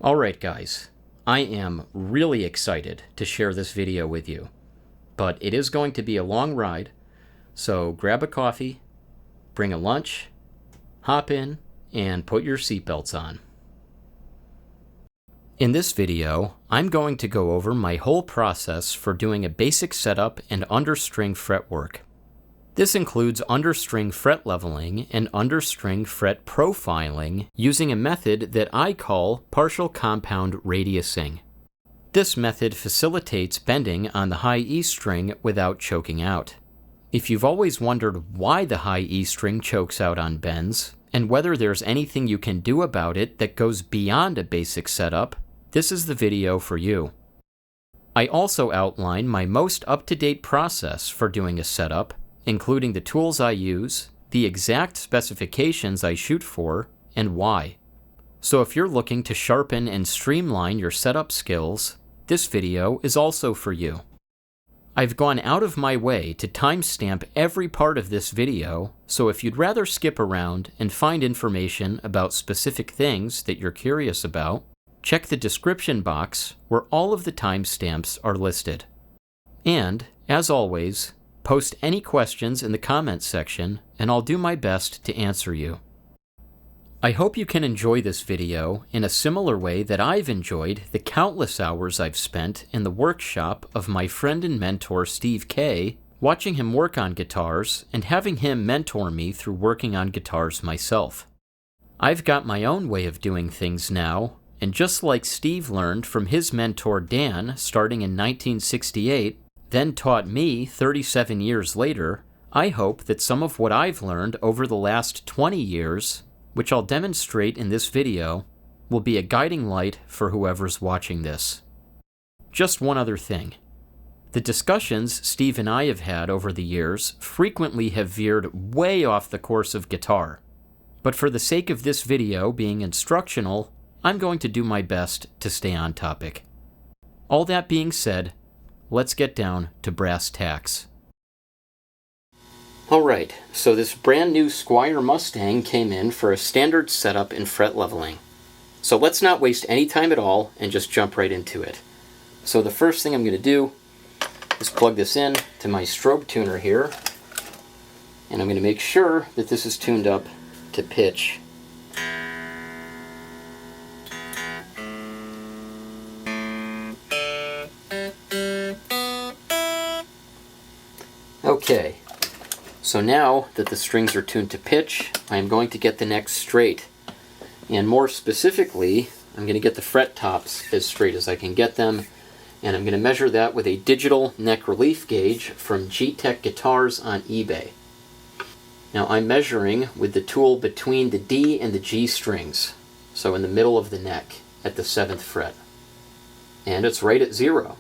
Alright guys, I am really excited to share this video with you, but it is going to be a long ride, so grab a coffee, bring a lunch, hop in, and put your seatbelts on. In this video, I'm going to go over my whole process for doing a basic setup and understring fretwork. This includes understring fret leveling and understring fret profiling using a method that I call partial compound radiusing. This method facilitates bending on the high E string without choking out. If you've always wondered why the high E string chokes out on bends, and whether there's anything you can do about it that goes beyond a basic setup, this is the video for you. I also outline my most up-to-date process for doing a setup, including the tools I use, the exact specifications I shoot for, and why. So if you're looking to sharpen and streamline your setup skills, this video is also for you. I've gone out of my way to timestamp every part of this video, so if you'd rather skip around and find information about specific things that you're curious about, check the description box where all of the timestamps are listed. And, as always, post any questions in the comments section and I'll do my best to answer you. I hope you can enjoy this video in a similar way that I've enjoyed the countless hours I've spent in the workshop of my friend and mentor Steve K, watching him work on guitars and having him mentor me through working on guitars myself. I've got my own way of doing things now, and just like Steve learned from his mentor Dan starting in 1968, then taught me 37 years later, I hope that some of what I've learned over the last 20 years, which I'll demonstrate in this video, will be a guiding light for whoever's watching this. Just one other thing. The discussions Steve and I have had over the years frequently have veered way off the course of guitar. But for the sake of this video being instructional, I'm going to do my best to stay on topic. All that being said, let's get down to brass tacks. Alright, so this brand new Squier Mustang came in for a standard setup in fret leveling. So let's not waste any time at all and just jump right into it. So the first thing I'm going to do is plug this in to my strobe tuner here, and I'm going to make sure that this is tuned up to pitch. Okay, so now that the strings are tuned to pitch, I'm going to get the neck straight. And more specifically, I'm going to get the fret tops as straight as I can get them, and I'm going to measure that with a digital neck relief gauge from G-Tech Guitars on eBay. Now I'm measuring with the tool between the D and the G strings, so in the middle of the neck at the 7th fret. And it's right at 0.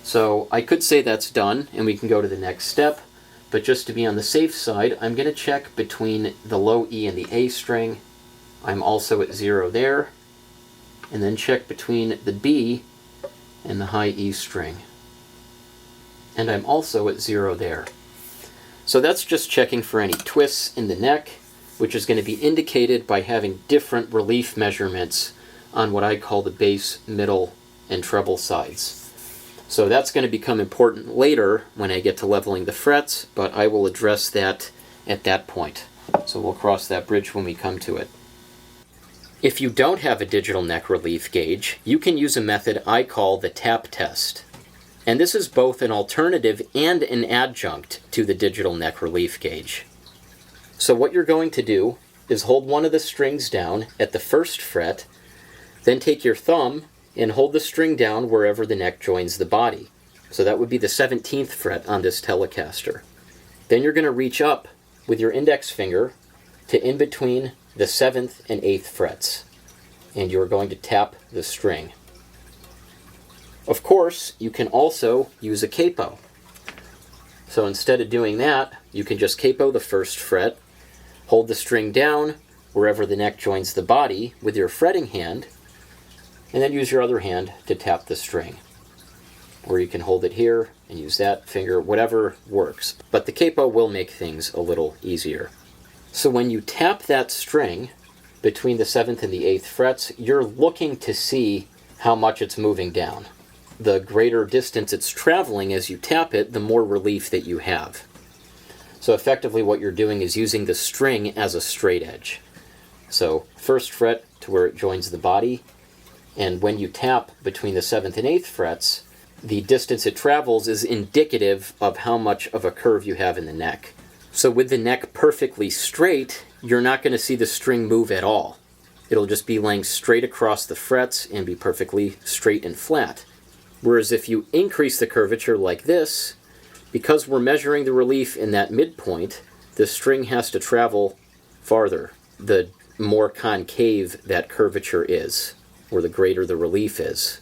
So I could say that's done and we can go to the next step, but just to be on the safe side, I'm going to check between the low E and the A string. I'm also at 0 there, and then check between the B and the high E string. And I'm also at 0 there. So that's just checking for any twists in the neck, which is going to be indicated by having different relief measurements on what I call the bass, middle, and treble sides. So that's going to become important later when I get to leveling the frets, but I will address that at that point. So we'll cross that bridge when we come to it. If you don't have a digital neck relief gauge, you can use a method I call the tap test. And this is both an alternative and an adjunct to the digital neck relief gauge. So what you're going to do is hold one of the strings down at the 1st fret, then take your thumb and hold the string down wherever the neck joins the body. So that would be the 17th fret on this Telecaster. Then you're going to reach up with your index finger to in between the 7th and 8th frets, and you're going to tap the string. Of course, you can also use a capo. So instead of doing that, you can just capo the 1st fret, hold the string down wherever the neck joins the body with your fretting hand, and then use your other hand to tap the string. Or you can hold it here and use that finger, whatever works. But the capo will make things a little easier. So when you tap that string between the 7th and the 8th frets, you're looking to see how much it's moving down. The greater distance it's traveling as you tap it, the more relief that you have. So effectively what you're doing is using the string as a straight edge. So 1st fret to where it joins the body, and when you tap between the 7th and 8th frets, the distance it travels is indicative of how much of a curve you have in the neck. So with the neck perfectly straight, you're not going to see the string move at all. It'll just be laying straight across the frets and be perfectly straight and flat. Whereas if you increase the curvature like this, because we're measuring the relief in that midpoint, the string has to travel farther, the more concave that curvature is, or the greater the relief is.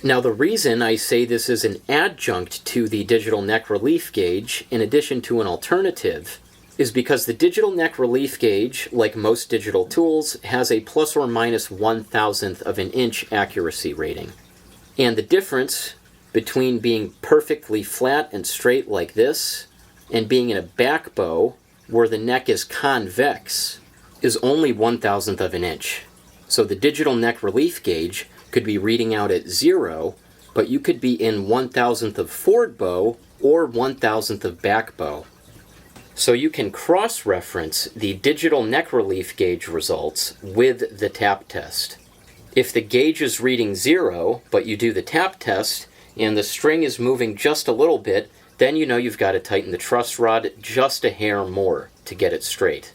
Now the reason I say this is an adjunct to the digital neck relief gauge, in addition to an alternative, is because the digital neck relief gauge, like most digital tools, has a plus or minus 1/1000th of an inch accuracy rating. And the difference between being perfectly flat and straight like this and being in a back bow where the neck is convex is only 1/1000th of an inch. So the digital neck relief gauge could be reading out at 0, but you could be in 1/1000th of forward bow or 1/1000th of back bow. So you can cross-reference the digital neck relief gauge results with the tap test. If the gauge is reading 0, but you do the tap test, and the string is moving just a little bit, then you know you've got to tighten the truss rod just a hair more to get it straight.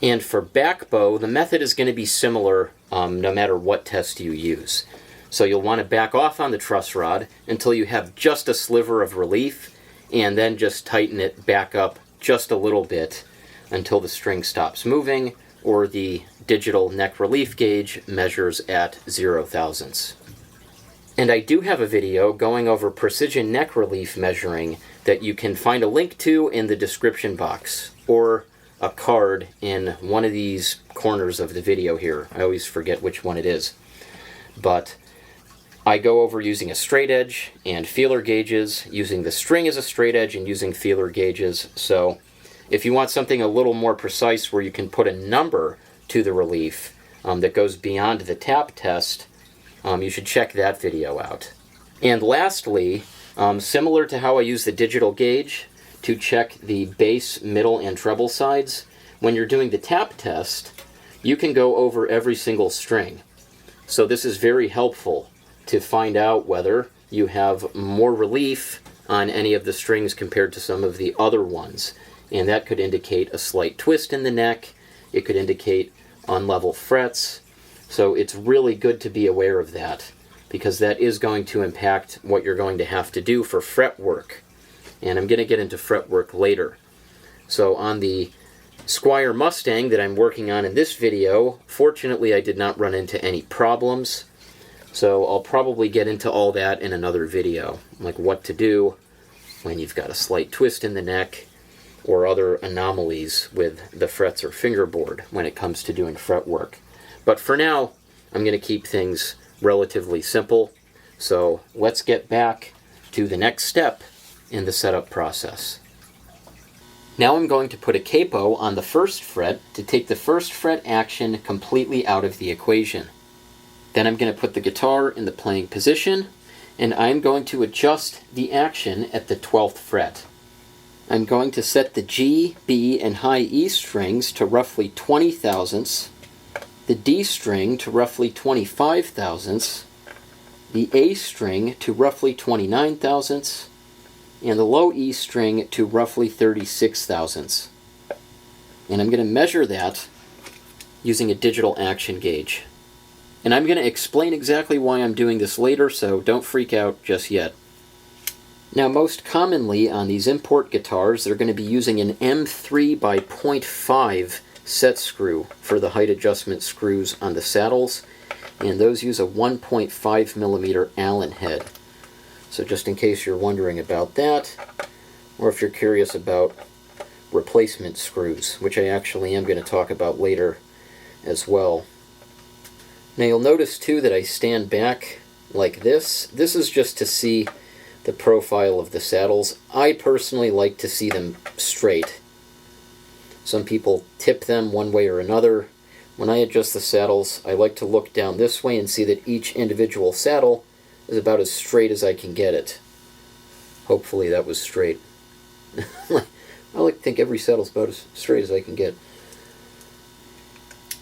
And for back bow, the method is going to be similar no matter what test you use. So you'll want to back off on the truss rod until you have just a sliver of relief, and then just tighten it back up just a little bit until the string stops moving, or the digital neck relief gauge measures at 0/1000ths. And I do have a video going over precision neck relief measuring that you can find a link to in the description box, or a card in one of these corners of the video here. I always forget which one it is. But I go over using a straight edge and feeler gauges, using the string as a straight edge and using feeler gauges. So if you want something a little more precise where you can put a number to the relief that goes beyond the tap test, you should check that video out. And lastly, similar to how I use the digital gauge to check the bass, middle, and treble sides, when you're doing the tap test, you can go over every single string. So this is very helpful to find out whether you have more relief on any of the strings compared to some of the other ones. And that could indicate a slight twist in the neck. It could indicate unlevel frets. So it's really good to be aware of that, because that is going to impact what you're going to have to do for fret work. And I'm going to get into fret work later. So on the Squire Mustang that I'm working on in this video, fortunately I did not run into any problems. So I'll probably get into all that in another video, like what to do when you've got a slight twist in the neck or other anomalies with the frets or fingerboard when it comes to doing fret work. But for now, I'm going to keep things relatively simple. So let's get back to the next step in the setup process. Now I'm going to put a capo on the 1st fret to take the 1st fret action completely out of the equation. Then I'm going to put the guitar in the playing position, and I'm going to adjust the action at the 12th fret. I'm going to set the G, B, and high E strings to roughly 20 thousandths, the D string to roughly 25 thousandths, the A string to roughly 29 thousandths, and the low E string to roughly 36 thousandths. And I'm going to measure that using a digital action gauge. And I'm going to explain exactly why I'm doing this later, so don't freak out just yet. Now, most commonly on these import guitars, they're going to be using an M3 by 0.5 set screw for the height adjustment screws on the saddles, and those use a 1.5 millimeter Allen head. So just in case you're wondering about that, or if you're curious about replacement screws, which I actually am going to talk about later as well. Now you'll notice too that I stand back like this. This is just to see the profile of the saddles. I personally like to see them straight. Some people tip them one way or another. When I adjust the saddles, I like to look down this way and see that each individual saddle is about as straight as I can get it. Hopefully that was straight. I like to think every saddle's about as straight as I can get.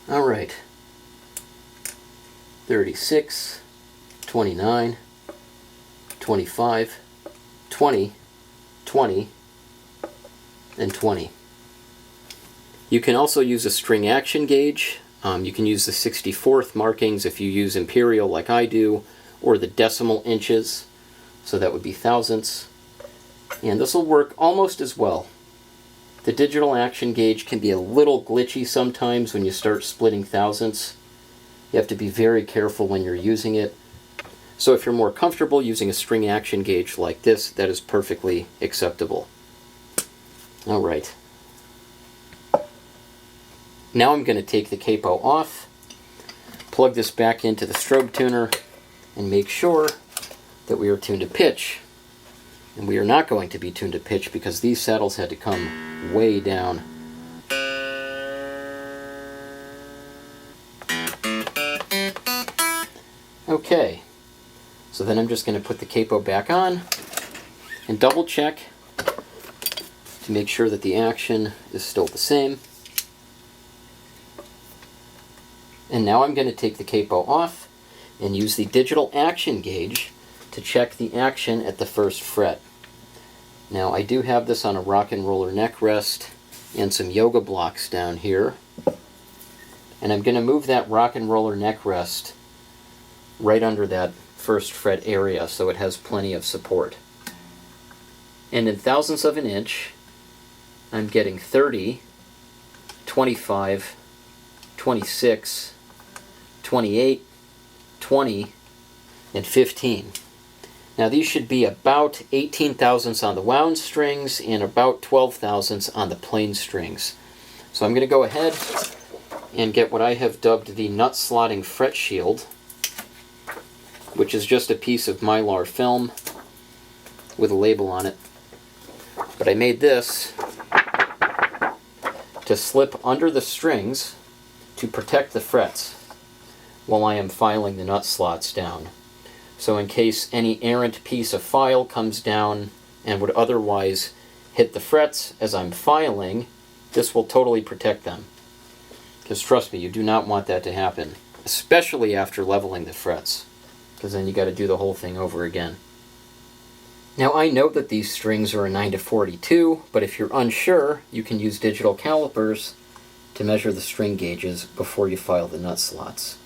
Alright. 36, 29, 25, 20, 20, and 20. You can also use a string action gauge. You can use the 64th markings if you use imperial like I do, or the decimal inches, so that would be thousandths. And this will work almost as well. The digital action gauge can be a little glitchy sometimes when you start splitting thousandths. You have to be very careful when you're using it. So if you're more comfortable using a string action gauge like this, that is perfectly acceptable. Alright. Now I'm going to take the capo off, plug this back into the strobe tuner, and make sure that we are tuned to pitch. And we are not going to be tuned to pitch because these saddles had to come way down. Okay, so then I'm just going to put the capo back on and double check to make sure that the action is still the same. And now I'm going to take the capo off and use the digital action gauge to check the action at the first fret. Now I do have this on a rock and roller neck rest and some yoga blocks down here. And I'm going to move that rock and roller neck rest right under that first fret area so it has plenty of support. And in thousandths of an inch, I'm getting 30, 25, 26, 28, 20, and 15. Now these should be about 18 thousandths on the wound strings and about 12 thousandths on the plain strings. So I'm going to go ahead and get what I have dubbed the nut slotting fret shield, which is just a piece of mylar film with a label on it. But I made this to slip under the strings to protect the frets while I am filing the nut slots down. So in case any errant piece of file comes down and would otherwise hit the frets as I'm filing, this will totally protect them. Because trust me, you do not want that to happen, especially after leveling the frets, because then you got to do the whole thing over again. Now I note that these strings are a 9-42, but if you're unsure, you can use digital calipers to measure the string gauges before you file the nut slots.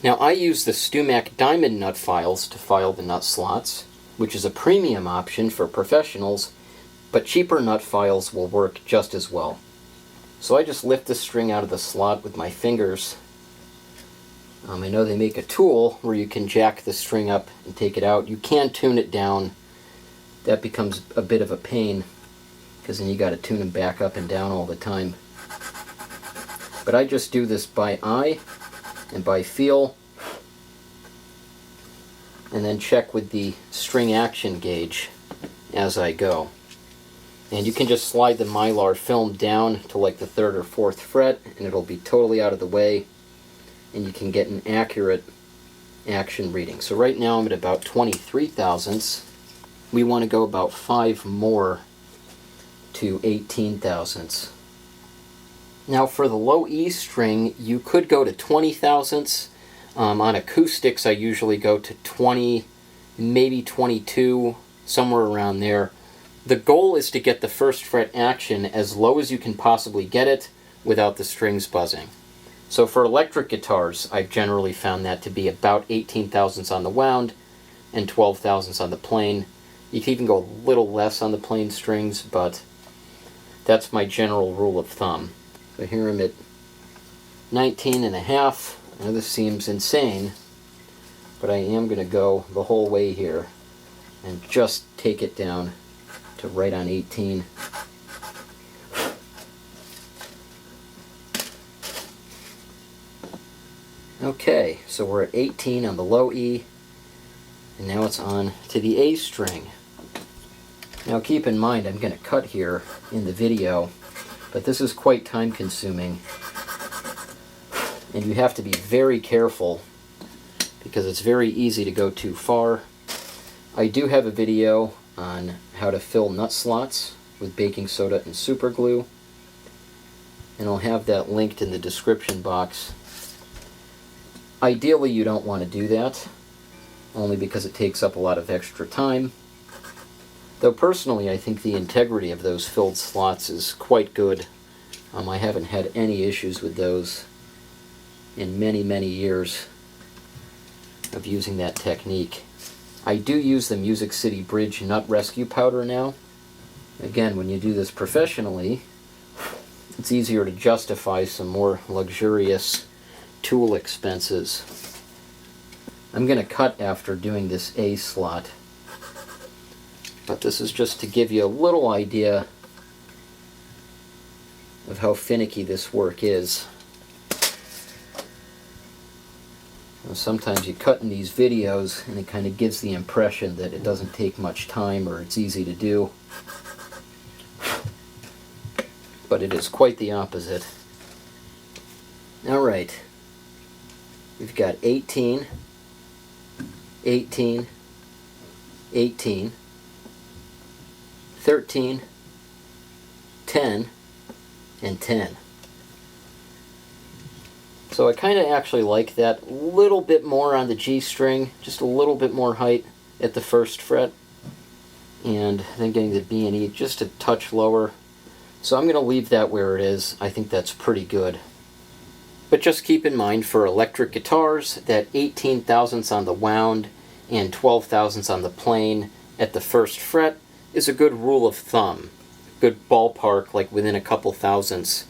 Now I use the Stumac Diamond nut files to file the nut slots, which is a premium option for professionals, but cheaper nut files will work just as well. So I just lift the string out of the slot with my fingers. I know they make a tool where you can jack the string up and take it out. You can tune it down. That becomes a bit of a pain because then you got to tune them back up and down all the time. But I just do this by eye and by feel, and then check with the string action gauge as I go. And you can just slide the mylar film down to like the 3rd or 4th fret and it'll be totally out of the way and you can get an accurate action reading. So right now I'm at about 23 thousandths. We want to go about 5 more to 18 thousandths. Now for the low E string, you could go to 20 thousandths. On acoustics I usually go to 20, maybe 22, somewhere around there. The goal is to get the first fret action as low as you can possibly get it without the strings buzzing. So for electric guitars, I've generally found that to be about 18 thousandths on the wound and 12 thousandths on the plain. You can even go a little less on the plain strings, but that's my general rule of thumb. So here I'm at 19 and a half. I know this seems insane, but I am going to go the whole way here and just take it down to right on 18. Okay, so we're at 18 on the low E, and now it's on to the A string. Now keep in mind I'm going to cut here in the video, but this is quite time consuming and you have to be very careful because it's very easy to go too far. I do have a video on how to fill nut slots with baking soda and super glue, and I'll have that linked in the description box. Ideally, you don't want to do that, only because it takes up a lot of extra time. Though personally, I think the integrity of those filled slots is quite good. I haven't had any issues with those in many, many years of using that technique. I do use the Music City Bridge Nut Rescue Powder now. Again, when you do this professionally, it's easier to justify some more luxurious tool expenses. I'm going to cut after doing this A slot, but this is just to give you a little idea of how finicky this work is. Sometimes you cut in these videos and it kind of gives the impression that it doesn't take much time or it's easy to do. But it is quite the opposite. Alright, we've got 18, 18, 18, 13, 10, and 10. So I kind of actually like that little bit more on the G string, just a little bit more height at the first fret, and then getting the B and E just a touch lower. So I'm going to leave that where it is. I think that's pretty good. But just keep in mind for electric guitars that 18 thousandths on the wound and 12 thousandths on the plain at the first fret is a good rule of thumb. Good ballpark, like within a couple thousandths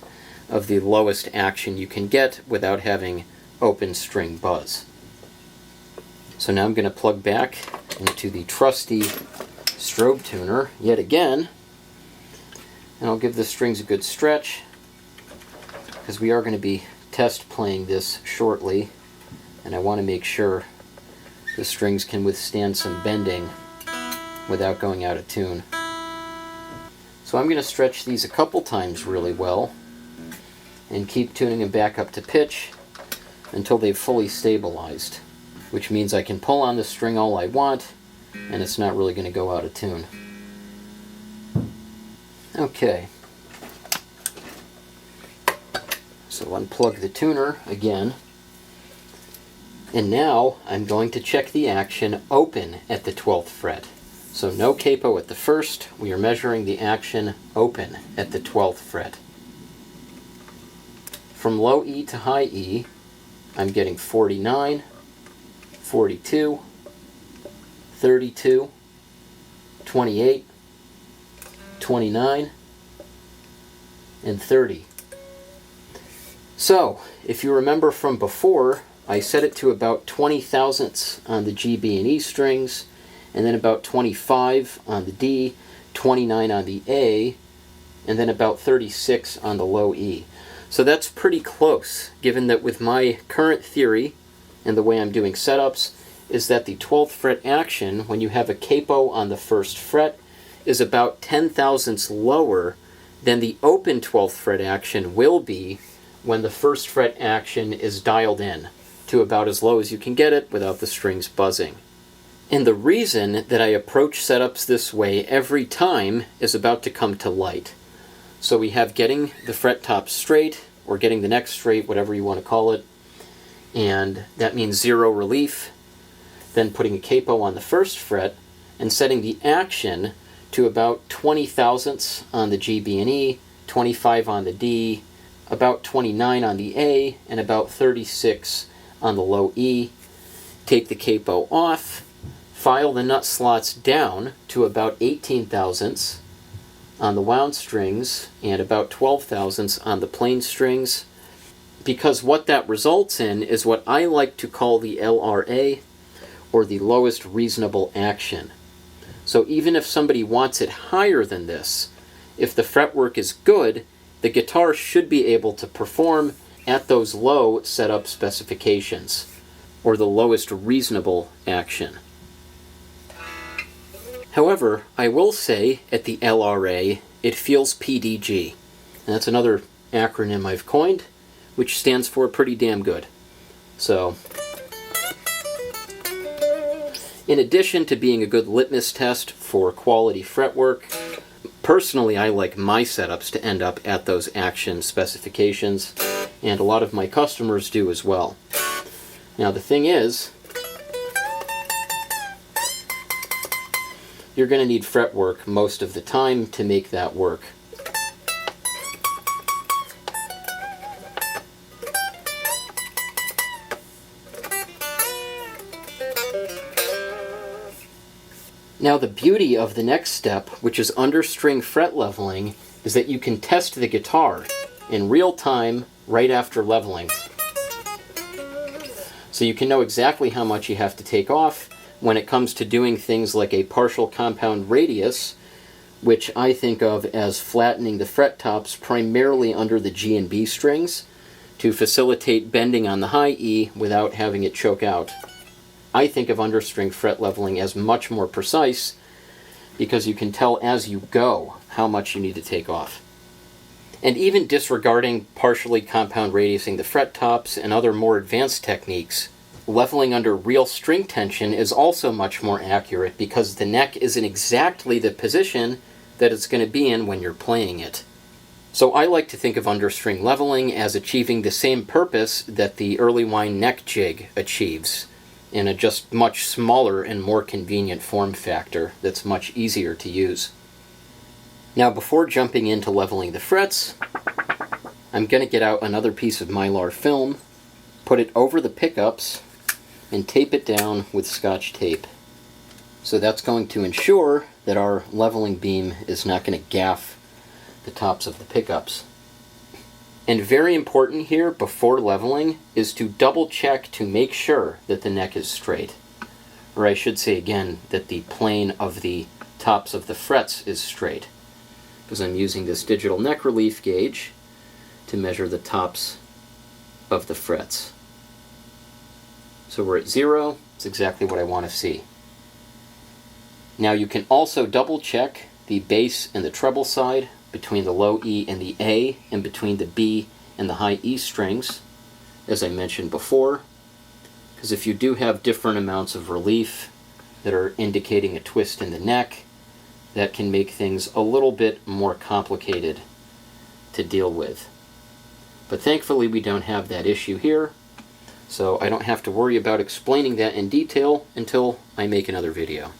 of the lowest action you can get without having open string buzz. So now I'm going to plug back into the trusty strobe tuner yet again, and I'll give the strings a good stretch because we are going to be test playing this shortly, and I want to make sure the strings can withstand some bending without going out of tune. So I'm going to stretch these a couple times really well and keep tuning them back up to pitch until they've fully stabilized, which means I can pull on the string all I want and it's not really going to go out of tune. Okay, so unplug the tuner again, and now I'm going to check the action open at the 12th fret. So no capo at the first, we are measuring the action open at the 12th fret. From low E to high E, I'm getting 49, 42, 32, 28, 29, and 30. So, if you remember from before, I set it to about 20 thousandths on the G, B, and E strings, and then about 25 on the D, 29 on the A, and then about 36 on the low E. So that's pretty close, given that with my current theory, and the way I'm doing setups, is that the 12th fret action, when you have a capo on the first fret, is about 10 thousandths lower than the open 12th fret action will be when the first fret action is dialed in to about as low as you can get it without the strings buzzing. And the reason that I approach setups this way every time is about to come to light. So we have getting the fret top straight, or getting the neck straight, whatever you want to call it, and that means zero relief. Then putting a capo on the first fret and setting the action to about 20 thousandths on the G, B, and E, 25 on the D, about 29 on the A, and about 36 on the low E. Take the capo off, file the nut slots down to about 18 thousandths on the wound strings and about 12 thousandths on the plain strings, because what that results in is what I like to call the LRA, or the lowest reasonable action. So even if somebody wants it higher than this, if the fretwork is good, the guitar should be able to perform at those low setup specifications, or the lowest reasonable action. However, I will say at the LRA, it feels PDG. And that's another acronym I've coined, which stands for pretty damn good. So, in addition to being a good litmus test for quality fretwork, personally I like my setups to end up at those action specifications, and a lot of my customers do as well. Now the thing is, you're going to need fretwork most of the time to make that work. Now the beauty of the next step, which is understring fret leveling, is that you can test the guitar in real time right after leveling. So you can know exactly how much you have to take off when it comes to doing things like a partial compound radius, which I think of as flattening the fret tops primarily under the G and B strings to facilitate bending on the high E without having it choke out. I think of understring fret leveling as much more precise because you can tell as you go how much you need to take off. And even disregarding partially compound radiusing the fret tops and other more advanced techniques, leveling under real string tension is also much more accurate because the neck is in exactly the position that it's going to be in when you're playing it. So I like to think of understring leveling as achieving the same purpose that the early wine neck jig achieves, in a just much smaller and more convenient form factor that's much easier to use. Now before jumping into leveling the frets, I'm going to get out another piece of Mylar film, put it over the pickups, and tape it down with Scotch tape. So that's going to ensure that our leveling beam is not going to gaff the tops of the pickups. And very important here before leveling is to double check to make sure that the neck is straight. Or I should say again that the plane of the tops of the frets is straight, because I'm using this digital neck relief gauge to measure the tops of the frets. So we're at 0, it's exactly what I want to see. Now you can also double check the bass and the treble side between the low E and the A, and between the B and the high E strings, as I mentioned before, because if you do have different amounts of relief that are indicating a twist in the neck, that can make things a little bit more complicated to deal with. But thankfully we don't have that issue here, so I don't have to worry about explaining that in detail until I make another video.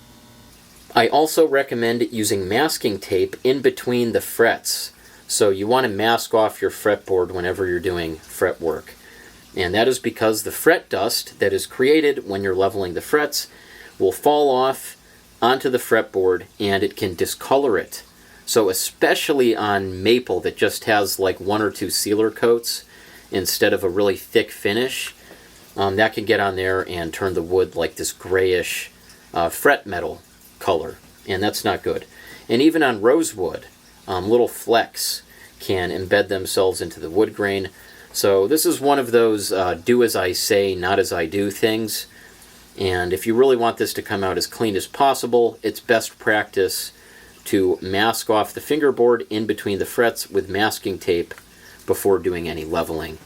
I also recommend using masking tape in between the frets. So you want to mask off your fretboard whenever you're doing fretwork. And that is because the fret dust that is created when you're leveling the frets will fall off onto the fretboard and it can discolor it. So especially on maple that just has like 1 or 2 sealer coats instead of a really thick finish, that can get on there and turn the wood like this grayish fret metal color, and that's not good. And even on rosewood, little flecks can embed themselves into the wood grain. So this is one of those do as I say, not as I do things. And if you really want this to come out as clean as possible, it's best practice to mask off the fingerboard in between the frets with masking tape before doing any leveling.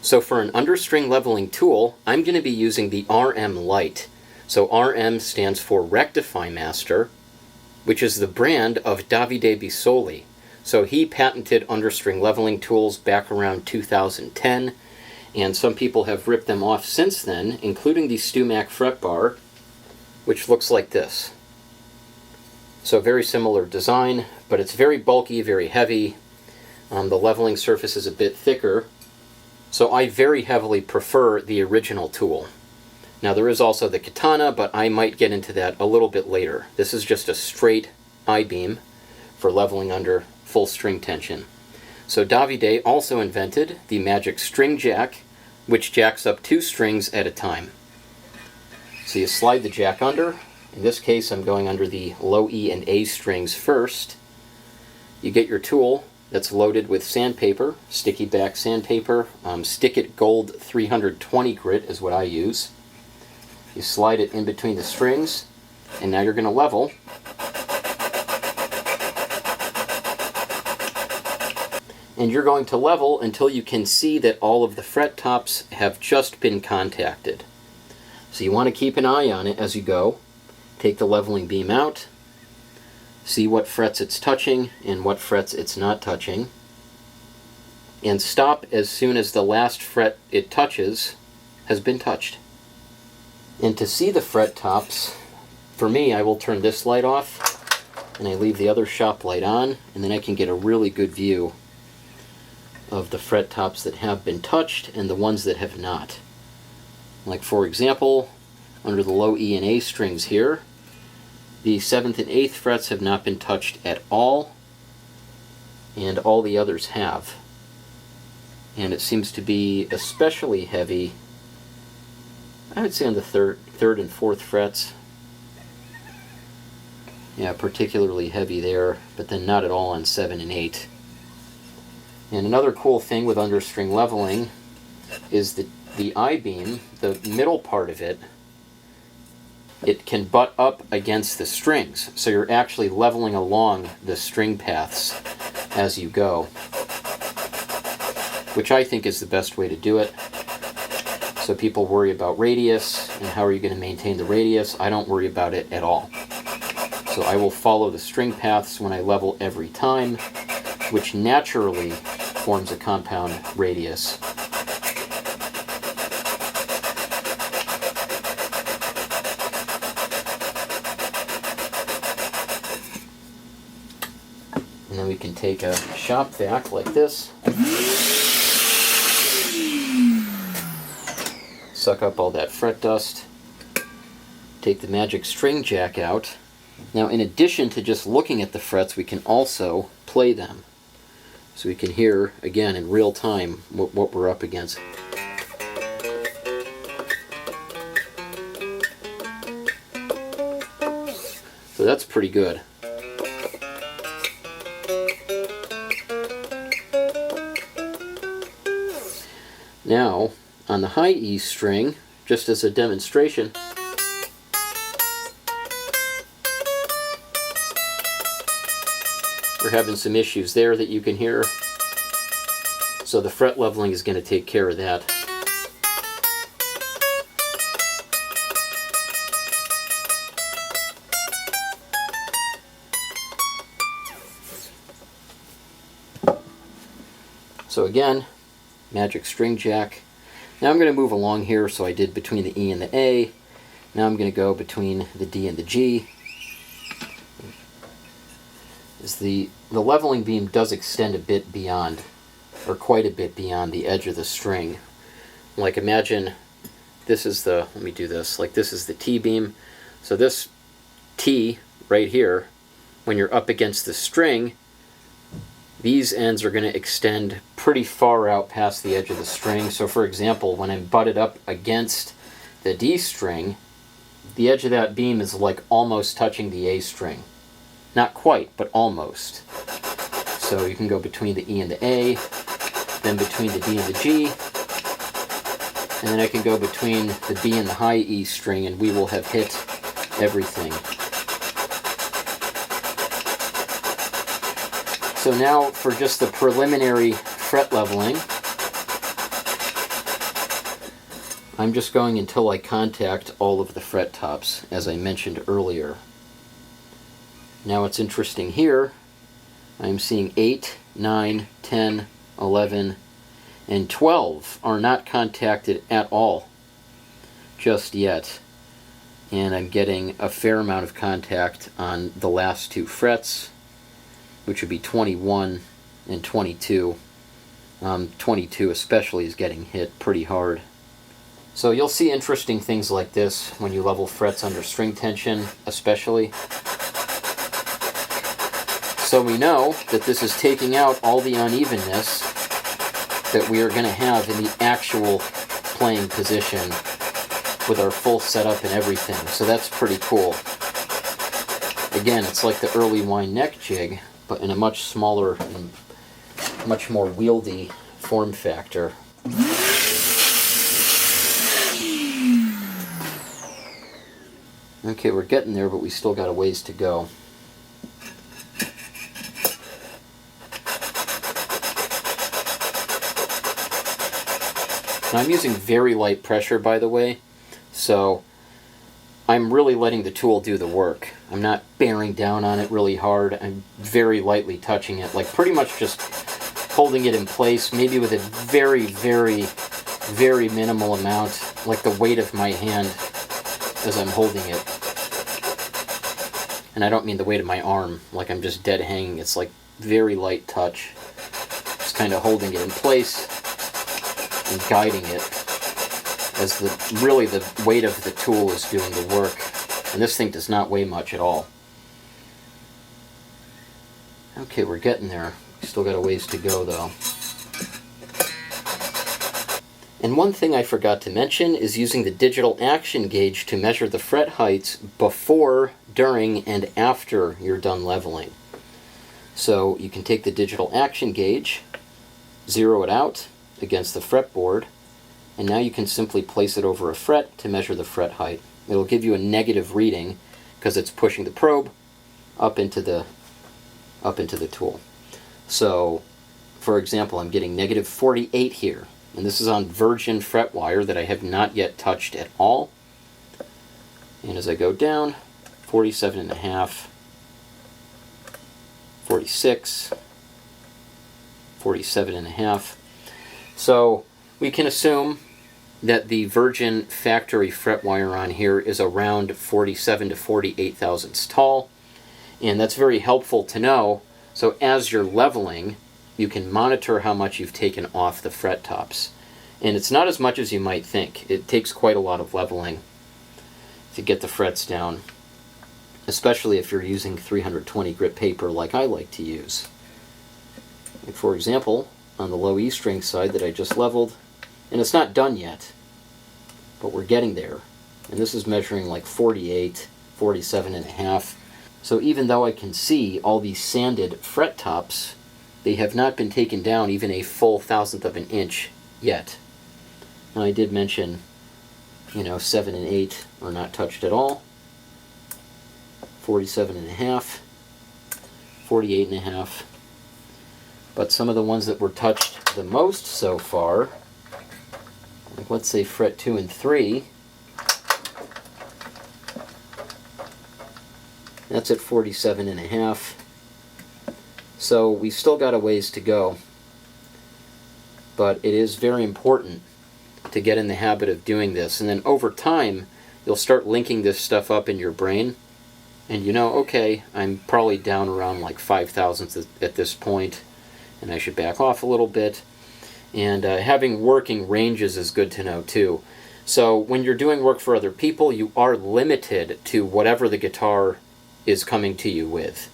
So for an understring leveling tool, I'm going to be using the RM Lite. So RM stands for Rectify Master, which is the brand of Davide Bisoli. So he patented understring leveling tools back around 2010, and some people have ripped them off since then, including the StewMac fret bar, which looks like this. So very similar design, but it's very bulky, very heavy. The leveling surface is a bit thicker, so I very heavily prefer the original tool. Now there is also the Katana, but I might get into that a little bit later. This is just a straight I-beam for leveling under full string tension. So Davide also invented the magic string jack, which jacks up 2 strings at a time. So you slide the jack under. In this case I'm going under the low E and A strings first. You get your tool that's loaded with sandpaper, sticky back sandpaper. Stick It Gold 320 grit is what I use. You slide it in between the strings, and now you're going to level. And you're going to level until you can see that all of the fret tops have just been contacted. So you want to keep an eye on it as you go. Take the leveling beam out, see what frets it's touching and what frets it's not touching, and stop as soon as the last fret it touches has been touched. And to see the fret tops, for me, I will turn this light off and I leave the other shop light on, and then I can get a really good view of the fret tops that have been touched and the ones that have not. Like, for example, under the low E and A strings here, the 7th and 8th frets have not been touched at all, and all the others have. And it seems to be especially heavy, I would say, on the third and 4th frets. Yeah, particularly heavy there, but then not at all on 7 and 8. And another cool thing with understring leveling is that the I-beam, the middle part of it, it can butt up against the strings. So you're actually leveling along the string paths as you go, which I think is the best way to do it. So people worry about radius and how are you going to maintain the radius. I don't worry about it at all. So I will follow the string paths when I level every time, which naturally forms a compound radius. And then we can take a shop vac like this, suck up all that fret dust, take the magic string jack out. Now, in addition to just looking at the frets, we can also play them. So we can hear, again, in real time, what we're up against. So that's pretty good. Now, on the high E string, just as a demonstration, we're having some issues there that you can hear. So the fret leveling is going to take care of that. So again, magic string jack. Now I'm going to move along here, so I did between the E and the A. Now I'm going to go between the D and the G. The leveling beam does extend a bit beyond, or quite a bit beyond, the edge of the string. Like, imagine this is the, let me do this, like this is the T beam. So this T right here, when you're up against the string, these ends are going to extend pretty far out past the edge of the string. So for example, when I'm butted up against the D string, the edge of that beam is like almost touching the A string. Not quite, but almost. So you can go between the E and the A, then between the D and the G, and then I can go between the B and the high E string, and we will have hit everything. So now for just the preliminary fret leveling, I'm just going until I contact all of the fret tops, as I mentioned earlier. Now what's interesting here, I'm seeing 8, 9, 10, 11, and 12 are not contacted at all just yet. And I'm getting a fair amount of contact on the last two frets, which would be 21 and 22. 22 especially is getting hit pretty hard. So you'll see interesting things like this when you level frets under string tension, especially. So we know that this is taking out all the unevenness that we are going to have in the actual playing position with our full setup and everything. So that's pretty cool. Again, it's like the early wine neck jig, but in a much smaller and much more wieldy form factor. Okay, we're getting there, but we still got a ways to go. And I'm using very light pressure, by the way, so I'm really letting the tool do the work. I'm not bearing down on it really hard. I'm very lightly touching it, like pretty much just holding it in place, maybe with a very, very, very minimal amount, like the weight of my hand as I'm holding it. And I don't mean the weight of my arm, like I'm just dead hanging. It's like very light touch. Just kind of holding it in place and guiding it as really the weight of the tool is doing the work. And this thing does not weigh much at all. Okay, we're getting there. Still got a ways to go though. And one thing I forgot to mention is using the digital action gauge to measure the fret heights before, during, and after you're done leveling. So you can take the digital action gauge, zero it out against the fretboard, and now you can simply place it over a fret to measure the fret height. It'll give you a negative reading because it's pushing the probe up into the tool. So, for example, I'm getting negative 48 here, and this is on virgin fret wire that I have not yet touched at all. And as I go down, 47 and a half, 46, 47 and a half. So we can assume that the virgin factory fret wire on here is around 47 to 48 thousandths tall, and that's very helpful to know. So as you're leveling, you can monitor how much you've taken off the fret tops. And it's not as much as you might think. It takes quite a lot of leveling to get the frets down, especially if you're using 320 grit paper like I like to use. Like for example, on the low E string side that I just leveled, and it's not done yet, but we're getting there. And this is measuring like 48, 47 and a half. So even though I can see all these sanded fret tops, they have not been taken down even a full thousandth of an inch yet. And I did mention, 7 and 8 are not touched at all. 47 and a half, 48 and a half. But some of the ones that were touched the most so far, like let's say fret 2 and 3, that's at 47 and a half. So we've still got a ways to go. But it is very important to get in the habit of doing this. And then over time, you'll start linking this stuff up in your brain. And okay, I'm probably down around like 5 thousandths at this point, and I should back off a little bit. And having working ranges is good to know too. So when you're doing work for other people, you are limited to whatever the guitar is coming to you with.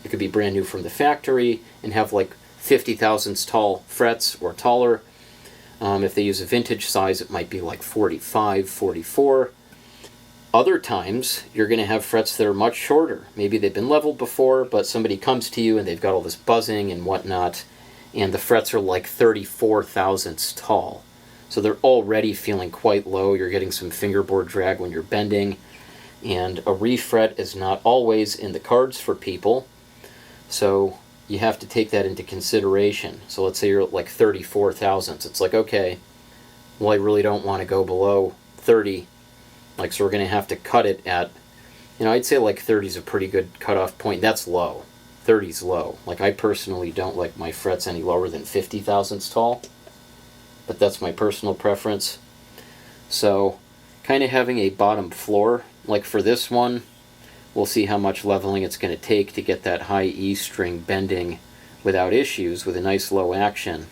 It could be brand new from the factory and have like 50 thousandths tall frets or taller. If they use a vintage size, it might be like 45, 44. Other times, you're going to have frets that are much shorter. Maybe they've been leveled before, but somebody comes to you and they've got all this buzzing and whatnot, and the frets are like 34 thousandths tall. So they're already feeling quite low. You're getting some fingerboard drag when you're bending, and a refret is not always in the cards for people. So you have to take that into consideration. So let's say you're at like 34 thousandths. It's like, okay, well, I really don't want to go below 30. So we're going to have to cut it at, I'd say like 30 is a pretty good cutoff point. That's low. 30's low. I personally don't like my frets any lower than 50 thousandths tall, but that's my personal preference. So kind of having a bottom floor, like for this one, we'll see how much leveling it's going to take to get that high E string bending without issues with a nice low action.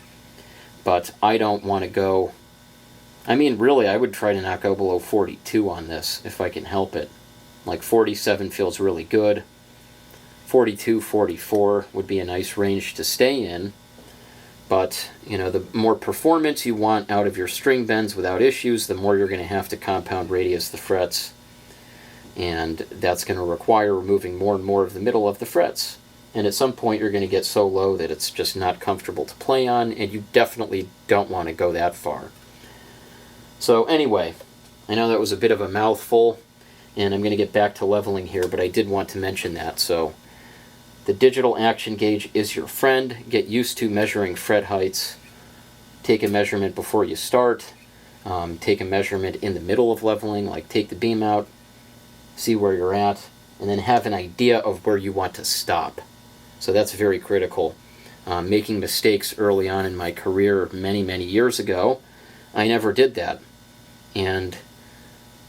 But I don't want to go, really, I would try to not go below 42 on this if I can help it. Like 47 feels really good. 42, 44 would be a nice range to stay in. But, the more performance you want out of your string bends without issues, the more you're going to have to compound radius the frets. And that's going to require removing more and more of the middle of the frets. And at some point you're going to get so low that it's just not comfortable to play on, and you definitely don't want to go that far. So anyway, I know that was a bit of a mouthful, and I'm going to get back to leveling here, but I did want to mention that. So the digital action gauge is your friend. Get used to measuring fret heights. Take a measurement before you start. take a measurement in the middle of leveling, like take the beam out, see where you're at, and then have an idea of where you want to stop. So that's very critical. Making mistakes early on in my career many, many years ago, I never did that. And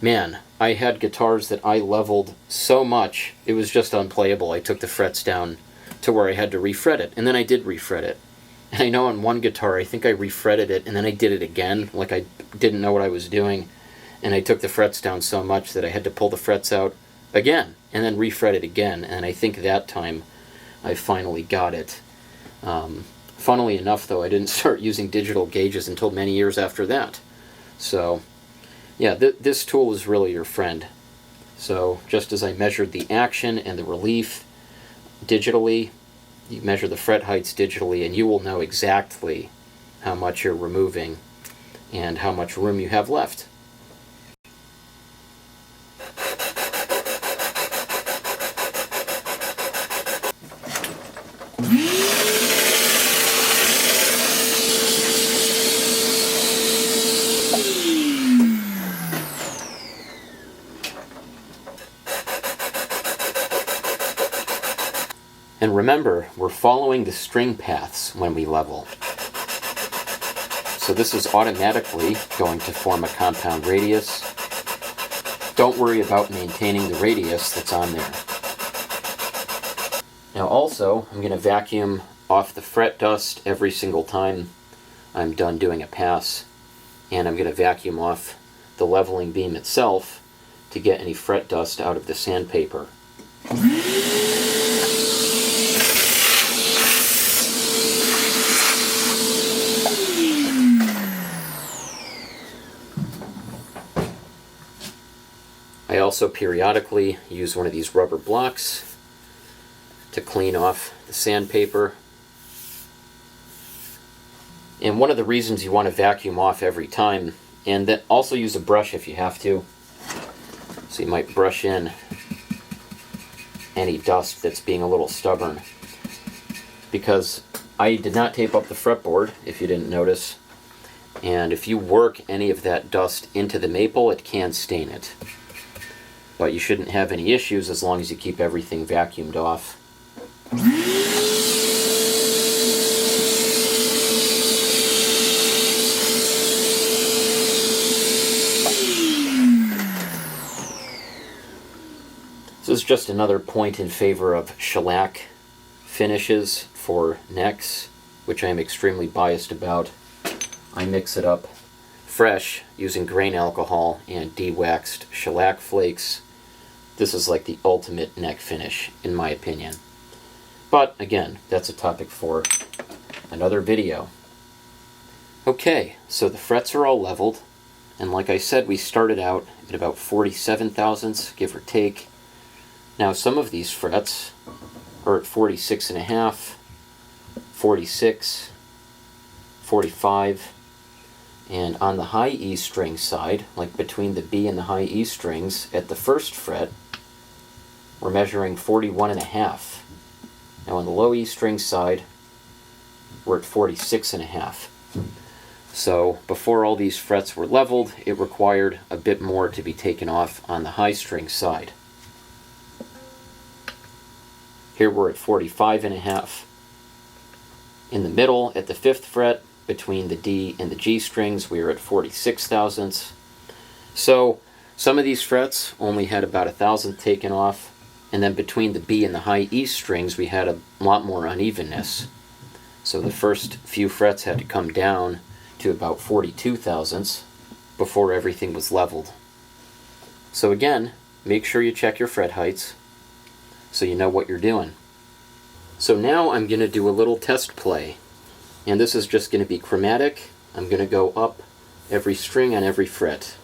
man, I had guitars that I leveled so much, it was just unplayable. I took the frets down to where I had to refret it, and then I did refret it. And I know on one guitar, I think I refretted it, and then I did it again, like I didn't know what I was doing, and I took the frets down so much that I had to pull the frets out again, and then refret it again, and I think that time I finally got it. Funnily enough, though, I didn't start using digital gauges until many years after that. So, yeah, this tool is really your friend. So, just as I measured the action and the relief digitally, you measure the fret heights digitally, and you will know exactly how much you're removing and how much room you have left. And remember, we're following the string paths when we level. So this is automatically going to form a compound radius. Don't worry about maintaining the radius that's on there. Now also, I'm going to vacuum off the fret dust every single time I'm done doing a pass. And I'm going to vacuum off the leveling beam itself to get any fret dust out of the sandpaper. I also periodically use one of these rubber blocks to clean off the sandpaper. And one of the reasons you want to vacuum off every time, and then also use a brush if you have to. So you might brush in any dust that's being a little stubborn. Because I did not tape up the fretboard, if you didn't notice. And if you work any of that dust into the maple, it can stain it. But you shouldn't have any issues as long as you keep everything vacuumed off. This is just another point in favor of shellac finishes for necks, which I am extremely biased about. I mix it up fresh using grain alcohol and de-waxed shellac flakes. This is like the ultimate neck finish, in my opinion. But again, that's a topic for another video. Okay, so the frets are all leveled, and like I said, we started out at about 47 thousandths, give or take. Now some of these frets are at 46 and a half, 46, 45, and on the high E string side, like between the B and the high E strings, at the first fret, we're measuring 41 and a half. Now on the low E string side, we're at 46 and a half. So before all these frets were leveled, it required a bit more to be taken off on the high string side. Here we're at 45 and a half. In the middle, at the 5th fret, between the D and the G strings, we are at 46 thousandths. So some of these frets only had about 1,000th taken off, and then between the B and the high E strings, we had a lot more unevenness. So the first few frets had to come down to about 42 thousandths before everything was leveled. So again, make sure you check your fret heights so you know what you're doing. So now I'm going to do a little test play. And this is just going to be chromatic. I'm going to go up every string on every fret.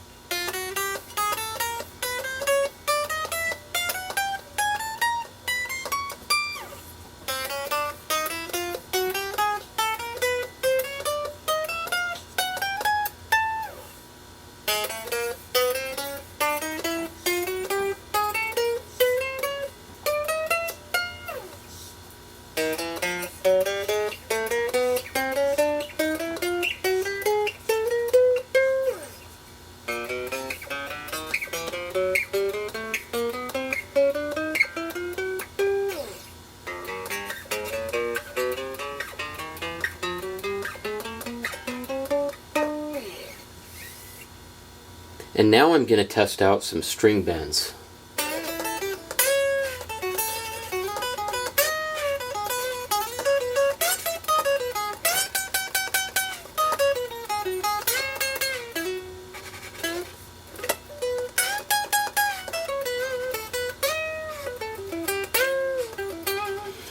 And now I'm going to test out some string bends.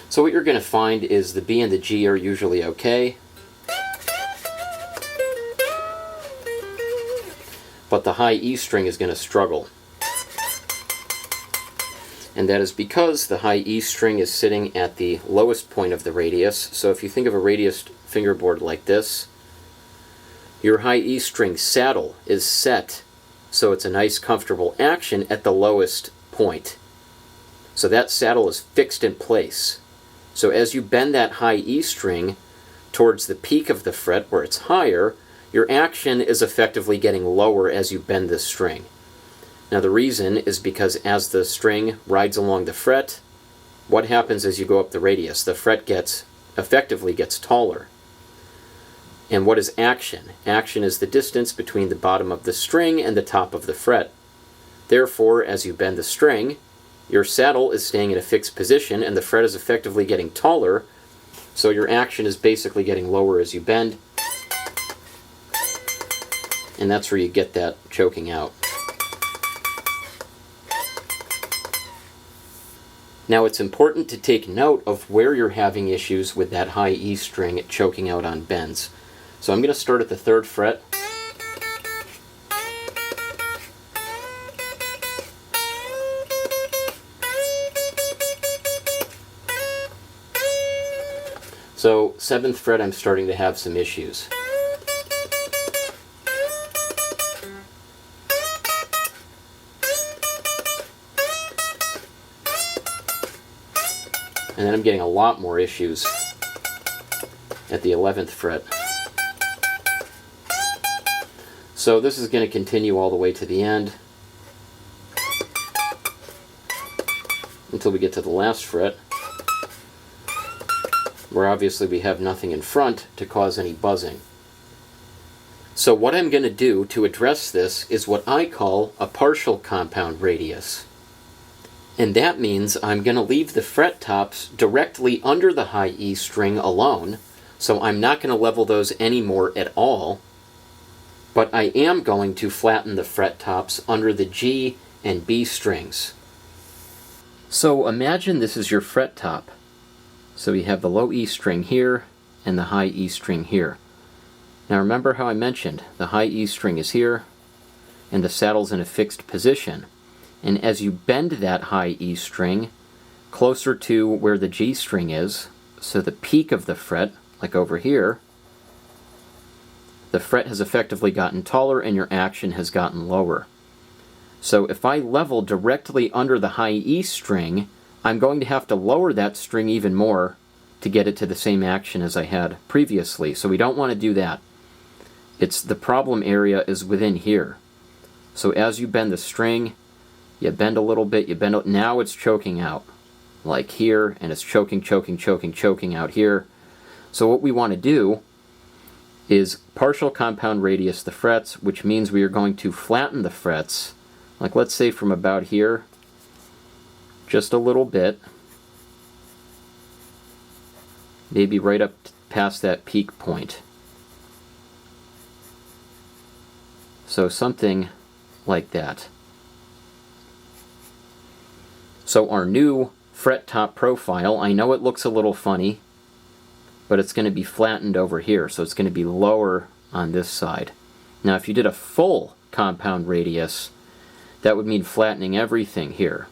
So what you're going to find is the B and the G are usually okay, but the high E string is going to struggle. And that is because the high E string is sitting at the lowest point of the radius. So if you think of a radius fingerboard like this, your high E string saddle is set so it's a nice comfortable action at the lowest point. So that saddle is fixed in place. So as you bend that high E string towards the peak of the fret where it's higher, your action is effectively getting lower as you bend this string. Now the reason is because as the string rides along the fret, what happens as you go up the radius? The fret effectively gets taller. And what is action? Action is the distance between the bottom of the string and the top of the fret. Therefore, as you bend the string, your saddle is staying in a fixed position and the fret is effectively getting taller, so your action is basically getting lower as you bend. And that's where you get that choking out. Now it's important to take note of where you're having issues with that high E string choking out on bends. So I'm going to start at the 3rd fret. So 7th fret I'm starting to have some issues. And then I'm getting a lot more issues at the 11th fret. So this is going to continue all the way to the end until we get to the last fret, where obviously we have nothing in front to cause any buzzing. So what I'm going to do to address this is what I call a partial compound radius. And that means I'm going to leave the fret tops directly under the high E string alone, so I'm not going to level those anymore at all, but I am going to flatten the fret tops under the G and B strings. So imagine this is your fret top. So you have the low E string here and the high E string here. Now remember how I mentioned the high E string is here and the saddle's in a fixed position. And as you bend that high E string closer to where the G string is, so the peak of the fret, like over here, the fret has effectively gotten taller and your action has gotten lower. So if I level directly under the high E string, I'm going to have to lower that string even more to get it to the same action as I had previously. So we don't want to do that. It's the problem area is within here. So as you bend the string, you bend a little bit, now it's choking out, like here, and it's choking out here. So what we want to do is partial compound radius the frets, which means we are going to flatten the frets, like let's say from about here, just a little bit, maybe right up past that peak point. So something like that. So our new fret top profile, I know it looks a little funny, but it's going to be flattened over here, so it's going to be lower on this side. Now if you did a full compound radius, that would mean flattening everything here.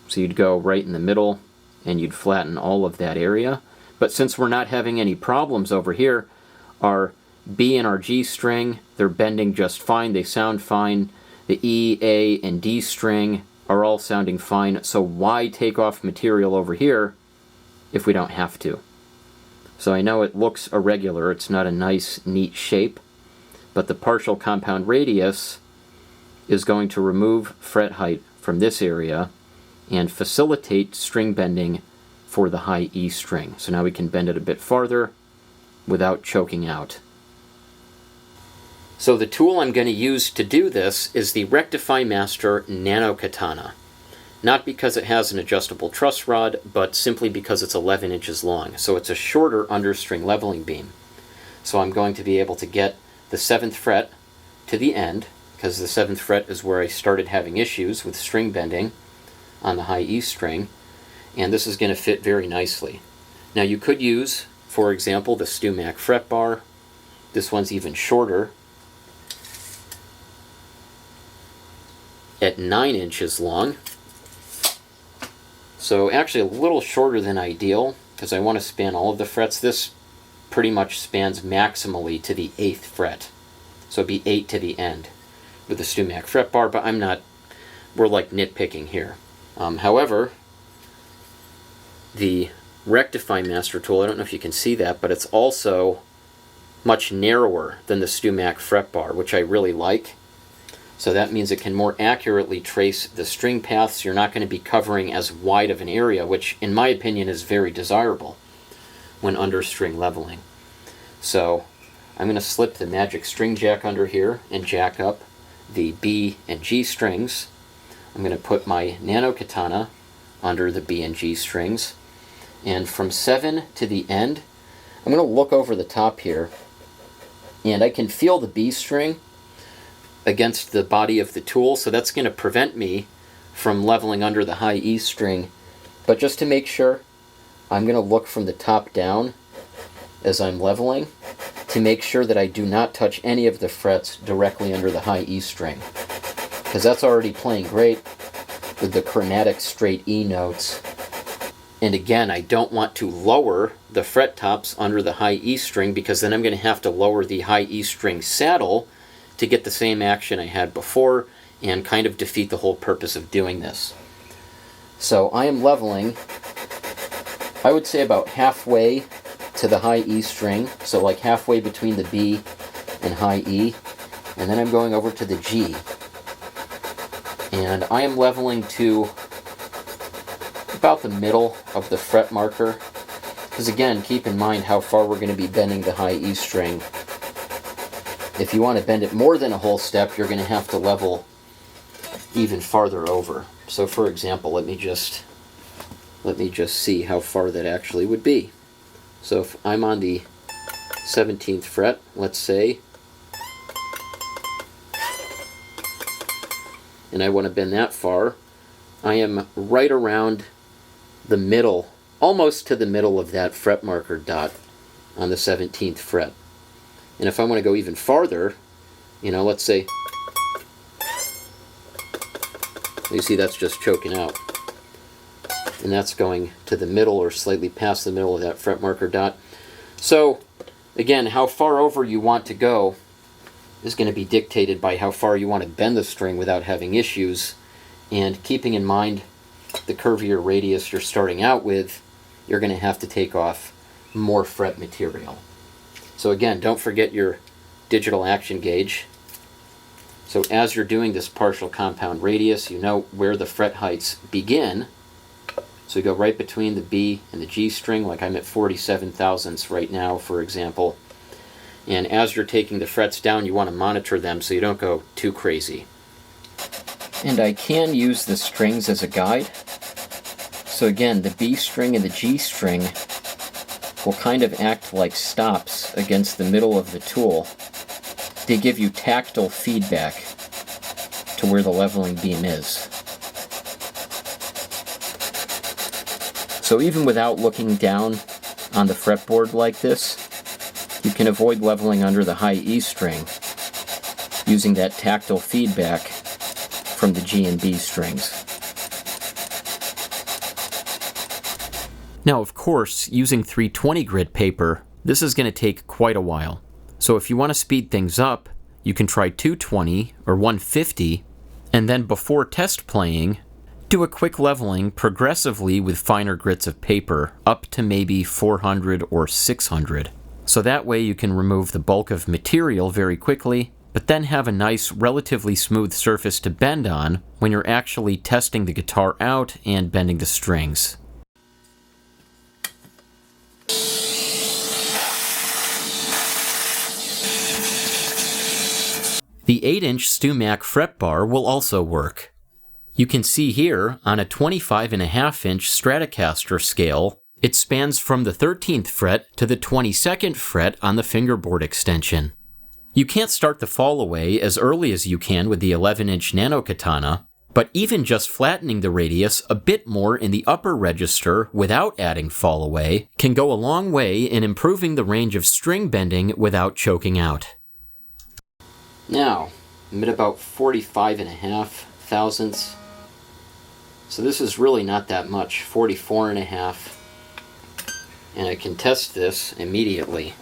So you'd go right in the middle and you'd flatten all of that area. But since we're not having any problems over here, our B and our G string, they're bending just fine, they sound fine. The E, A, and D string are all sounding fine, so why take off material over here if we don't have to? So I know it looks irregular, it's not a nice, neat shape, but the partial compound radius is going to remove fret height from this area and facilitate string bending for the high E string. So now we can bend it a bit farther without choking out. So the tool I'm going to use to do this is the Rectify Master Nano Katana. Not because it has an adjustable truss rod, but simply because it's 11 inches long. So it's a shorter understring leveling beam. So I'm going to be able to get the 7th fret to the end, because the 7th fret is where I started having issues with string bending on the high E string, and this is going to fit very nicely. Now you could use, for example, the StewMac fret bar. This one's even shorter, at 9 inches long. So actually a little shorter than ideal, because I want to span all of the frets. This pretty much spans maximally to the 8th fret. So it'd be 8 to the end with the StewMac fret bar, but we're like nitpicking here. However, the Rectify Master tool, I don't know if you can see that, but it's also much narrower than the StewMac fret bar, which I really like. So that means it can more accurately trace the string paths. You're not going to be covering as wide of an area, which in my opinion is very desirable when understring leveling. So I'm going to slip the magic string jack under here and jack up the B and G strings. I'm going to put my Nano Katana under the B and G strings. And from 7 to the end, I'm going to look over the top here, and I can feel the B string against the body of the tool, so that's going to prevent me from leveling under the high E string. But just to make sure, I'm going to look from the top down as I'm leveling to make sure that I do not touch any of the frets directly under the high E string, because that's already playing great with the chromatic straight E notes. And again, I don't want to lower the fret tops under the high E string, because then I'm going to have to lower the high E string saddle to get the same action I had before and kind of defeat the whole purpose of doing this. So I am leveling, I would say about halfway to the high E string, so like halfway between the B and high E, and then I'm going over to the G. And I am leveling to about the middle of the fret marker, because again, keep in mind how far we're going to be bending the high E string. If you want to bend it more than a whole step, you're going to have to level even farther over. So for example, let me just see how far that actually would be. So if I'm on the 17th fret, let's say, and I want to bend that far, I am right around the middle, almost to the middle of that fret marker dot on the 17th fret. And if I want to go even farther, let's say, you see that's just choking out. And that's going to the middle or slightly past the middle of that fret marker dot. So, again, how far over you want to go is going to be dictated by how far you want to bend the string without having issues. And keeping in mind the curvier radius you're starting out with, you're going to have to take off more fret material. So again, don't forget your digital action gauge. So as you're doing this partial compound radius, you know where the fret heights begin. So you go right between the B and the G string, like I'm at 47 thousandths right now, for example. And as you're taking the frets down, you want to monitor them so you don't go too crazy. And I can use the strings as a guide. So again, the B string and the G string will kind of act like stops against the middle of the tool. They give you tactile feedback to where the leveling beam is. So even without looking down on the fretboard like this, you can avoid leveling under the high E string using that tactile feedback from the G and B strings. Now, of course, using 320 grit paper, this is going to take quite a while. So if you want to speed things up, you can try 220 or 150, and then before test playing, do a quick leveling progressively with finer grits of paper, up to maybe 400 or 600. So that way you can remove the bulk of material very quickly, but then have a nice, relatively smooth surface to bend on when you're actually testing the guitar out and bending the strings. The 8-inch StewMac fret bar will also work. You can see here, on a 25.5-inch Stratocaster scale, it spans from the 13th fret to the 22nd fret on the fingerboard extension. You can't start the Fallaway as early as you can with the 11-inch Nano Katana, but even just flattening the radius a bit more in the upper register without adding Fallaway can go a long way in improving the range of string bending without choking out. Now, I'm at about 45.5 thousandths. So this is really not that much, 44.5. And I can test this immediately.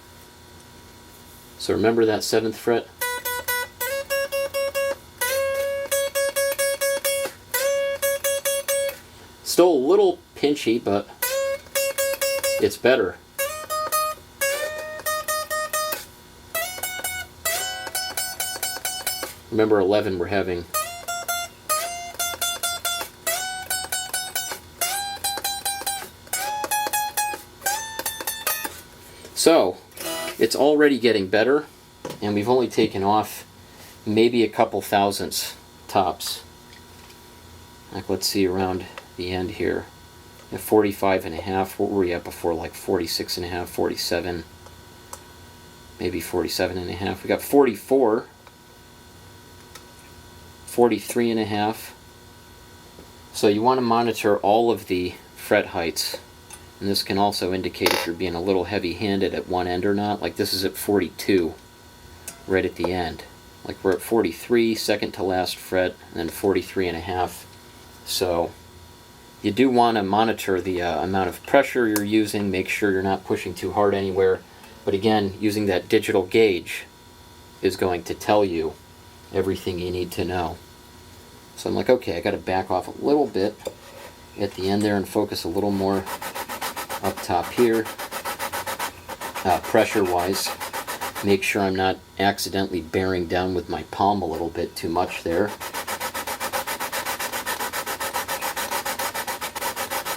So remember that 7th fret? Still a little pinchy, but it's better. Remember 11 we're having. So, it's already getting better, and we've only taken off maybe a couple thousandths tops. Like, let's see, around the end here. At 45.5, what were we at before? Like 46.5, 47, maybe 47.5. We got 44, 43.5. So you want to monitor all of the fret heights. And this can also indicate if you're being a little heavy-handed at one end or not. Like this is at 42, right at the end. Like we're at 43, second to last fret, and then 43.5. So you do want to monitor the amount of pressure you're using, make sure you're not pushing too hard anywhere. But again, using that digital gauge is going to tell you everything you need to know. So I'm like, okay, I got to back off a little bit at the end there and focus a little more up top here, pressure-wise. Make sure I'm not accidentally bearing down with my palm a little bit too much there.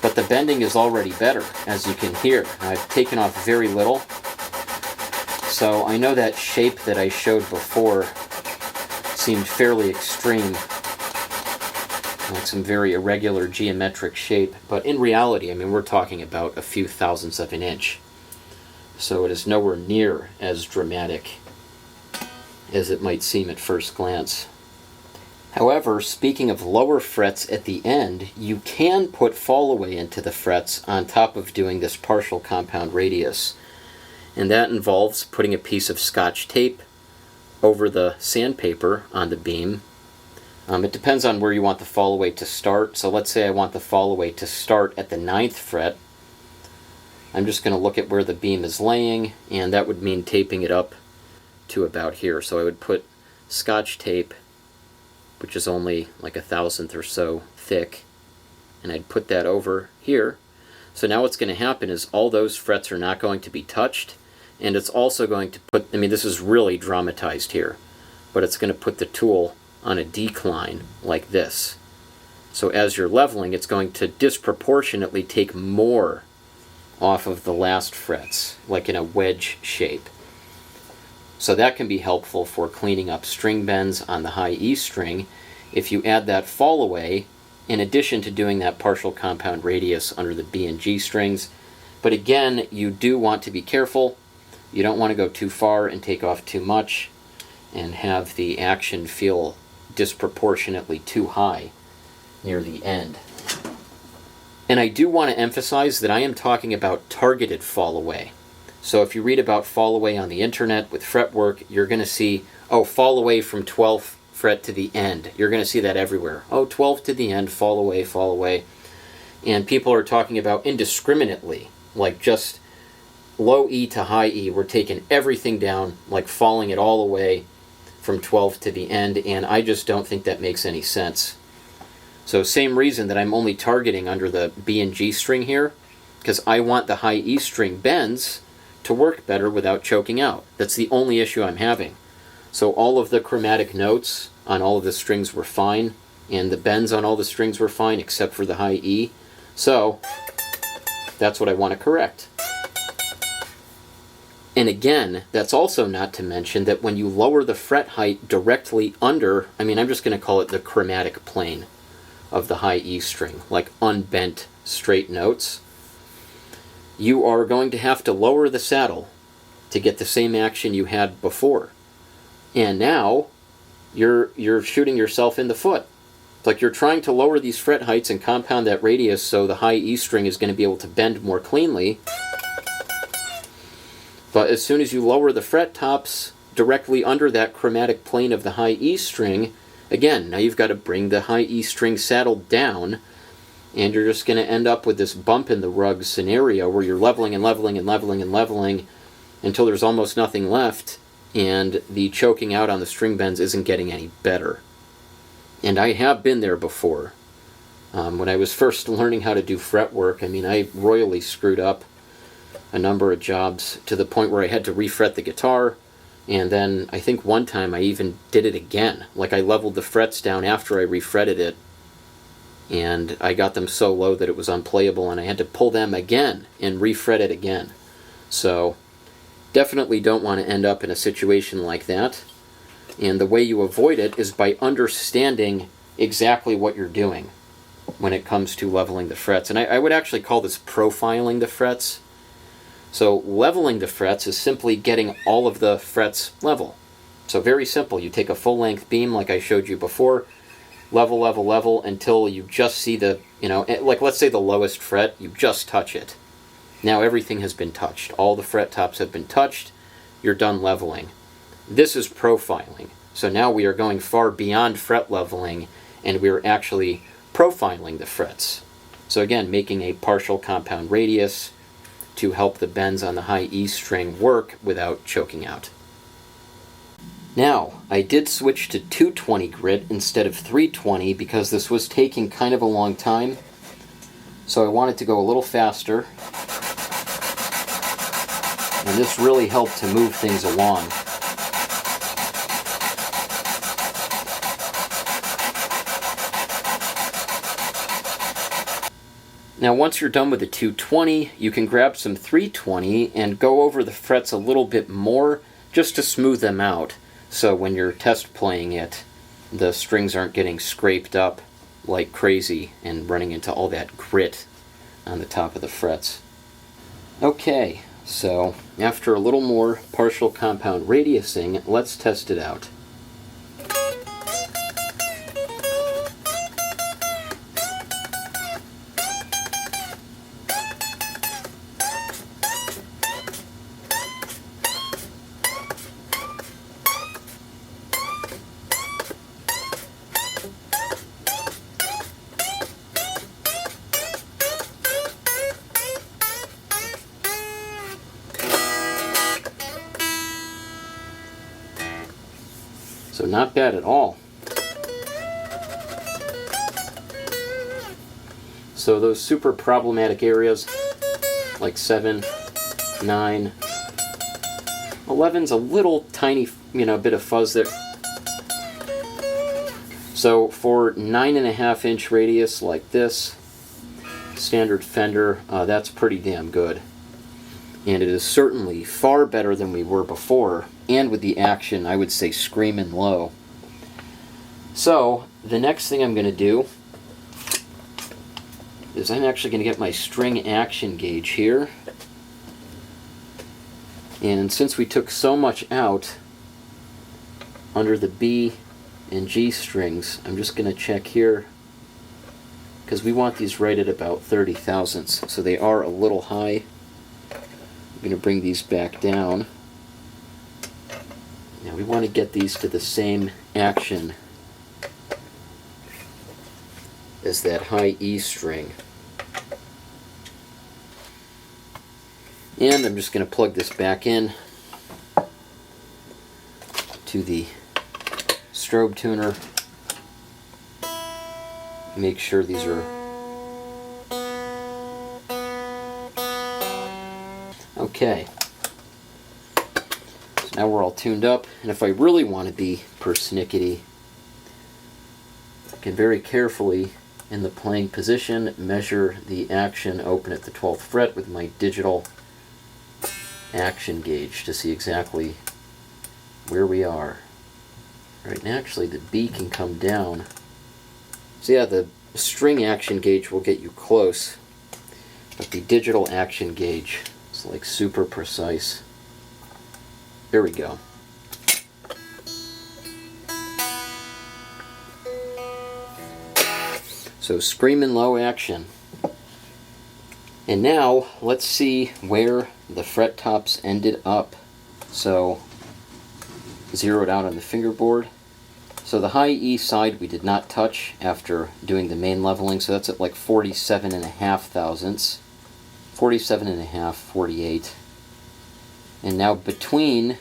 But the bending is already better, as you can hear. I've taken off very little. So I know that shape that I showed before seemed fairly extreme, like some very irregular geometric shape, but in reality, I mean, we're talking about a few thousandths of an inch. So it is nowhere near as dramatic as it might seem at first glance. However, speaking of lower frets at the end, you can put Fallaway into the frets on top of doing this partial compound radius. And that involves putting a piece of Scotch tape over the sandpaper on the beam. It depends on where you want the Fallaway to start. So let's say I want the Fallaway to start at the 9th fret. I'm just going to look at where the beam is laying, and that would mean taping it up to about here. So I would put Scotch tape, which is only like a thousandth or so thick, and I'd put that over here. So now what's going to happen is all those frets are not going to be touched, and it's also going to put, I mean, this is really dramatized here, but it's going to put the tool on a decline like this. So as you're leveling, it's going to disproportionately take more off of the last frets, like in a wedge shape. So that can be helpful for cleaning up string bends on the high E string if you add that Fallaway in addition to doing that partial compound radius under the B and G strings. But again, you do want to be careful. You don't want to go too far and take off too much and have the action feel disproportionately too high near the end. And I do want to emphasize that I am talking about targeted Fallaway. So if you read about Fallaway on the internet with Fretwork, you're going to see, oh, Fallaway from 12th fret to the end. You're going to see that everywhere. Oh, 12th to the end, Fallaway, Fallaway. And people are talking about indiscriminately, like just low E to high E. We're taking everything down, like falling it all away from 12th to the end, and I just don't think that makes any sense. So same reason that I'm only targeting under the B and G string here, because I want the high E string bends to work better without choking out. That's the only issue I'm having. So all of the chromatic notes on all of the strings were fine, and the bends on all the strings were fine except for the high E. So that's what I want to correct. And again, that's also not to mention that when you lower the fret height directly under, I'm just going to call it the chromatic plane of the high E string, like unbent straight notes, you are going to have to lower the saddle to get the same action you had before. And now you're shooting yourself in the foot. It's like you're trying to lower these fret heights and compound that radius so the high E string is going to be able to bend more cleanly. But as soon as you lower the fret tops directly under that chromatic plane of the high E string, again, now you've got to bring the high E string saddle down, and you're just going to end up with this bump in the rug scenario where you're leveling and leveling and leveling and leveling until there's almost nothing left, and the choking out on the string bends isn't getting any better. And I have been there before. When I was first learning how to do fretwork, I royally screwed up a number of jobs to the point where I had to refret the guitar, and then I think one time I even did it again. Like I leveled the frets down after I refretted it, and I got them so low that it was unplayable, and I had to pull them again and refret it again. So definitely don't want to end up in a situation like that. And the way you avoid it is by understanding exactly what you're doing when it comes to leveling the frets. And I would actually call this profiling the frets. So leveling the frets is simply getting all of the frets level. So very simple. You take a full-length beam like I showed you before, level, level, level, until you just see the, like let's say the lowest fret, you just touch it. Now everything has been touched. All the fret tops have been touched. You're done leveling. This is profiling. So now we are going far beyond fret leveling, and we're actually profiling the frets. So again, making a partial compound radius to help the bends on the high E string work without choking out. Now, I did switch to 220 grit instead of 320 because this was taking kind of a long time. So I wanted to go a little faster. And this really helped to move things along. Now once you're done with the 220, you can grab some 320 and go over the frets a little bit more just to smooth them out. So when you're test playing it, the strings aren't getting scraped up like crazy and running into all that grit on the top of the frets. Okay, so after a little more partial compound radiusing, let's test it out. So not bad at all. So those super problematic areas like 7, 9, 11's a little tiny, bit of fuzz there. So for 9.5 inch radius like this, standard Fender, that's pretty damn good. And it is certainly far better than we were before, and with the action, I would say screaming low. So, the next thing I'm going to do is I'm actually going to get my string action gauge here. And since we took so much out under the B and G strings, I'm just going to check here, because we want these right at about 30 thousandths, so they are a little high. I'm going to bring these back down. Now we want to get these to the same action as that high E string. And I'm just going to plug this back in to the strobe tuner. Make sure these are okay. So now we're all tuned up, and if I really want to be persnickety, I can very carefully, in the playing position, measure the action open at the 12th fret with my digital action gauge to see exactly where we are. Right, and actually the B can come down. So yeah, the string action gauge will get you close, but the digital action gauge is like super precise. There we go. So screaming low action. And now let's see where the fret tops ended up. So zeroed out on the fingerboard. So the high E side we did not touch after doing the main leveling, so that's at like 47.5 thousandths. 47.5, 48. And now between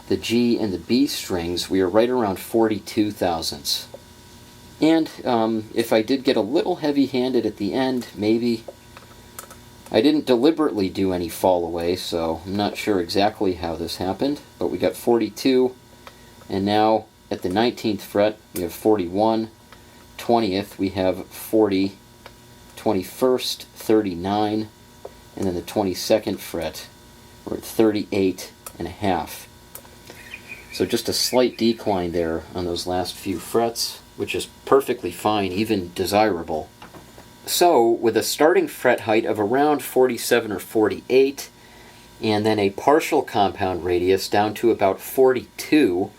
the G and the B strings, we are right around 42 thousandths. And if I did get a little heavy-handed at the end, maybe. I didn't deliberately do any Fallaway, so I'm not sure exactly how this happened, but we got 42, and now at the 19th fret we have 41, 20th we have 40, 21st 39, and then the 22nd fret we're at 38.5. So just a slight decline there on those last few frets, which is perfectly fine, even desirable. So, with a starting fret height of around 47 or 48, and then a partial compound radius down to about 42,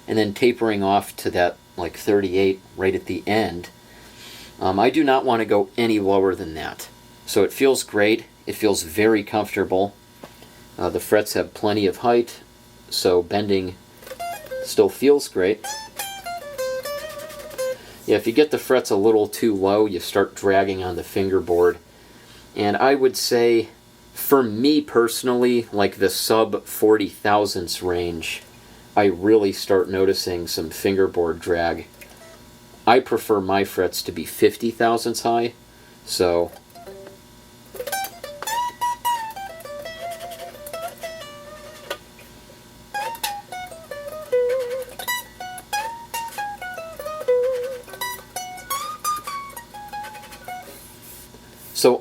and then tapering off to that like 38 right at the end, I do not want to go any lower than that. So it feels great, it feels very comfortable. The frets have plenty of height, so bending still feels great. Yeah, if you get the frets a little too low, you start dragging on the fingerboard. And I would say, for me personally, like the sub 40 thousandths range, I really start noticing some fingerboard drag. I prefer my frets to be 50 thousandths high, so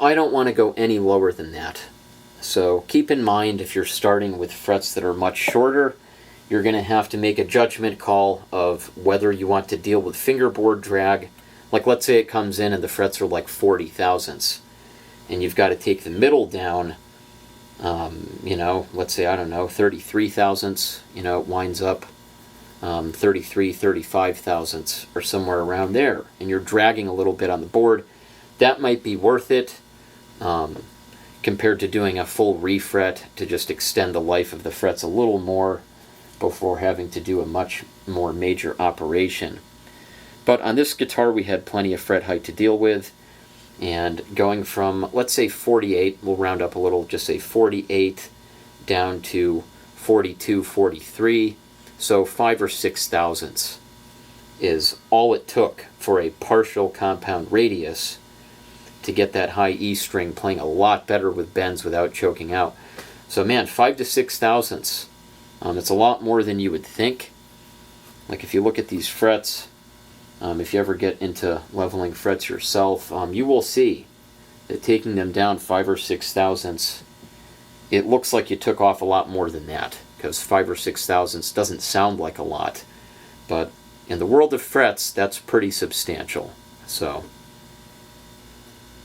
I don't want to go any lower than that. So keep in mind, if you're starting with frets that are much shorter, you're going to have to make a judgment call of whether you want to deal with fingerboard drag. Like let's say it comes in and the frets are like 40 thousandths, and you've got to take the middle down, let's say, I don't know, 33 thousandths, it winds up 33, 35 thousandths or somewhere around there, and you're dragging a little bit on the board. That might be worth it compared to doing a full refret to just extend the life of the frets a little more before having to do a much more major operation. But on this guitar we had plenty of fret height to deal with, and going from, let's say 48, we'll round up a little, just say 48 down to 42, 43, so 5 or 6 thousandths is all it took for a partial compound radius to get that high E string playing a lot better with bends without choking out. So man, 5 to 6 thousandths, it's a lot more than you would think. Like if you look at these frets, if you ever get into leveling frets yourself, you will see that taking them down 5 or 6 thousandths, it looks like you took off a lot more than that, because 5 or 6 thousandths doesn't sound like a lot, but in the world of frets, that's pretty substantial. So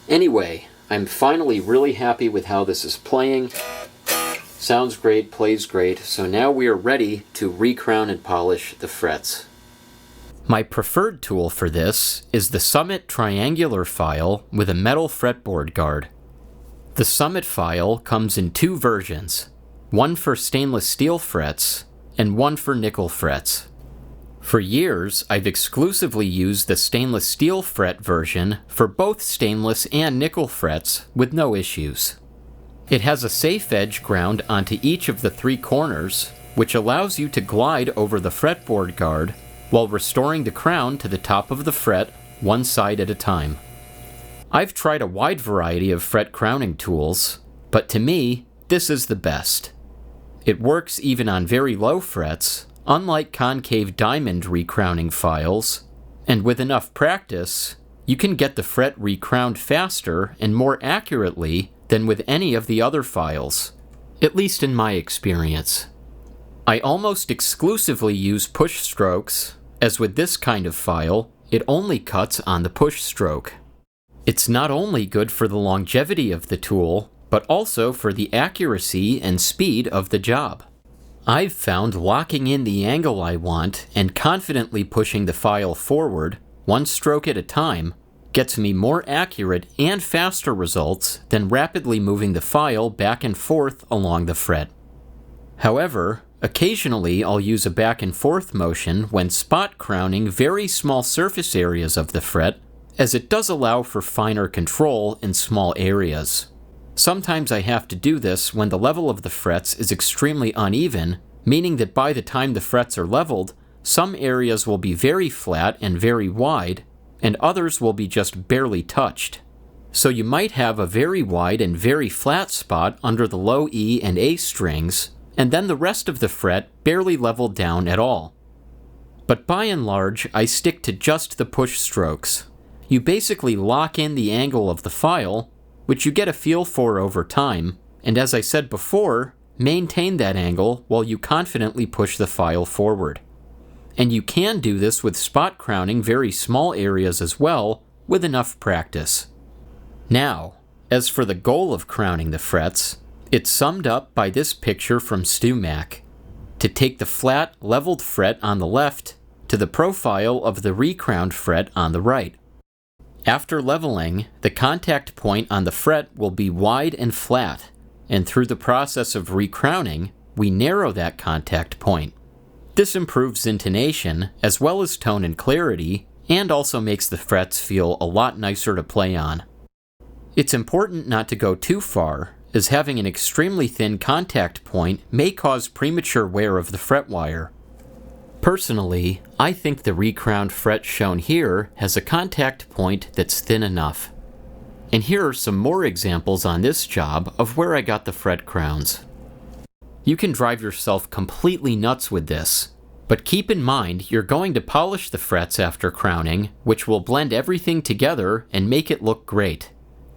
anyway, I'm finally really happy with how this is playing. Sounds great, plays great, so now we are ready to recrown and polish the frets. My preferred tool for this is the Summit triangular file with a metal fretboard guard. The Summit file comes in two versions, one for stainless steel frets and one for nickel frets. For years, I've exclusively used the stainless steel fret version for both stainless and nickel frets with no issues. It has a safe edge ground onto each of the three corners, which allows you to glide over the fretboard guard while restoring the crown to the top of the fret one side at a time. I've tried a wide variety of fret crowning tools, but to me, this is the best. It works even on very low frets, unlike concave diamond recrowning files, and with enough practice, you can get the fret recrowned faster and more accurately than with any of the other files. at least in my experience. I almost exclusively use push strokes, as with this kind of file, it only cuts on the push stroke. It's not only good for the longevity of the tool, but also for the accuracy and speed of the job. I've found locking in the angle I want and confidently pushing the file forward, one stroke at a time, gets me more accurate and faster results than rapidly moving the file back and forth along the fret. However, occasionally I'll use a back and forth motion when spot crowning very small surface areas of the fret, as it does allow for finer control in small areas. Sometimes I have to do this when the level of the frets is extremely uneven, meaning that by the time the frets are leveled, some areas will be very flat and very wide, and others will be just barely touched. So you might have a very wide and very flat spot under the low E and A strings, and then the rest of the fret barely leveled down at all. But by and large, I stick to just the push strokes. You basically lock in the angle of the file, which you get a feel for over time, and as I said before, maintain that angle while you confidently push the file forward. And you can do this with spot crowning very small areas as well, with enough practice. Now, as for the goal of crowning the frets, it's summed up by this picture from StuMac: to take the flat, leveled fret on the left to the profile of the recrowned fret on the right. After leveling, the contact point on the fret will be wide and flat, and through the process of recrowning, we narrow that contact point. This improves intonation, as well as tone and clarity, and also makes the frets feel a lot nicer to play on. It's important not to go too far, as having an extremely thin contact point may cause premature wear of the fret wire. Personally, I think the recrowned fret shown here has a contact point that's thin enough. And here are some more examples on this job of where I got the fret crowns. You can drive yourself completely nuts with this, but keep in mind you're going to polish the frets after crowning, which will blend everything together and make it look great.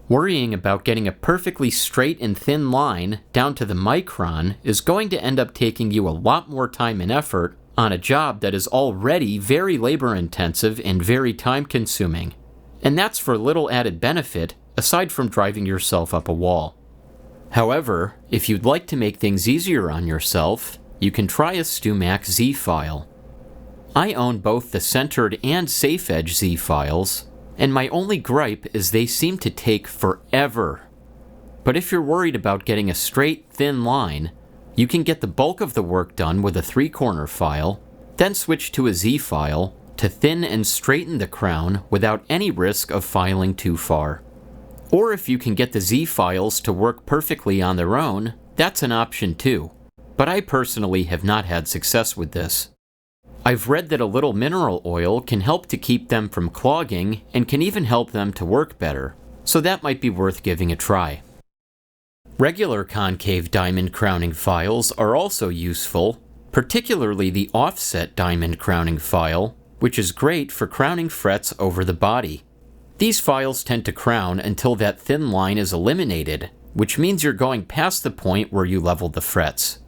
Worrying about getting a perfectly straight and thin line down to the micron is going to end up taking you a lot more time and effort on a job that is already very labor-intensive and very time-consuming. And that's for little added benefit, aside from driving yourself up a wall. However, if you'd like to make things easier on yourself, you can try a StuMac Z file. I own both the centered and safe edge Z files, and my only gripe is they seem to take forever. But if you're worried about getting a straight, thin line, you can get the bulk of the work done with a 3-corner file, then switch to a Z file to thin and straighten the crown without any risk of filing too far. Or if you can get the Z files to work perfectly on their own, that's an option too, but I personally have not had success with this. I've read that a little mineral oil can help to keep them from clogging and can even help them to work better, so that might be worth giving a try. Regular concave diamond crowning files are also useful, particularly the offset diamond crowning file, which is great for crowning frets over the body. These files tend to crown until that thin line is eliminated, which means you're going past the point where you leveled the frets.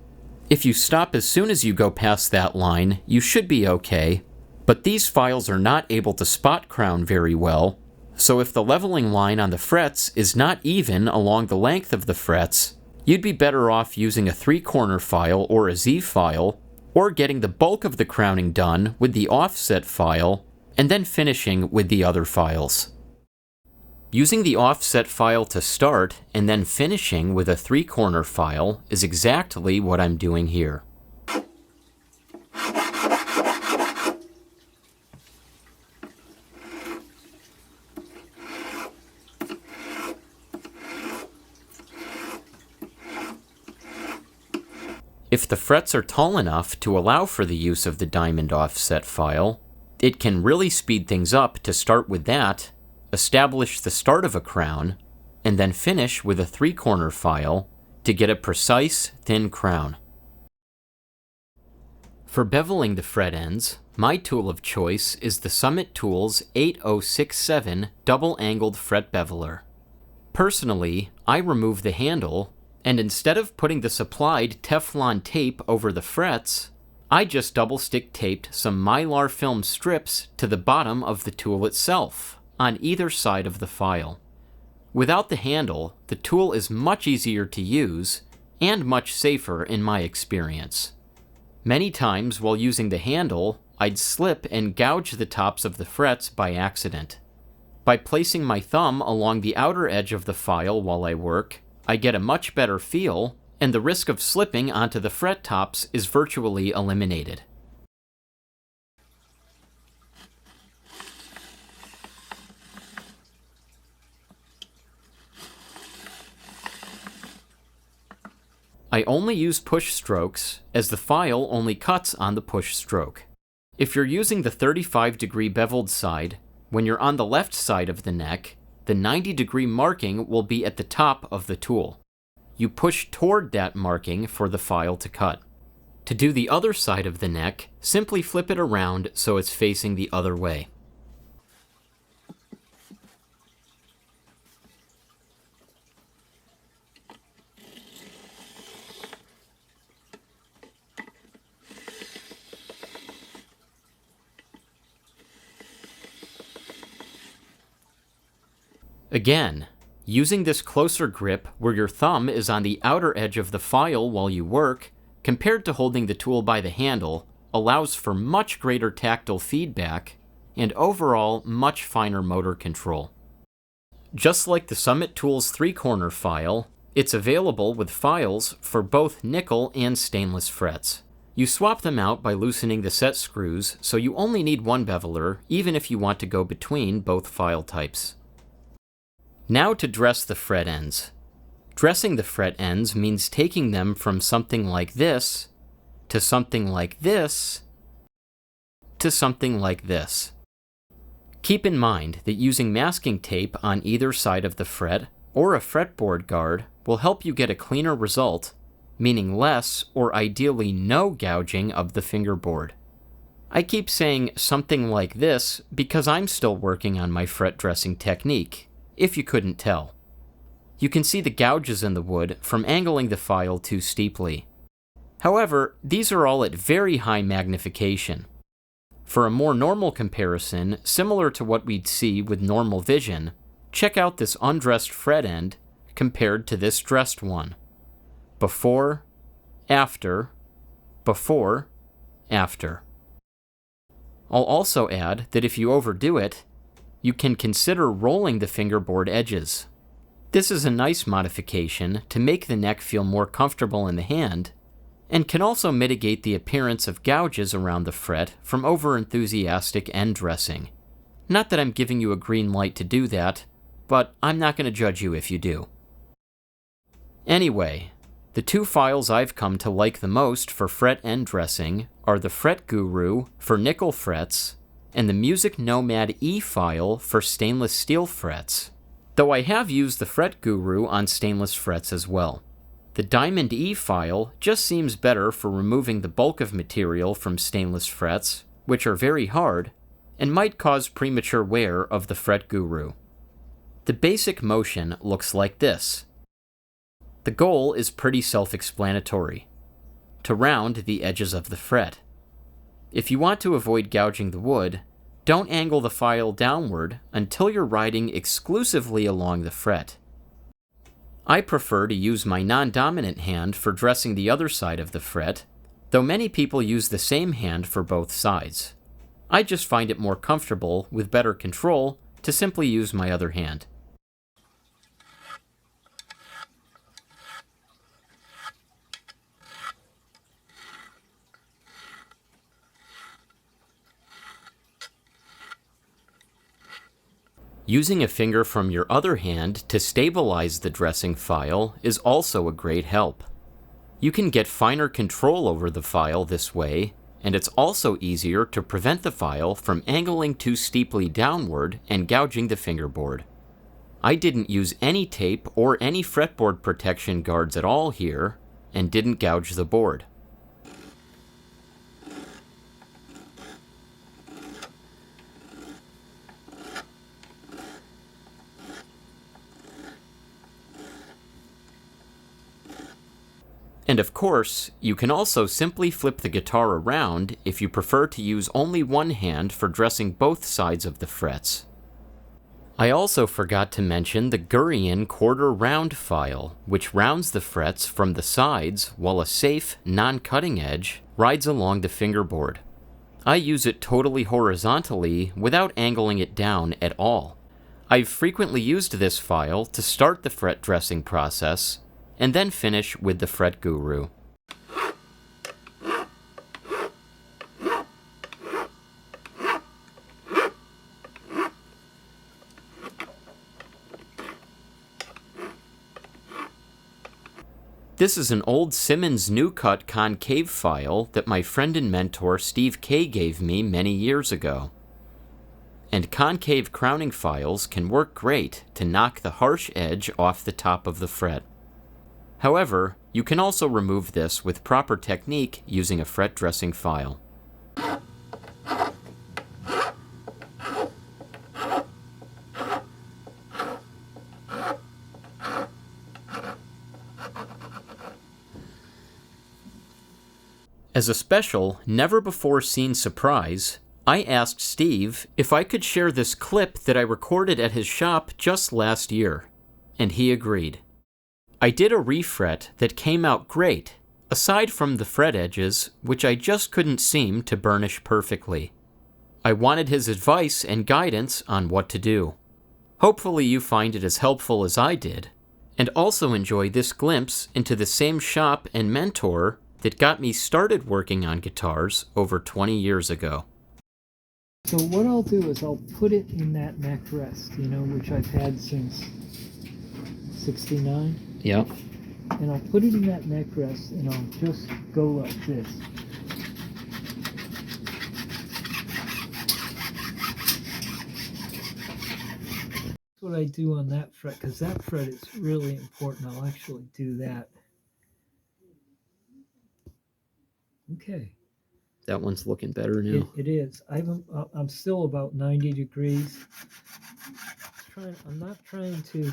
If you stop as soon as you go past that line, you should be okay, but these files are not able to spot crown very well, so if the leveling line on the frets is not even along the length of the frets, you'd be better off using a 3-corner file or a Z file, or getting the bulk of the crowning done with the offset file, and then finishing with the other files. Using the offset file to start and then finishing with a 3-corner file is exactly what I'm doing here. If the frets are tall enough to allow for the use of the diamond offset file, it can really speed things up to start with that, establish the start of a crown, and then finish with a 3-corner file to get a precise, thin crown. For beveling the fret ends, my tool of choice is the Summit Tools 8067 double-angled fret beveler. Personally, I remove the handle, And instead of putting the supplied Teflon tape over the frets, I just double stick taped some Mylar film strips to the bottom of the tool itself, on either side of the file. Without the handle, the tool is much easier to use and much safer in my experience. Many times while using the handle, I'd slip and gouge the tops of the frets by accident. By placing my thumb along the outer edge of the file while I work, I get a much better feel, and the risk of slipping onto the fret tops is virtually eliminated. I only use push strokes, as the file only cuts on the push stroke. If you're using the 35-degree beveled side, when you're on the left side of the neck, the 90-degree marking will be at the top of the tool. You push toward that marking for the file to cut. To do the other side of the neck, simply flip it around so it's facing the other way. Again, using this closer grip where your thumb is on the outer edge of the file while you work, compared to holding the tool by the handle, allows for much greater tactile feedback and overall much finer motor control. Just like the Summit Tools 3-corner file, it's available with files for both nickel and stainless frets. You swap them out by loosening the set screws, so you only need one beveler, even if you want to go between both file types. Now to dress the fret ends. Dressing the fret ends means taking them from something like this, to something like this, to something like this. Keep in mind that using masking tape on either side of the fret or a fretboard guard will help you get a cleaner result, meaning less or ideally no gouging of the fingerboard. I keep saying something like this because I'm still working on my fret dressing technique, if you couldn't tell. You can see the gouges in the wood from angling the file too steeply. However, these are all at very high magnification. For a more normal comparison, similar to what we'd see with normal vision, check out this undressed fret end compared to this dressed one. Before, after, before, after. I'll also add that if you overdo it, you can consider rolling the fingerboard edges. This is a nice modification to make the neck feel more comfortable in the hand, and can also mitigate the appearance of gouges around the fret from over-enthusiastic end dressing. Not that I'm giving you a green light to do that, but I'm not going to judge you if you do. Anyway, the two files I've come to like the most for fret end dressing are the Fret Guru for nickel frets and the Music Nomad E file for stainless steel frets, though I have used the Fret Guru on stainless frets as well. The Diamond E file just seems better for removing the bulk of material from stainless frets, which are very hard, and might cause premature wear of the Fret Guru. The basic motion looks like this. The goal is pretty self-explanatory: to round the edges of the fret. If you want to avoid gouging the wood, don't angle the file downward until you're riding exclusively along the fret. I prefer to use my non-dominant hand for dressing the other side of the fret, though many people use the same hand for both sides. I just find it more comfortable, with better control, to simply use my other hand. Using a finger from your other hand to stabilize the dressing file is also a great help. You can get finer control over the file this way, and it's also easier to prevent the file from angling too steeply downward and gouging the fingerboard. I didn't use any tape or any fretboard protection guards at all here, and didn't gouge the board. And of course, you can also simply flip the guitar around if you prefer to use only one hand for dressing both sides of the frets. I also forgot to mention the Gurian quarter round file, which rounds the frets from the sides while a safe, non-cutting edge rides along the fingerboard. I use it totally horizontally without angling it down at all. I've frequently used this file to start the fret dressing process and then finish with the Fret Guru. This is an old Simmons New Cut concave file that my friend and mentor Steve K gave me many years ago. And concave crowning files can work great to knock the harsh edge off the top of the fret. However, you can also remove this with proper technique using a fret dressing file. As a special, never-before-seen surprise, I asked Steve if I could share this clip that I recorded at his shop just last year, and he agreed. I did a refret that came out great, aside from the fret edges, which I just couldn't seem to burnish perfectly. I wanted his advice and guidance on what to do. Hopefully you find it as helpful as I did, and also enjoy this glimpse into the same shop and mentor that got me started working on guitars over 20 years ago. So what I'll do is I'll put it in that neck rest, which I've had since 69. Yep. And I'll put it in that neck rest and I'll just go like this. That's what I do on that fret, because that fret is really important. I'll actually do that. Okay. That one's looking better now. It is. I'm still about 90 degrees. I'm not trying to,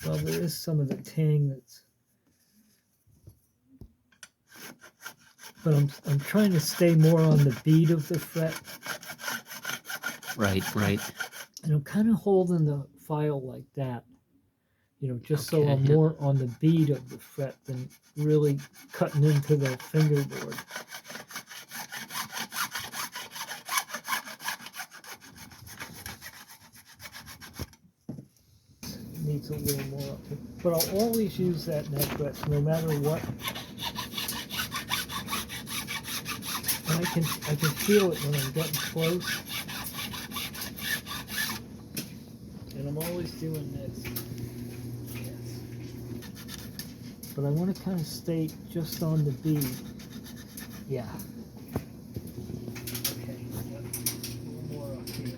well, there is some of the tang that's, but I'm trying to stay more on the beat of the fret. Right. And I'm kind of holding the file like that, just Okay, so I'm more on the beat of the fret than really cutting into the fingerboard. Needs a little more up here. But I'll always use that neck rest no matter what. And I can feel it when I'm getting close. And I'm always doing this. Yes. But I want to kind of stay just on the beat. Yeah. Okay. Yep. A little more up here.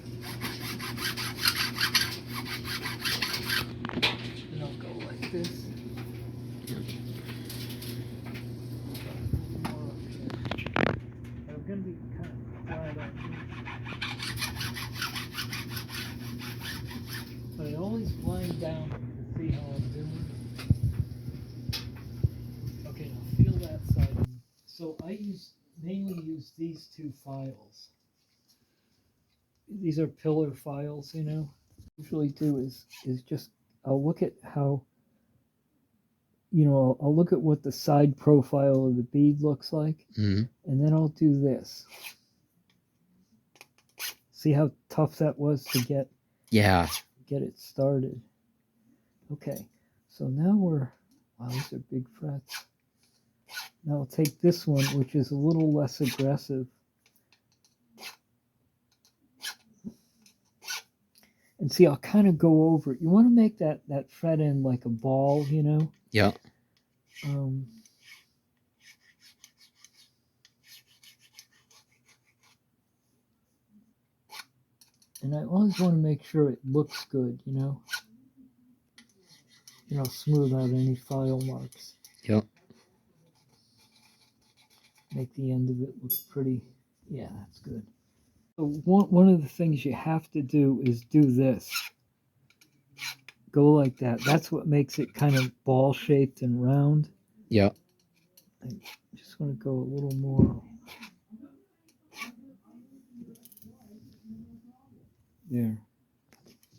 And I'll go like this. I'm going to be kind of flat up here. But I always blind down to see how I'm doing. Okay, now feel that side. So I mainly use these two files. These are pillar files, Usually do is just, I'll look at how, I'll look at what the side profile of the bead looks like, and then I'll do this. See how tough that was to get it started. Okay, so now wow, these are big frets. Now I'll take this one, which is a little less aggressive, and see, I'll kind of go over it. You want to make that fret end like a ball, Yeah. And I always want to make sure it looks good, smooth out any file marks. Yep. Make the end of it look pretty. Yeah, that's good. So one of the things you have to do is do this. Go like that. That's what makes it kind of ball shaped and round. Yep. I just want to go a little more. There.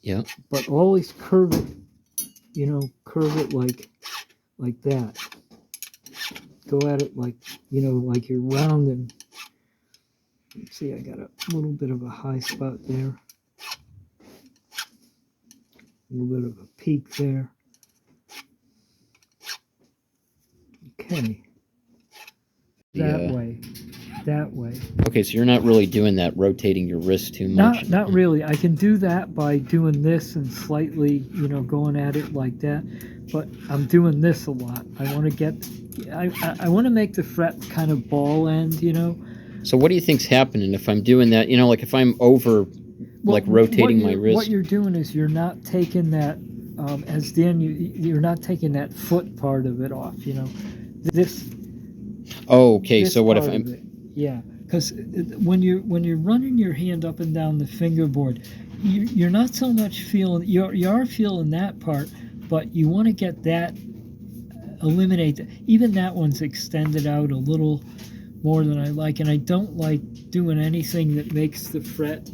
Yeah. But always curve it, curve it like that. Go at it like, like you're rounding. See, I got a little bit of a high spot there. A little bit of a peak there. Okay. That way. Okay, so you're not really doing that, rotating your wrist too much. Not really. I can do that by doing this and slightly, going at it like that. But I'm doing this a lot. I want to make the fret kind of ball end, So what do you think's happening if I'm doing that? Like if I'm over, rotating my wrist. What you're doing is you're not taking that, as Dan, you're not taking that foot part of it off, This. Oh, okay. So what if I'm? Yeah, because when you're running your hand up and down the fingerboard, you're not so much feeling. You are feeling that part, but you want to get that eliminate. Even that one's extended out a little more than I like, and I don't like doing anything that makes the fret.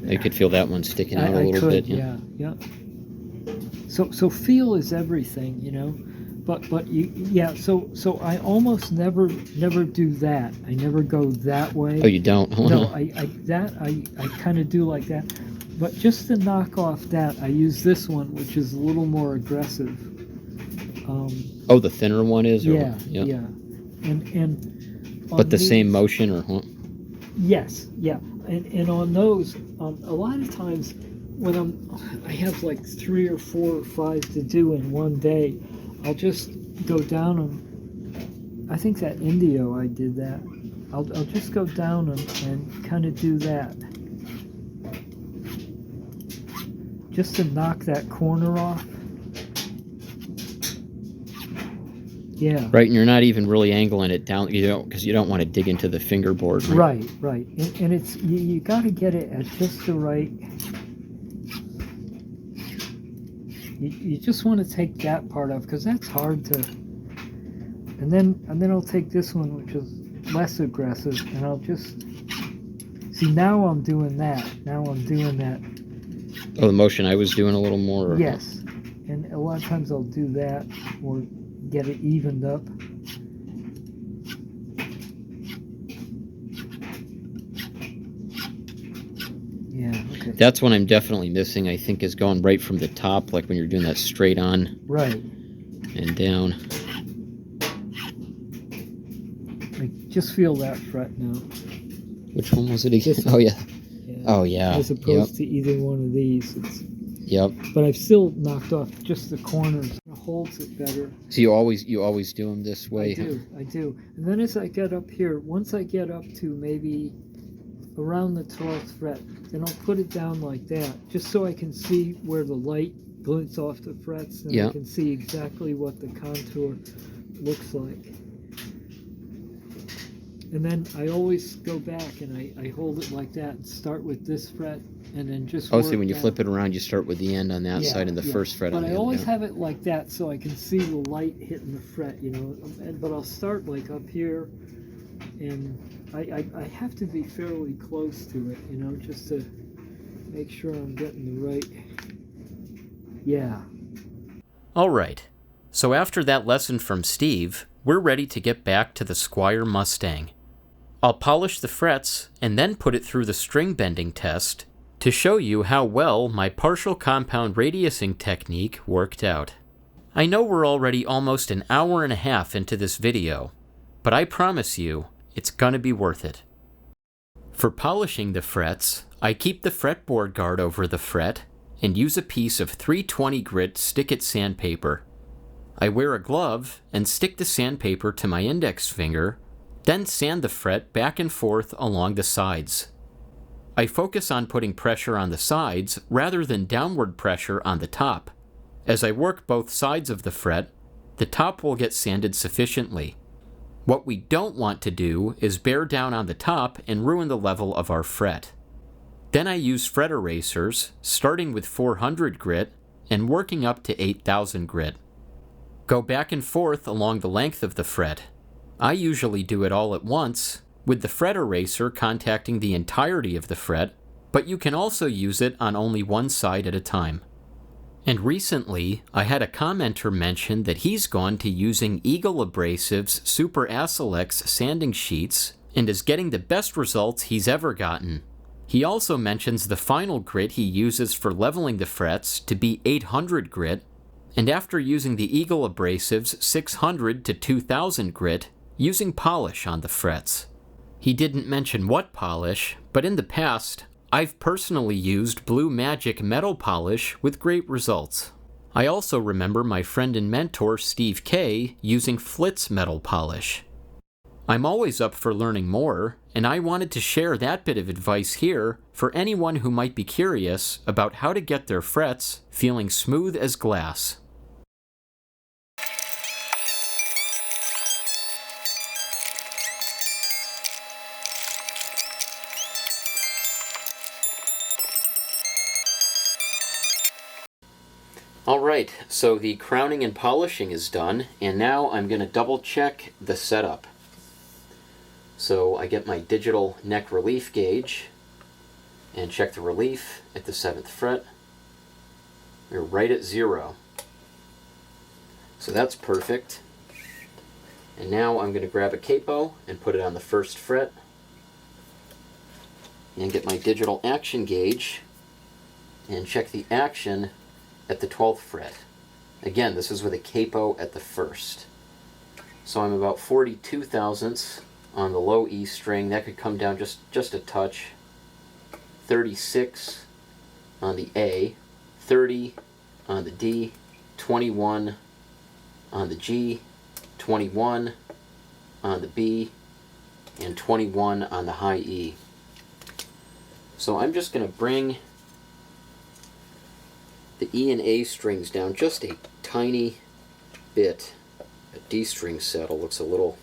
I could feel that one sticking out a little bit. Yeah. So feel is everything, But you, so I almost never do that. I never go that way. Oh, you don't? Oh, no, I kind of do like that. But just to knock off that, I use this one, which is a little more aggressive. The thinner one is? Yeah. And but the same motion, or? Yes, yeah. And on those, a lot of times when I have like 3 or 4 or 5 to do in one day, I'll just go down and I think that Indio I did that. I'll just go down and kind of do that. Just to knock that corner off. Yeah. Right, and you're not even really angling it down, because you don't want to dig into the fingerboard. Right. And it's you got to get it at just the right. You just want to take that part off because that's hard to. And then I'll take this one, which is less aggressive, and I'll just see. Now I'm doing that. Oh, the motion I was doing a little more. Yes, and a lot of times I'll do that or get it evened up. Yeah, okay. That's one I'm definitely missing, I think, is going right from the top, like when you're doing that straight on. Right. And down. I just feel that fret now. Which one was it again? Oh, yeah. Oh, yeah. As opposed to either one of these. Yep. But I've still knocked off just the corners. It holds it better. So you always do them this way? I do. And then as I get up here, once I get up to maybe around the 12th fret, then I'll put it down like that, just so I can see where the light glints off the frets, and I can see exactly what the contour looks like. And then I always go back and I hold it like that and start with this fret and then just work so when you down. flip it around, you start with the end on that side and the first fret on the other. But I always have it like that so I can see the light hitting the fret, but I'll start like up here, and I have to be fairly close to it, just to make sure I'm getting the right. Yeah. All right. So after that lesson from Steve, we're ready to get back to the Squire Mustang. I'll polish the frets and then put it through the string bending test to show you how well my partial compound radiusing technique worked out. I know we're already almost an hour and a half into this video, but I promise you, it's gonna be worth it. For polishing the frets, I keep the fretboard guard over the fret and use a piece of 320 grit stick-it sandpaper. I wear a glove and stick the sandpaper to my index finger, then sand the fret back and forth along the sides. I focus on putting pressure on the sides rather than downward pressure on the top. As I work both sides of the fret, the top will get sanded sufficiently. What we don't want to do is bear down on the top and ruin the level of our fret. Then I use fret erasers, starting with 400 grit and working up to 8000 grit. Go back and forth along the length of the fret. I usually do it all at once, with the fret eraser contacting the entirety of the fret, but you can also use it on only one side at a time. And recently, I had a commenter mention that he's gone to using Eagle Abrasive's Super Acelex sanding sheets and is getting the best results he's ever gotten. He also mentions the final grit he uses for leveling the frets to be 800 grit, and after using the Eagle Abrasive's 600 to 2000 grit, using polish on the frets. He didn't mention what polish, but in the past, I've personally used Blue Magic metal polish with great results. I also remember my friend and mentor Steve K using Flitz metal polish. I'm always up for learning more, and I wanted to share that bit of advice here for anyone who might be curious about how to get their frets feeling smooth as glass. Alright, so the crowning and polishing is done, and now I'm going to double check the setup. So I get my digital neck relief gauge and check the relief at the 7th fret. We're right at 0. So that's perfect. And now I'm going to grab a capo and put it on the 1st fret and get my digital action gauge and check the action at the 12th fret. Again, this is with a capo at the 1st. So I'm about 42 thousandths on the low E string. That could come down just a touch. 36 on the A, 30 on the D, 21 on the G, 21 on the B, and 21 on the high E. So I'm just going to bring the E and A strings down just a tiny bit. A D string saddle looks a little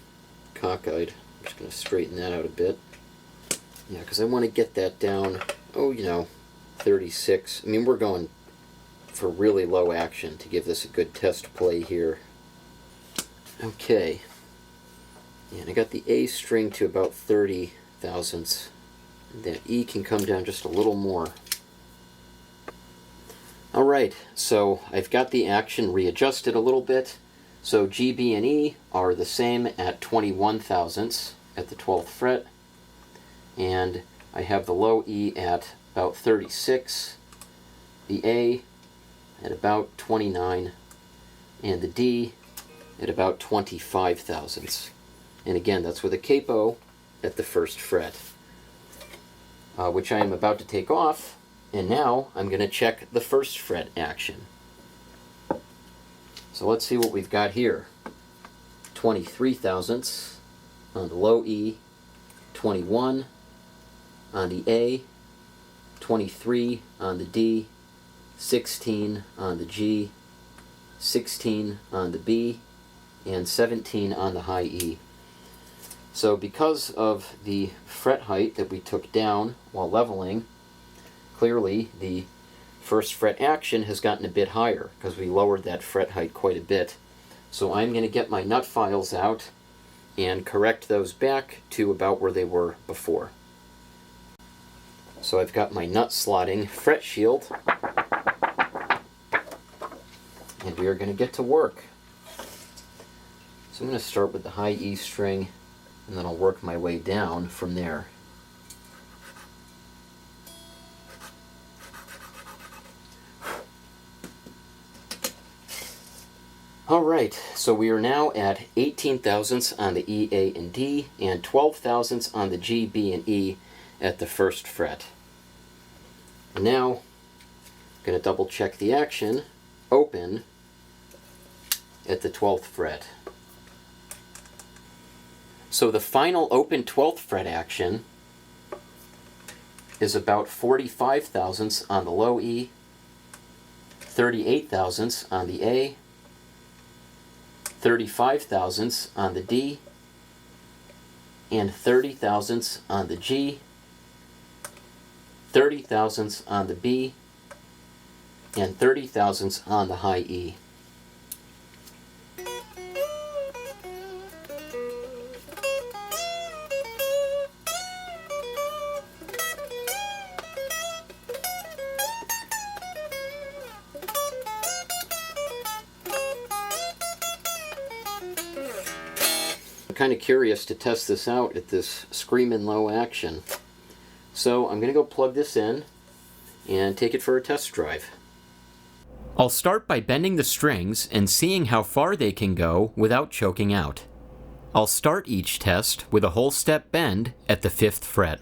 cockeyed. I'm just going to straighten that out a bit. Yeah, because I want to get that down, 36. I mean, we're going for really low action to give this a good test play here. Okay. And I got the A string to about 30 thousandths. That E can come down just a little more. Alright, so I've got the action readjusted a little bit. So G, B, and E are the same at 21 thousandths at the 12th fret. And I have the low E at about 36, the A at about 29, and the D at about 25 thousandths. And again, that's with a capo at the 1st fret, which I am about to take off. And now I'm going to check the 1st fret action. So let's see what we've got here. 23 thousandths on the low E, 21 on the A, 23 on the D, 16 on the G, 16 on the B, and 17 on the high E. So because of the fret height that we took down while leveling, clearly the 1st fret action has gotten a bit higher because we lowered that fret height quite a bit. So I'm going to get my nut files out and correct those back to about where they were before. So I've got my nut slotting fret shield, and we are going to get to work. So I'm going to start with the high E string, and then I'll work my way down from there. Alright, so we are now at 18 thousandths on the E, A, and D, and 12 thousandths on the G, B, and E at the 1st fret. And now, I'm going to double check the action, open, at the 12th fret. So the final open 12th fret action is about 45 thousandths on the low E, 38 thousandths on the A, 35 thousandths on the D, and 30 thousandths on the G, 30 thousandths on the B, and 30 thousandths on the high E. I'm kind of curious to test this out at this screaming low action. So I'm going to go plug this in and take it for a test drive. I'll start by bending the strings and seeing how far they can go without choking out. I'll start each test with a whole step bend at the 5th fret.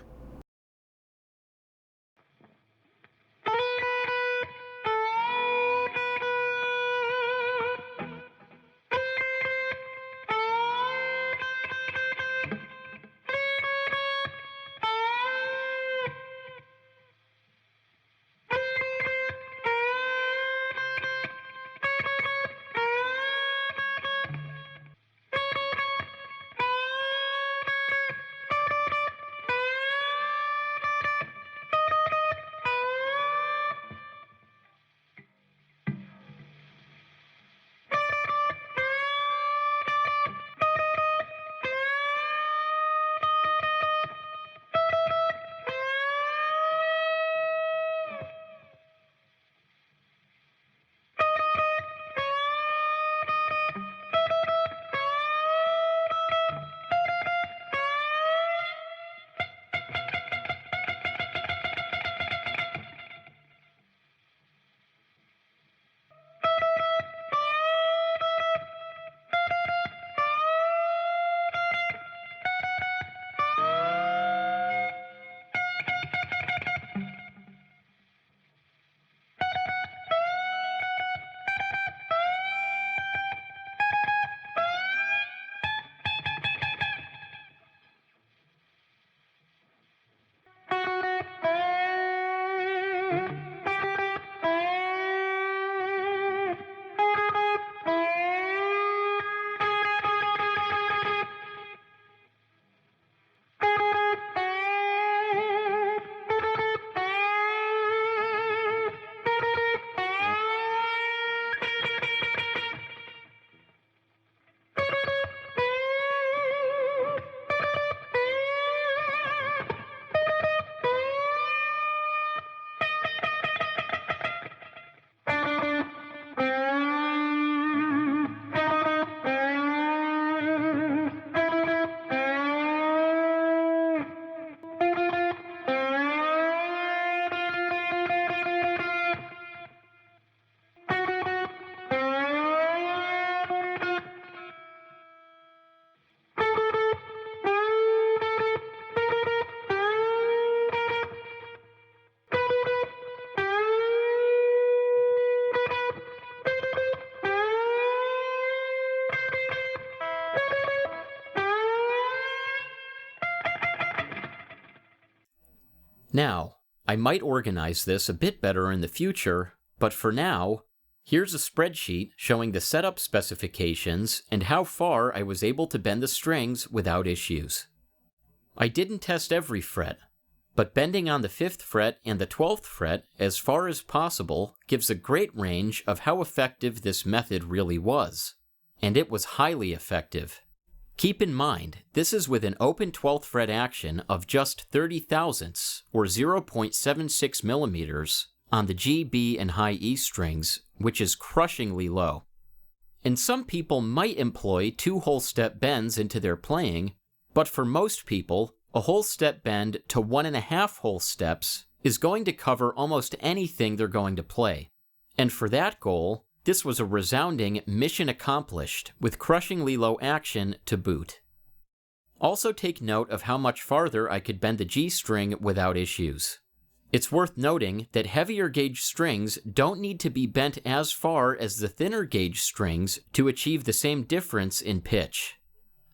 Now, I might organize this a bit better in the future, but for now, here's a spreadsheet showing the setup specifications and how far I was able to bend the strings without issues. I didn't test every fret, but bending on the 5th fret and the 12th fret as far as possible gives a great range of how effective this method really was, and it was highly effective. Keep in mind, this is with an open 12th fret action of just 30 thousandths, or 0.76 millimeters, on the G, B, and high E strings, which is crushingly low. And some people might employ 2 whole step bends into their playing, but for most people, a whole step bend to 1.5 whole steps is going to cover almost anything they're going to play. And for that goal, this was a resounding mission accomplished with crushingly low action to boot. Also take note of how much farther I could bend the G string without issues. It's worth noting that heavier gauge strings don't need to be bent as far as the thinner gauge strings to achieve the same difference in pitch.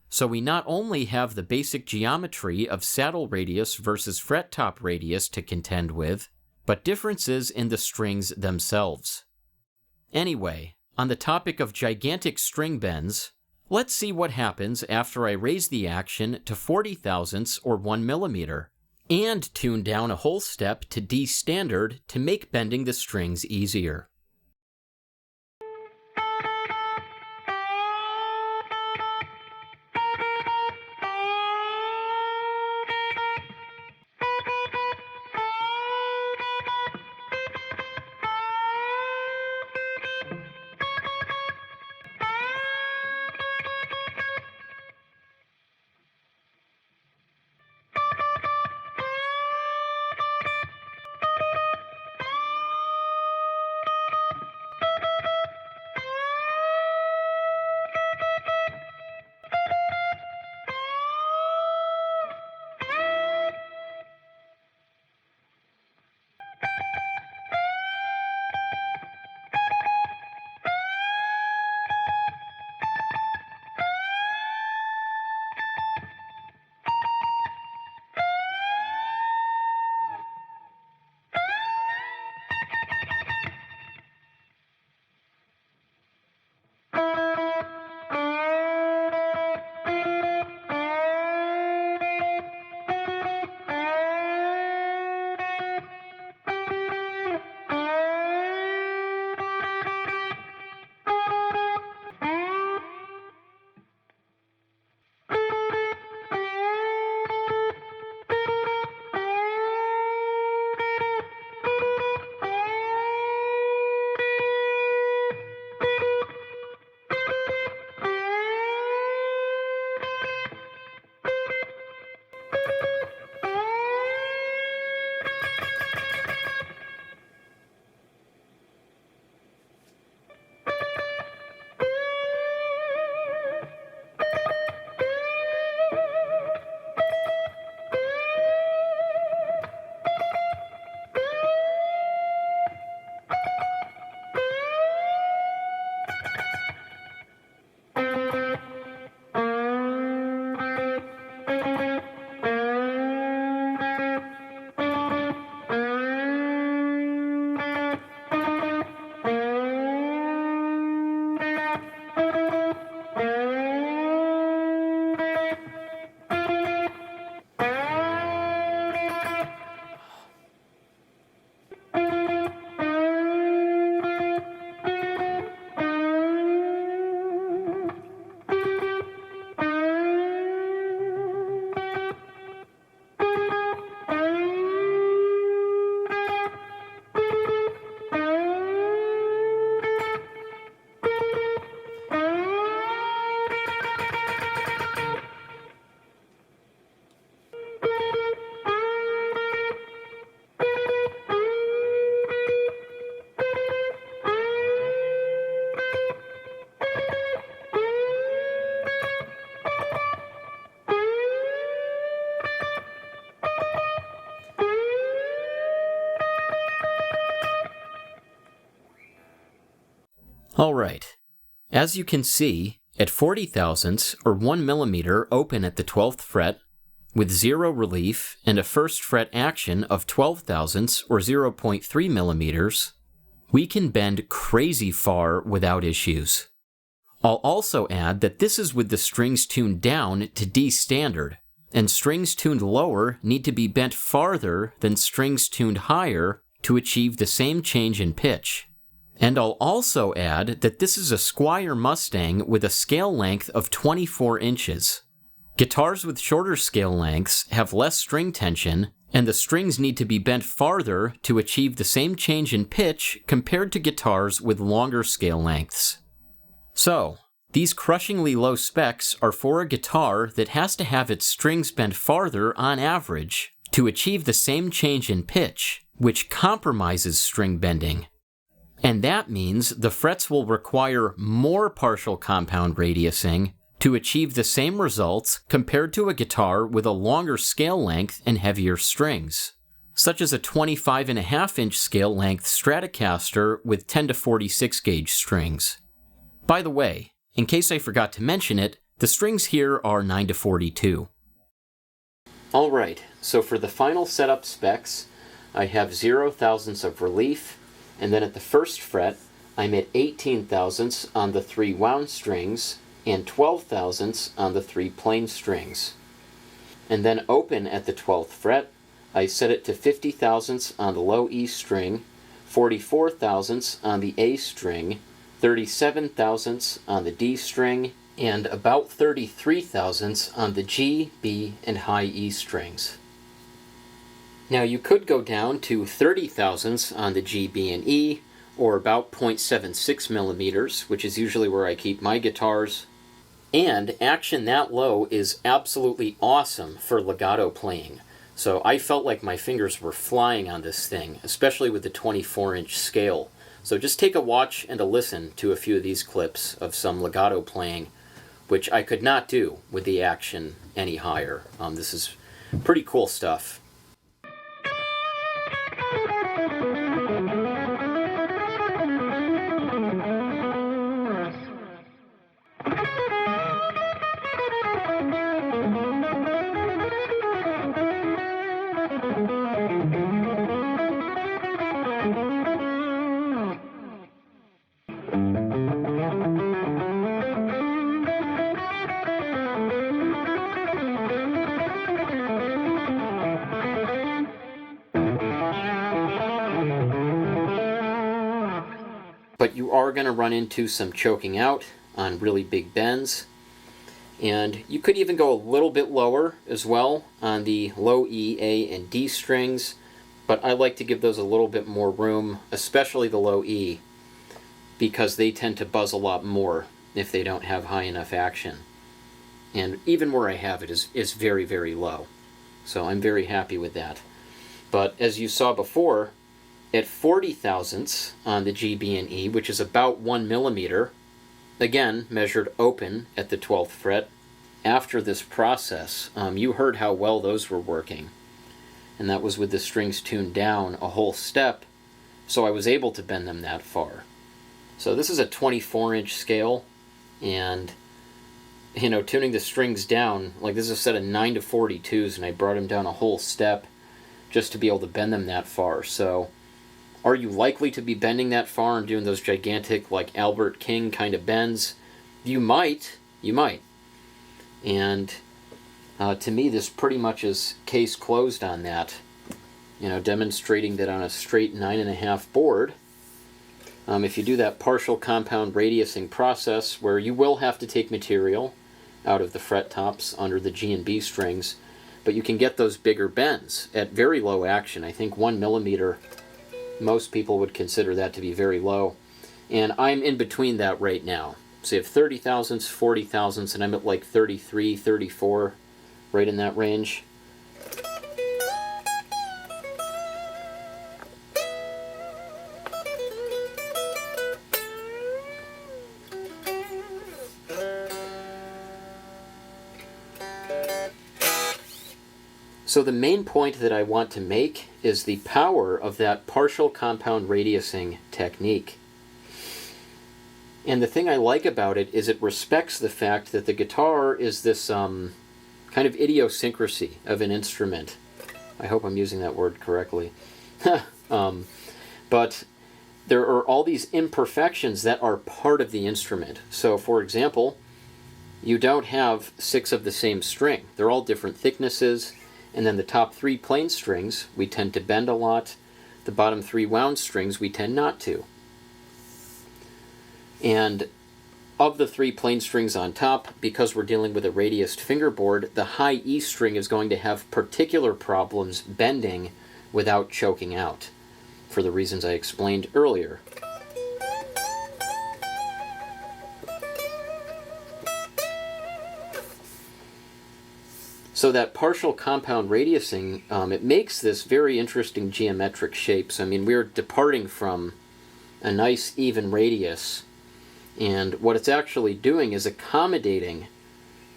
So we not only have the basic geometry of saddle radius versus fret top radius to contend with, but differences in the strings themselves. Anyway, on the topic of gigantic string bends, let's see what happens after I raise the action to 40 thousandths or 1 millimeter, and tune down a whole step to D standard to make bending the strings easier. Alright, as you can see, at 40 thousandths, or 1 millimeter open at the 12th fret, with 0 relief and a first fret action of 12 thousandths, or 0.3 millimeters, we can bend crazy far without issues. I'll also add that this is with the strings tuned down to D standard, and strings tuned lower need to be bent farther than strings tuned higher to achieve the same change in pitch. And I'll also add that this is a Squier Mustang with a scale length of 24 inches. Guitars with shorter scale lengths have less string tension, and the strings need to be bent farther to achieve the same change in pitch compared to guitars with longer scale lengths. So, these crushingly low specs are for a guitar that has to have its strings bent farther on average to achieve the same change in pitch, which compromises string bending. And that means the frets will require more partial compound radiusing to achieve the same results compared to a guitar with a longer scale length and heavier strings, such as a 25.5-inch scale length Stratocaster with 10 to 46 gauge strings. By the way, in case I forgot to mention it, the strings here are 9 to 42. Alright, so for the final setup specs, I have 0 thousandths of relief, and then at the first fret, I'm at 18 thousandths on the 3 wound strings and 12 thousandths on the 3 plain strings. And then open at the 12th fret, I set it to 50 thousandths on the low E string, 44 thousandths on the A string, 37 thousandths on the D string, and about 33 thousandths on the G, B, and high E strings. Now you could go down to 30 thousandths on the G, B, and E, or about 0.76 millimeters, which is usually where I keep my guitars. And action that low is absolutely awesome for legato playing. So I felt like my fingers were flying on this thing, especially with the 24-inch scale. So just take a watch and a listen to a few of these clips of some legato playing, which I could not do with the action any higher. This is pretty cool stuff. But you are going to run into some choking out on really big bends. And you could even go a little bit lower as well on the low E, A, and D strings. But I like to give those a little bit more room, especially the low E, because they tend to buzz a lot more if they don't have high enough action. And even where I have it is very, very low. So I'm very happy with that. But as you saw before, at 40 thousandths on the G, B, and E, which is about 1 millimeter, again measured open at the 12th fret, after this process, you heard how well those were working. And that was with the strings tuned down a whole step, so I was able to bend them that far. So this is a 24-inch scale, and tuning the strings down, like this is a set of 9 to 42s, and I brought them down a whole step just to be able to bend them that far. So are you likely to be bending that far and doing those gigantic, like Albert King kind of bends? You might. And to me, this pretty much is case closed on that. Demonstrating that on a straight 9.5 board, if you do that partial compound radiusing process, where you will have to take material out of the fret tops under the G and B strings, but you can get those bigger bends at very low action. I think 1 millimeter, most people would consider that to be very low. And I'm in between that right now. So you have 30 thousandths, 40 thousandths, and I'm at like 33, 34, right in that range. So the main point that I want to make is the power of that partial compound radiusing technique. And the thing I like about it is it respects the fact that the guitar is this kind of idiosyncrasy of an instrument. I hope I'm using that word correctly. But there are all these imperfections that are part of the instrument. So, for example, you don't have 6 of the same string. They're all different thicknesses, and then the top 3 plain strings we tend to bend a lot. The bottom 3 wound strings we tend not to. And of the 3 plain strings on top, because we're dealing with a radiused fingerboard, the high E string is going to have particular problems bending without choking out, for the reasons I explained earlier. So that partial compound radiusing, it makes this very interesting geometric shapes. I mean, we're departing from a nice even radius, and what it's actually doing is accommodating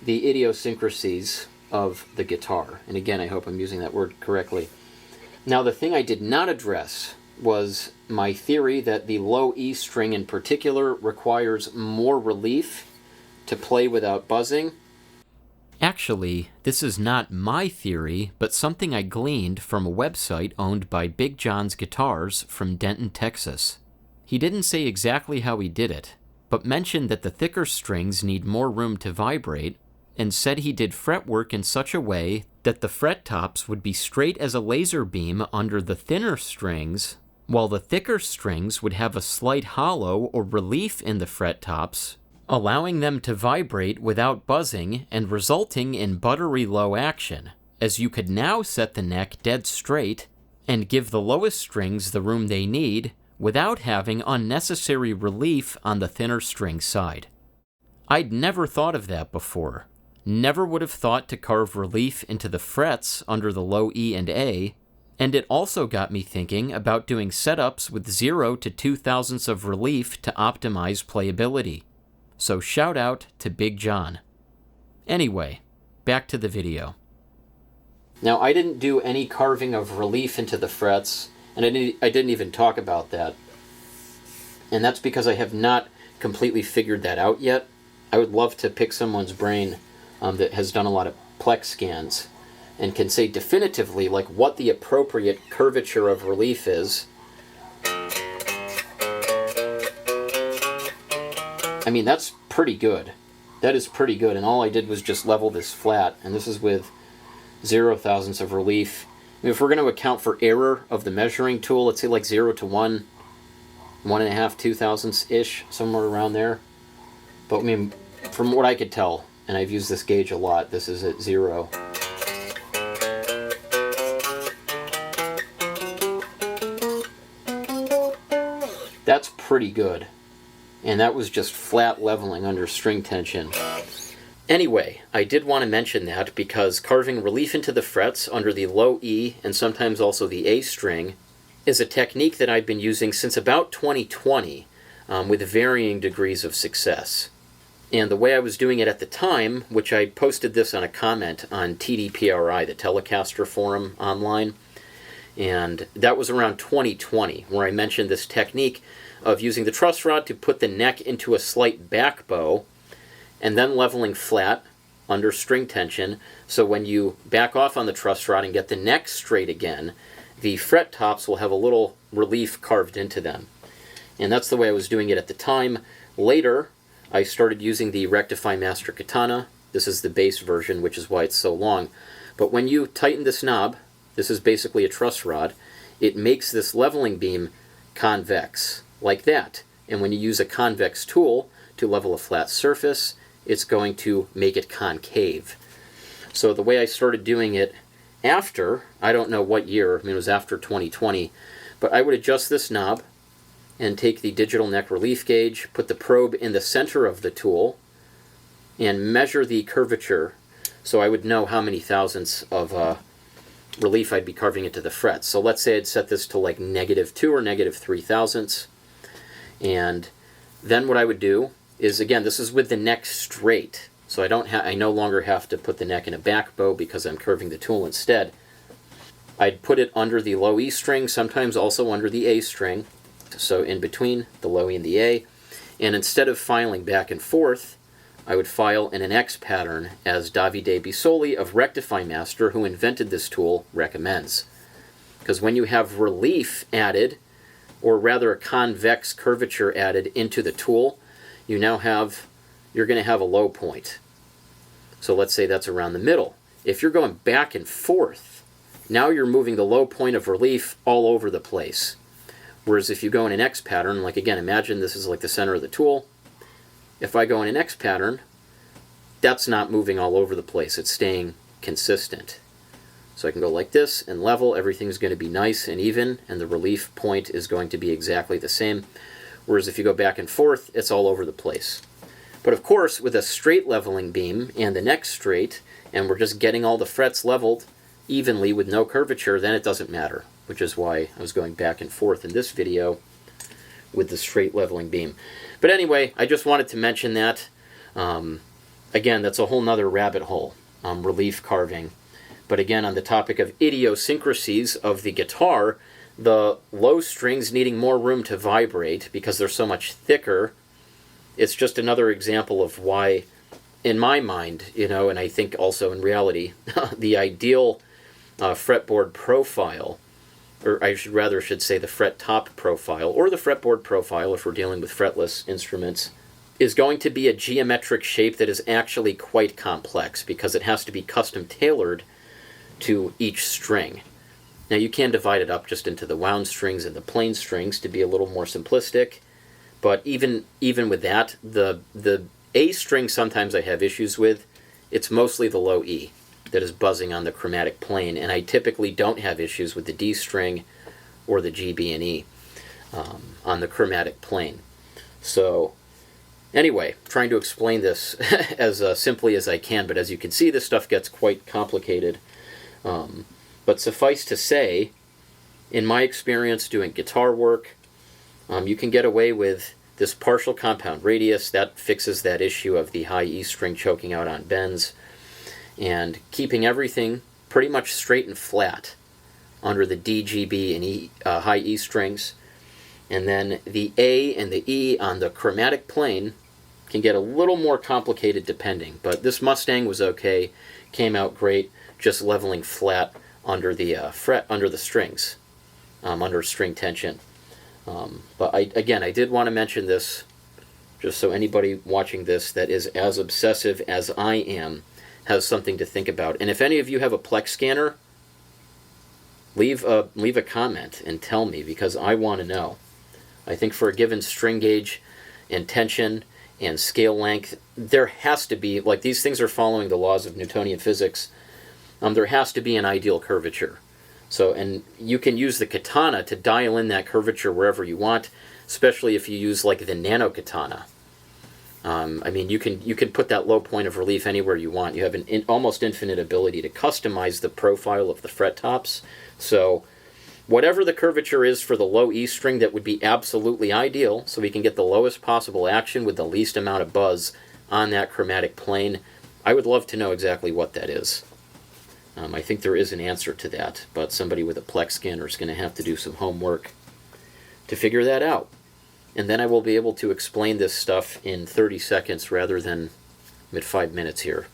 the idiosyncrasies of the guitar. And again, I hope I'm using that word correctly. Now, the thing I did not address was my theory that the low E string in particular requires more relief to play without buzzing. Actually, this is not my theory, but something I gleaned from a website owned by Big John's Guitars from Denton, Texas. He didn't say exactly how he did it, but mentioned that the thicker strings need more room to vibrate, and said he did fretwork in such a way that the fret tops would be straight as a laser beam under the thinner strings, while the thicker strings would have a slight hollow or relief in the fret tops, allowing them to vibrate without buzzing and resulting in buttery low action, as you could now set the neck dead straight and give the lowest strings the room they need without having unnecessary relief on the thinner string side. I'd never thought of that before. Never would have thought to carve relief into the frets under the low E and A, and it also got me thinking about doing setups with 0 to 0.02 of relief to optimize playability. So shout out to Big John. Anyway, back to the video. Now, I didn't do any carving of relief into the frets, and I didn't even talk about that. And that's because I have not completely figured that out yet. I would love to pick someone's brain that has done a lot of Plex scans and can say definitively like what the appropriate curvature of relief is. I mean, that's pretty good. That is pretty good, and all I did was just level this flat, and this is with 0.000 of relief. I mean, if we're going to account for error of the measuring tool, let's say like 0 to 1, 1.5, 0.02-ish, somewhere around there. But I mean, from what I could tell, and I've used this gauge a lot, this is at 0. That's pretty good. And that was just flat leveling under string tension. Anyway, I did want to mention that because carving relief into the frets under the low E and sometimes also the A string is a technique that I've been using since about 2020 with varying degrees of success. And the way I was doing it at the time, which I posted this on a comment on TDPRI, the Telecaster forum online, and that was around 2020 where I mentioned this technique of using the truss rod to put the neck into a slight back bow and then leveling flat under string tension, so when you back off on the truss rod and get the neck straight again, the fret tops will have a little relief carved into them. And that's the way I was doing it at the time. Later, I started using the Rectify Master Katana. This is the bass version, which is why it's so long. But when you tighten this knob, this is basically a truss rod, it makes this leveling beam convex, like that. And when you use a convex tool to level a flat surface, it's going to make it concave. So the way I started doing it after, I don't know what year, I mean it was after 2020, but I would adjust this knob and take the digital neck relief gauge, put the probe in the center of the tool, and measure the curvature so I would know how many thousandths of relief I'd be carving into the frets. So let's say I'd set this to like -2 or -3 thousandths. And then what I would do is, again, this is with the neck straight, so I no longer have to put the neck in a back bow because I'm curving the tool instead. I'd put it under the low E string, sometimes also under the A string, so in between the low E and the A, And instead of filing back and forth, I would file in an X pattern, as Davide Bisoli of Rectify Master, who invented this tool, recommends. Because when you have relief added, or rather a convex curvature added into the tool, you're going to have a low point. So let's say that's around the middle. If you're going back and forth, now you're moving the low point of relief all over the place. Whereas if you go in an X pattern, like again, imagine this is like the center of the tool. If I go in an X pattern, that's not moving all over the place. It's staying consistent. So I can go like this and level. Everything's going to be nice and even, and the relief point is going to be exactly the same. Whereas if you go back and forth, it's all over the place. But of course, with a straight leveling beam and the neck straight, and we're just getting all the frets leveled evenly with no curvature, then it doesn't matter, which is why I was going back and forth in this video with the straight leveling beam. But anyway, I just wanted to mention that. Again, that's a whole nother rabbit hole, relief carving. But again, on the topic of idiosyncrasies of the guitar, the low strings needing more room to vibrate because they're so much thicker, it's just another example of why, in my mind, and I think also in reality, the ideal fretboard profile, or I should say the fret top profile, or the fretboard profile if we're dealing with fretless instruments, is going to be a geometric shape that is actually quite complex because it has to be custom tailored to each string. Now you can divide it up just into the wound strings and the plain strings to be a little more simplistic, but even with that, the A string sometimes I have issues with. It's mostly the low E that is buzzing on the chromatic plane, and I typically don't have issues with the D string or the G, B, and E on the chromatic plane. So anyway, trying to explain this as simply as I can, but as you can see, this stuff gets quite complicated. But suffice to say, in my experience doing guitar work, you can get away with this partial compound radius. That fixes that issue of the high E string choking out on bends, and keeping everything pretty much straight and flat under the D, G, B, and E, high E strings. And then the A and the E on the chromatic plane can get a little more complicated depending. But this Mustang was okay, came out great, just leveling flat under the under the strings, under string tension. But I did want to mention this, just so anybody watching this that is as obsessive as I am has something to think about. And if any of you have a Plex scanner, leave a comment and tell me, because I want to know. I think for a given string gauge and tension and scale length, there has to be, like these things are following the laws of Newtonian physics, there has to be an ideal curvature. So, and you can use the katana to dial in that curvature wherever you want, especially if you use like the nano katana. I mean, you can put that low point of relief anywhere you want. You have an almost infinite ability to customize the profile of the fret tops. So whatever the curvature is for the low E string, that would be absolutely ideal, so we can get the lowest possible action with the least amount of buzz on that chromatic plane. I would love to know exactly what that is. I think there is an answer to that, but somebody with a Plex scanner is going to have to do some homework to figure that out. And then I will be able to explain this stuff in 30 seconds rather than at 5 minutes here,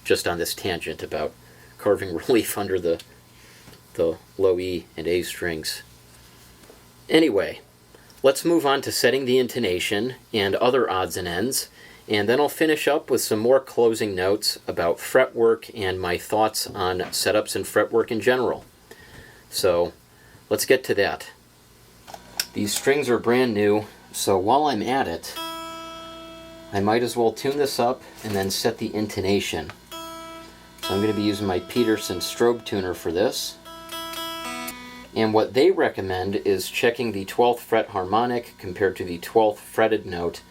just on this tangent about carving relief under the low E and A strings. Anyway, let's move on to setting the intonation and other odds and ends, and then I'll finish up with some more closing notes about fretwork and my thoughts on setups and fretwork in general. So let's get to that. These strings are brand new, so while I'm at it, I might as well tune this up and then set the intonation. So I'm going to be using my Peterson strobe tuner for this. And what they recommend is checking the 12th fret harmonic compared to the 12th fretted note,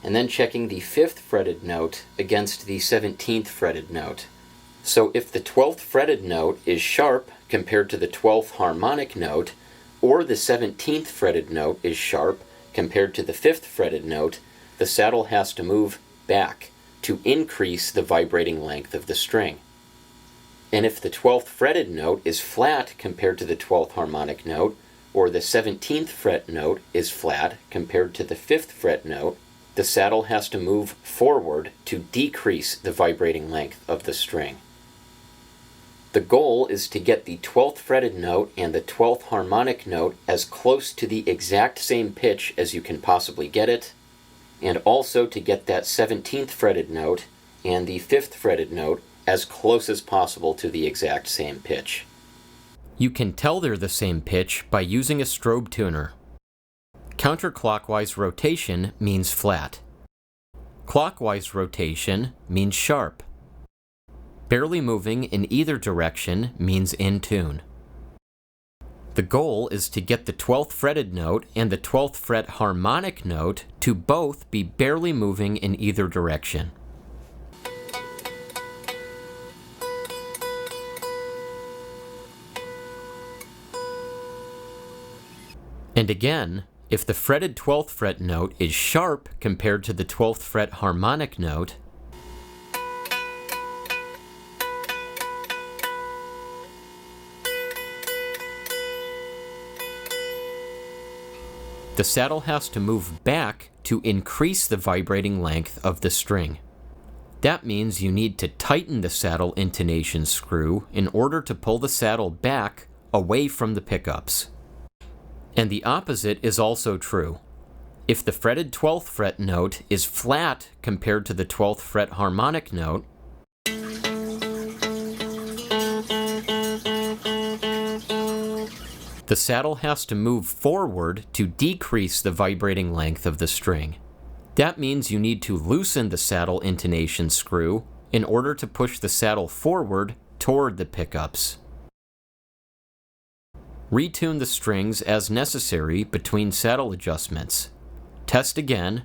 and then checking the 5th fretted note against the 17th fretted note. So if the 12th fretted note is sharp compared to the 12th harmonic note, or the 17th fretted note is sharp compared to the 5th fretted note, the saddle has to move back to increase the vibrating length of the string. And if the 12th fretted note is flat compared to the 12th harmonic note, or the 17th fret note is flat compared to the 5th fret note, the saddle has to move forward to decrease the vibrating length of the string. The goal is to get the 12th fretted note and the 12th harmonic note as close to the exact same pitch as you can possibly get it, and also to get that 17th fretted note and the 5th fretted note as close as possible to the exact same pitch. You can tell they're the same pitch by using a strobe tuner. Counterclockwise rotation means flat. Clockwise rotation means sharp. Barely moving in either direction means in tune. The goal is to get the 12th fretted note and the 12th fret harmonic note to both be barely moving in either direction. And again, if the fretted 12th fret note is sharp compared to the 12th fret harmonic note, the saddle has to move back to increase the vibrating length of the string. That means you need to tighten the saddle intonation screw in order to pull the saddle back away from the pickups. And the opposite is also true. If the fretted 12th fret note is flat compared to the 12th fret harmonic note, the saddle has to move forward to decrease the vibrating length of the string. That means you need to loosen the saddle intonation screw in order to push the saddle forward toward the pickups. Retune the strings as necessary between saddle adjustments. Test again,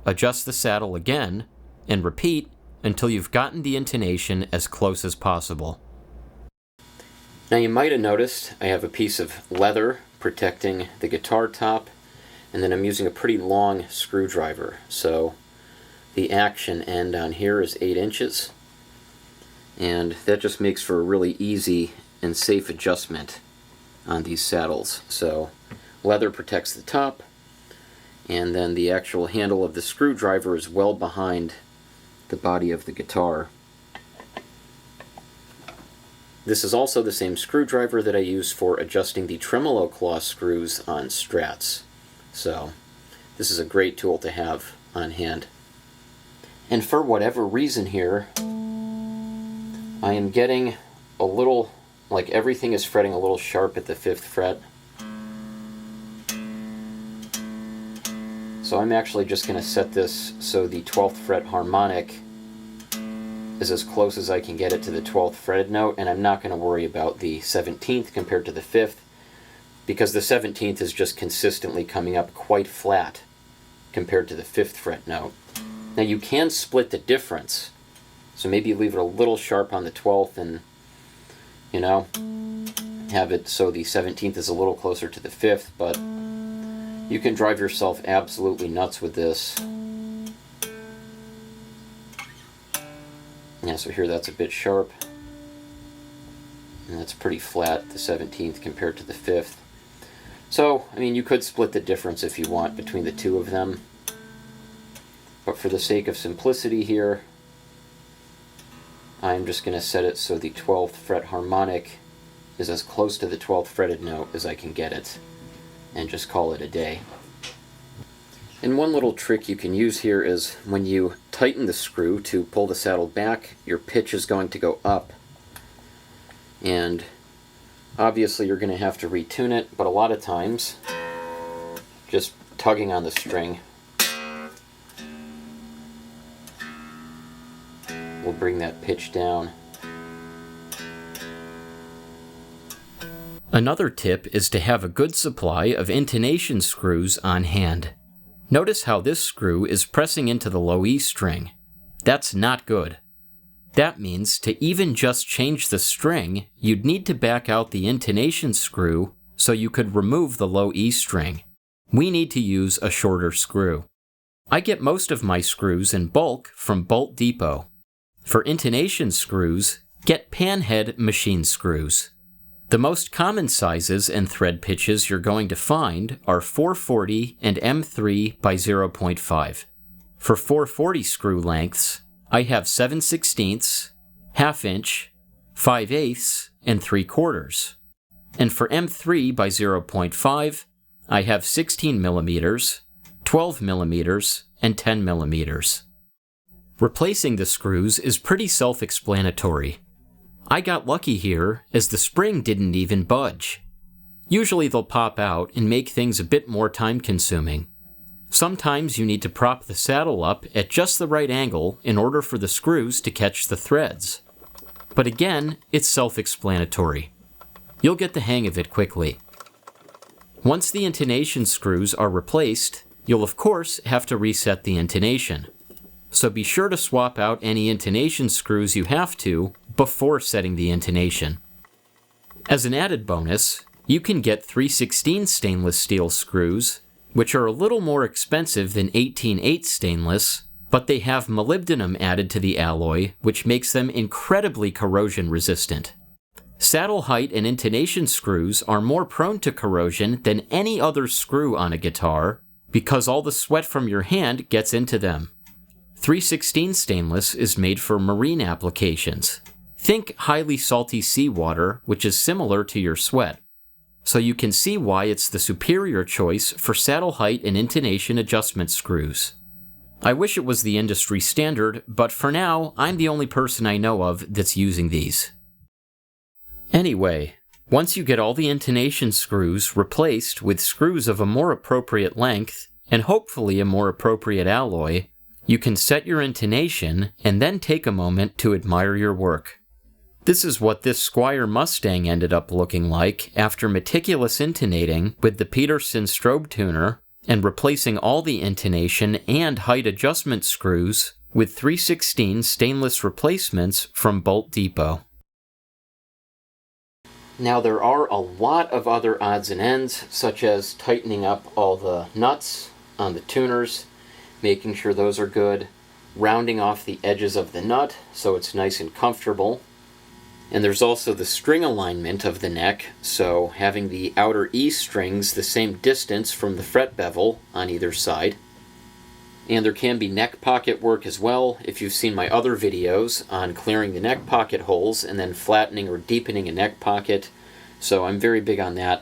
adjust the saddle again, and repeat until you've gotten the intonation as close as possible. Now you might have noticed I have a piece of leather protecting the guitar top, and then I'm using a pretty long screwdriver. So the action end on here is 8 inches, and that just makes for a really easy and safe adjustment on these saddles. So leather protects the top, and then the actual handle of the screwdriver is well behind the body of the guitar. This is also the same screwdriver that I use for adjusting the tremolo claw screws on Strats. So this is a great tool to have on hand. And for whatever reason here, I am getting a little, like everything is fretting a little sharp at the 5th fret. So I'm actually just going to set this so the 12th fret harmonic is as close as I can get it to the 12th fretted note, and I'm not going to worry about the 17th compared to the 5th, because the 17th is just consistently coming up quite flat compared to the 5th fret note. Now you can split the difference, so maybe leave it a little sharp on the 12th and, you know, have it so the 17th is a little closer to the 5th, but you can drive yourself absolutely nuts with this. Yeah, so here that's a bit sharp, and that's pretty flat, the 17th compared to the 5th. So, I mean, you could split the difference if you want between the two of them, but for the sake of simplicity here, I'm just going to set it so the 12th fret harmonic is as close to the 12th fretted note as I can get it, and just call it a day. And one little trick you can use here is when you tighten the screw to pull the saddle back, your pitch is going to go up. And obviously you're going to have to retune it, but a lot of times just tugging on the string will bring that pitch down. Another tip is to have a good supply of intonation screws on hand. Notice how this screw is pressing into the low E string. That's not good. That means to even just change the string, you'd need to back out the intonation screw so you could remove the low E string. We need to use a shorter screw. I get most of my screws in bulk from Bolt Depot. For intonation screws, get panhead machine screws. The most common sizes and thread pitches you're going to find are 440 and M3 by 0.5. For 440 screw lengths, I have 7/16, 1/2 inch, 5/8, and 3/4. And for M3 by 0.5, I have 16 millimeters, 12 millimeters, and 10 millimeters. Replacing the screws is pretty self-explanatory. I got lucky here as the spring didn't even budge. Usually they'll pop out and make things a bit more time-consuming. Sometimes you need to prop the saddle up at just the right angle in order for the screws to catch the threads. But again, it's self-explanatory. You'll get the hang of it quickly. Once the intonation screws are replaced, you'll of course have to reset the intonation. So be sure to swap out any intonation screws you have to before setting the intonation. As an added bonus, you can get 3/16 stainless steel screws, which are a little more expensive than 18/8 stainless, but they have molybdenum added to the alloy, which makes them incredibly corrosion resistant. Saddle height and intonation screws are more prone to corrosion than any other screw on a guitar because all the sweat from your hand gets into them. 3/16 stainless is made for marine applications. Think highly salty seawater, which is similar to your sweat. So you can see why it's the superior choice for saddle height and intonation adjustment screws. I wish it was the industry standard, but for now, I'm the only person I know of that's using these. Anyway, once you get all the intonation screws replaced with screws of a more appropriate length, and hopefully a more appropriate alloy, you can set your intonation and then take a moment to admire your work. This is what this Squier Mustang ended up looking like after meticulous intonating with the Peterson strobe tuner and replacing all the intonation and height adjustment screws with 3/16 stainless replacements from Bolt Depot. Now there are a lot of other odds and ends, such as tightening up all the nuts on the tuners, making sure those are good, rounding off the edges of the nut so it's nice and comfortable. And there's also the string alignment of the neck, so having the outer E strings the same distance from the fret bevel on either side. And there can be neck pocket work as well, if you've seen my other videos on clearing the neck pocket holes and then flattening or deepening a neck pocket. So I'm very big on that,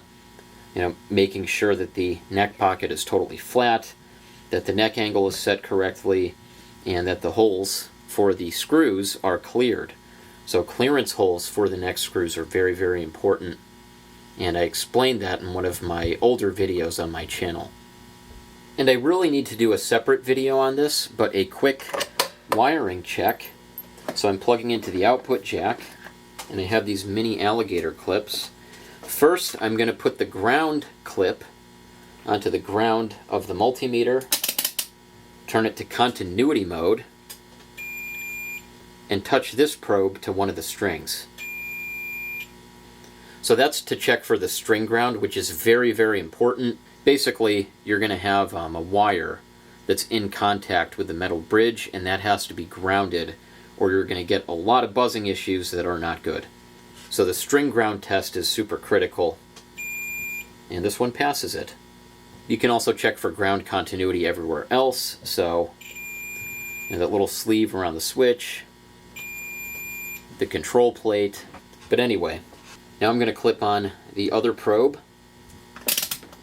making sure that the neck pocket is totally flat, that the neck angle is set correctly, and that the holes for the screws are cleared. So clearance holes for the neck screws are very, very important, and I explained that in one of my older videos on my channel. And I really need to do a separate video on this, but a quick wiring check. So I'm plugging into the output jack, and I have these mini alligator clips. First, I'm going to put the ground clip onto the ground of the multimeter, turn it to continuity mode, and touch this probe to one of the strings. So that's to check for the string ground, which is very, very important. Basically, you're going to have a wire that's in contact with the metal bridge, and that has to be grounded, or you're going to get a lot of buzzing issues that are not good. So the string ground test is super critical, and this one passes it. You can also check for ground continuity everywhere else, so that little sleeve around the switch, the control plate. But anyway, now I'm going to clip on the other probe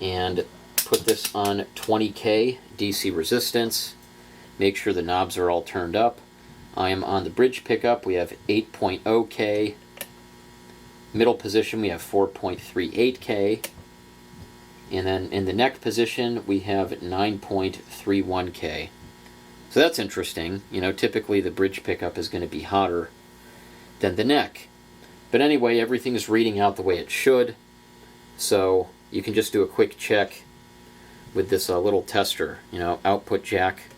and put this on 20K DC resistance. Make sure the knobs are all turned up. I am on the bridge pickup. We have 8.0K. Middle position we have 4.38K. And then in the neck position we have 9.31K. So that's interesting. Typically the bridge pickup is going to be hotter than the neck. But anyway, everything's reading out the way it should. So you can just do a quick check with this little tester, output jack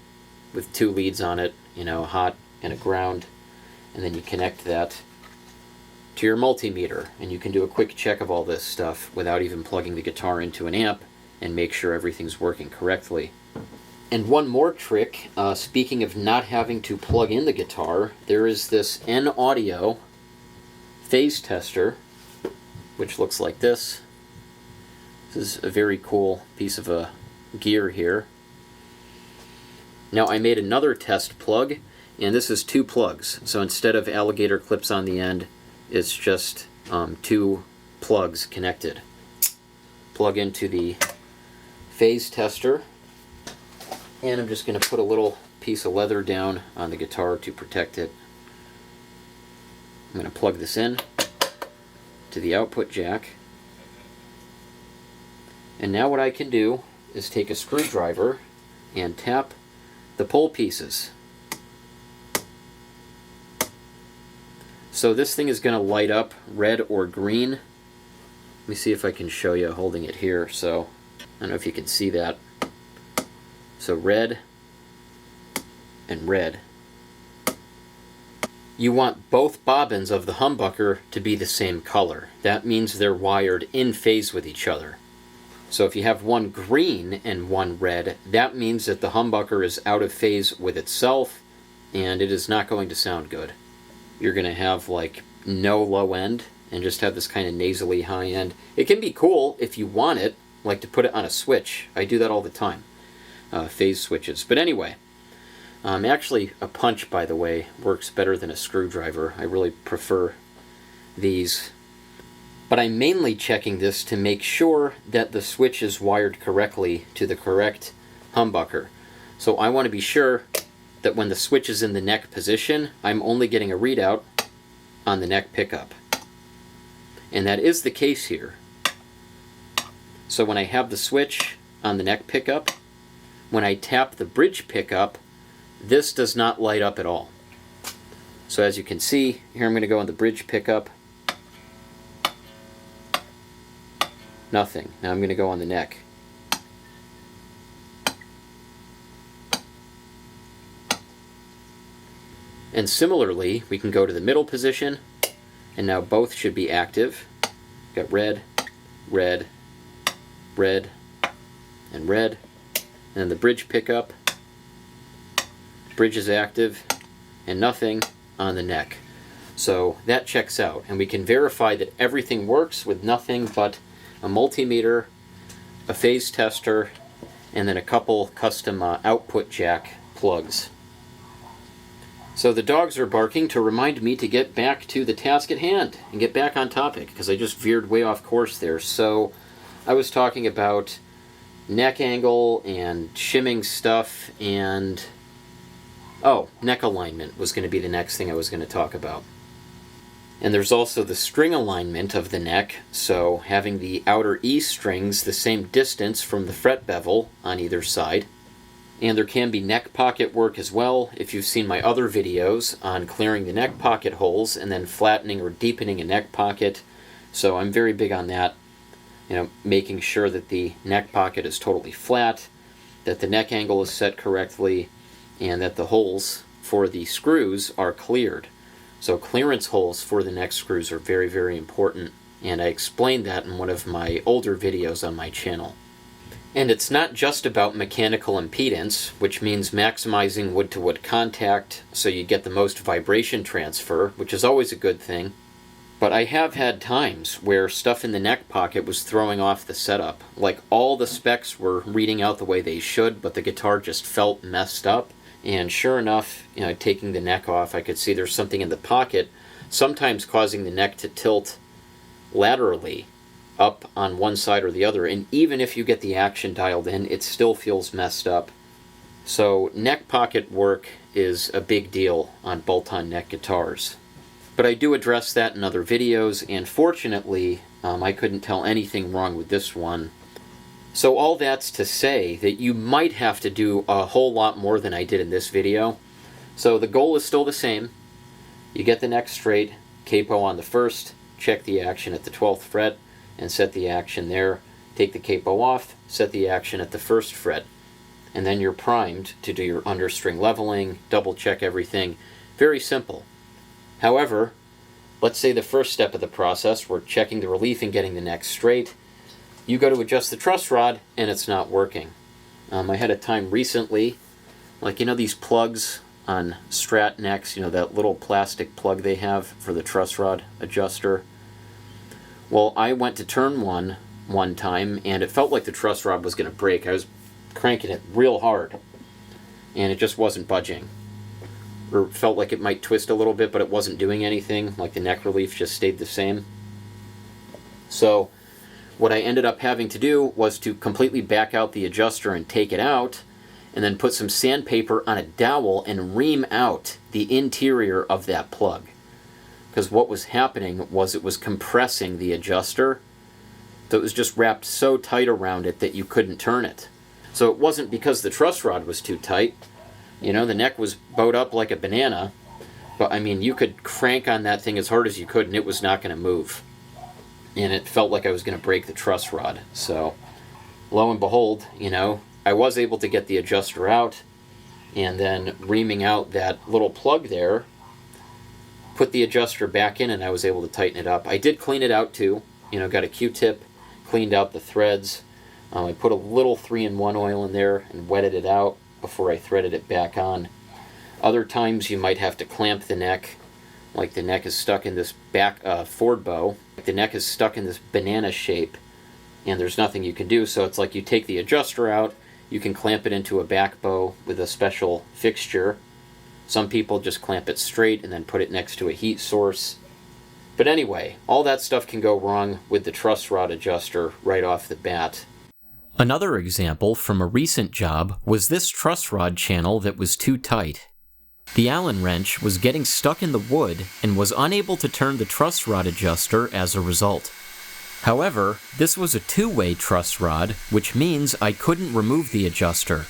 with 2 leads on it, a hot and a ground, and then you connect that to your multimeter, and you can do a quick check of all this stuff without even plugging the guitar into an amp and make sure everything's working correctly. And one more trick, speaking of not having to plug in the guitar, there is this N-Audio phase tester, which looks like this. This is a very cool piece of gear here. Now I made another test plug, and this is 2 plugs. So instead of alligator clips on the end, it's just 2 plugs connected. Plug into the phase tester, and I'm just going to put a little piece of leather down on the guitar to protect it. I'm going to plug this in to the output jack. And now what I can do is take a screwdriver and tap the pole pieces. So this thing is going to light up red or green. Let me see if I can show you holding it here. So I don't know if you can see that. So red and red. You want both bobbins of the humbucker to be the same color. That means they're wired in phase with each other. So if you have one green and one red, that means that the humbucker is out of phase with itself, and it is not going to sound good. You're going to have like no low end and just have this kind of nasally high end. It can be cool if you want it, like to put it on a switch. I do that all the time, phase switches. But anyway, actually a punch, by the way, works better than a screwdriver. I really prefer these. But I'm mainly checking this to make sure that the switch is wired correctly to the correct humbucker. So I want to be sure that when the switch is in the neck position, I'm only getting a readout on the neck pickup. And that is the case here. So when I have the switch on the neck pickup, when I tap the bridge pickup, this does not light up at all. So as you can see, here I'm going to go on the bridge pickup. Nothing. Now I'm going to go on the neck. And similarly, we can go to the middle position, and now both should be active. Got red, red, red, and red. And then the bridge pickup. Bridge is active, and nothing on the neck. So that checks out, and we can verify that everything works with nothing but a multimeter, a phase tester, and then a couple custom output jack plugs. So the dogs are barking to remind me to get back to the task at hand and get back on topic, because I just veered way off course there. So I was talking about neck angle and shimming stuff, and neck alignment was going to be the next thing I was going to talk about. And there's also the string alignment of the neck, so having the outer E strings the same distance from the fret bevel on either side. And there can be neck pocket work as well, if you've seen my other videos on clearing the neck pocket holes and then flattening or deepening a neck pocket. So I'm very big on that, making sure that the neck pocket is totally flat, that the neck angle is set correctly, and that the holes for the screws are cleared. So clearance holes for the neck screws are very, very important, and I explained that in one of my older videos on my channel. And it's not just about mechanical impedance, which means maximizing wood-to-wood contact so you get the most vibration transfer, which is always a good thing. But I have had times where stuff in the neck pocket was throwing off the setup. Like all the specs were reading out the way they should, but the guitar just felt messed up. And sure enough, taking the neck off, I could see there's something in the pocket, sometimes causing the neck to tilt laterally up on one side or the other. And even if you get the action dialed in, it still feels messed up. So neck pocket work is a big deal on bolt-on neck guitars. But I do address that in other videos, and fortunately, I couldn't tell anything wrong with this one. So all that's to say that you might have to do a whole lot more than I did in this video. So the goal is still the same. You get the neck straight, capo on the 1st, check the action at the 12th fret, and set the action there. Take the capo off, set the action at the 1st fret. And then you're primed to do your understring leveling, double check everything. Very simple. However, let's say the first step of the process, we're checking the relief and getting the neck straight. You go to adjust the truss rod, and it's not working. I had a time recently, like these plugs on Strat necks, that little plastic plug they have for the truss rod adjuster. Well, I went to turn one time, and it felt like the truss rod was going to break. I was cranking it real hard. and it just wasn't budging. Or felt like it might twist a little bit, but it wasn't doing anything, like the neck relief just stayed the same. So what I ended up having to do was to completely back out the adjuster and take it out, and then put some sandpaper on a dowel and ream out the interior of that plug. Because what was happening was it was compressing the adjuster, so it was just wrapped so tight around it that you couldn't turn it. So it wasn't because the truss rod was too tight. You know, the neck was bowed up like a banana, but I mean, you could crank on that thing as hard as you could and it was not going to move. And it felt like I was going to break the truss rod. So, lo and behold, you know, I was able to get the adjuster out, and then reaming out that little plug there, put the adjuster back in, and I was able to tighten it up. I did clean it out too. You know, got a Q-tip, cleaned out the threads. I put a little 3-in-1 oil in there and wetted it out before I threaded it back on. Other times you might have to clamp the neck, like the neck is stuck in this back Ford bow. The neck is stuck in this banana shape, and there's nothing you can do, so it's like you take the adjuster out, you can clamp it into a back bow with a special fixture. Some people just clamp it straight and then put it next to a heat source. But anyway, all that stuff can go wrong with the truss rod adjuster right off the bat. Another example from a recent job was this truss rod channel that was too tight. The Allen wrench was getting stuck in the wood and was unable to turn the truss rod adjuster as a result. However, this was a two-way truss rod, which means I couldn't remove the adjuster.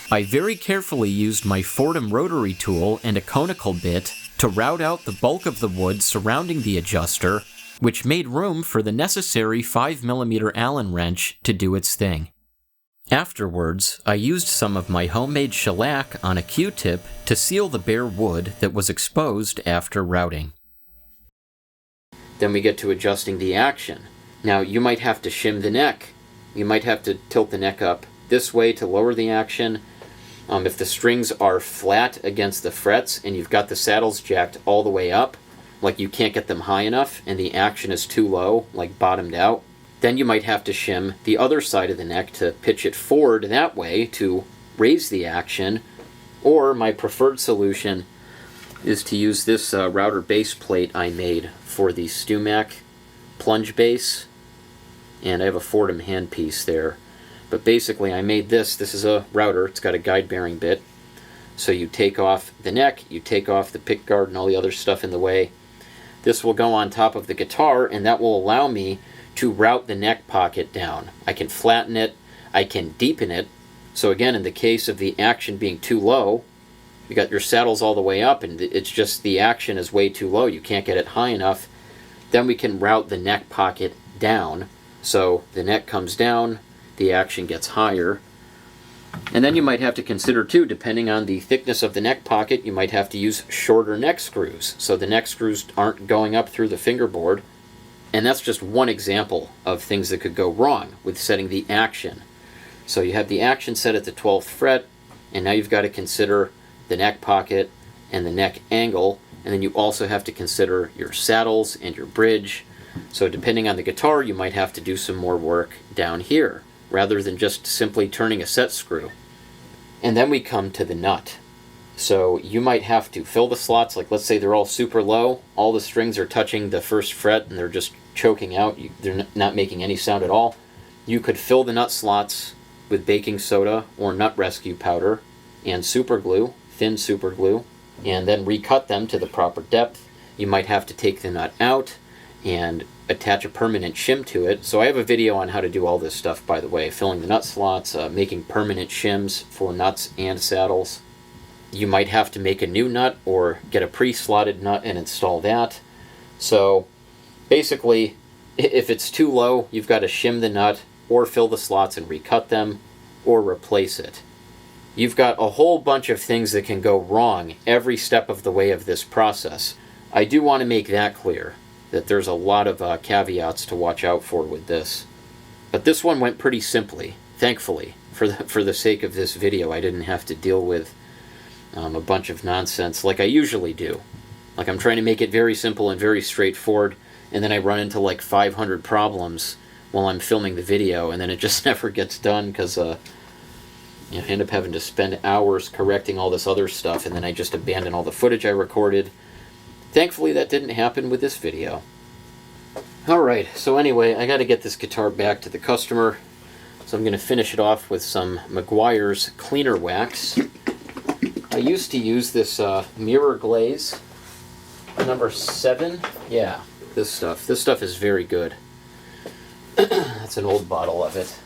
I very carefully used my Fordham rotary tool and a conical bit to route out the bulk of the wood surrounding the adjuster, which made room for the necessary 5mm Allen wrench to do its thing. Afterwards, I used some of my homemade shellac on a Q-tip to seal the bare wood that was exposed after routing. Then we get to adjusting the action. Now, you might have to shim the neck. You might have to tilt the neck up this way to lower the action. If the strings are flat against the frets and you've got the saddles jacked all the way up, like you can't get them high enough and the action is too low, like bottomed out, then you might have to shim the other side of the neck to pitch it forward that way to raise the action. Or my preferred solution is to use this router base plate I made for the StewMac plunge base. And I have a Fordham handpiece there. But basically I made this. This is a router. It's got a guide bearing bit. So you take off the neck, you take off the pick guard and all the other stuff in the way. This will go on top of the guitar, and that will allow me to route the neck pocket down. I can flatten it, I can deepen it. So again, in the case of the action being too low, you got your saddles all the way up and it's just the action is way too low. You can't get it high enough. Then we can route the neck pocket down. So the neck comes down, the action gets higher. And then you might have to consider too, depending on the thickness of the neck pocket, you might have to use shorter neck screws. So the neck screws aren't going up through the fingerboard. And that's just one example of things that could go wrong with setting the action. So you have the action set at the 12th fret, and now you've got to consider the neck pocket and the neck angle, and then you also have to consider your saddles and your bridge. So depending on the guitar, you might have to do some more work down here, rather than just simply turning a set screw. And then we come to the nut. So you might have to fill the slots, like let's say they're all super low, all the strings are touching the first fret and they're just choking out, they're not making any sound at all. You could fill the nut slots with baking soda or nut rescue powder and super glue, thin super glue, and then recut them to the proper depth. You might have to take the nut out and attach a permanent shim to it. So I have a video on how to do all this stuff, by the way, filling the nut slots, making permanent shims for nuts and saddles. You might have to make a new nut or get a pre-slotted nut and install that. So basically, if it's too low, you've got to shim the nut or fill the slots and recut them or replace it. You've got a whole bunch of things that can go wrong every step of the way of this process. I do want to make that clear, that there's a lot of caveats to watch out for with this. But this one went pretty simply, thankfully. For the sake of this video, I didn't have to deal with a bunch of nonsense like I usually do. Like I'm trying to make it very simple and very straightforward, and then I run into like 500 problems while I'm filming the video, and then it just never gets done because I end up having to spend hours correcting all this other stuff, and then I just abandon all the footage I recorded. Thankfully, that didn't happen with this video. Alright, so anyway, I got to get this guitar back to the customer, so I'm going to finish it off with some Meguiar's cleaner wax. I used to use this mirror glaze, number 7. Yeah, this stuff. This stuff is very good. That's an old bottle of it.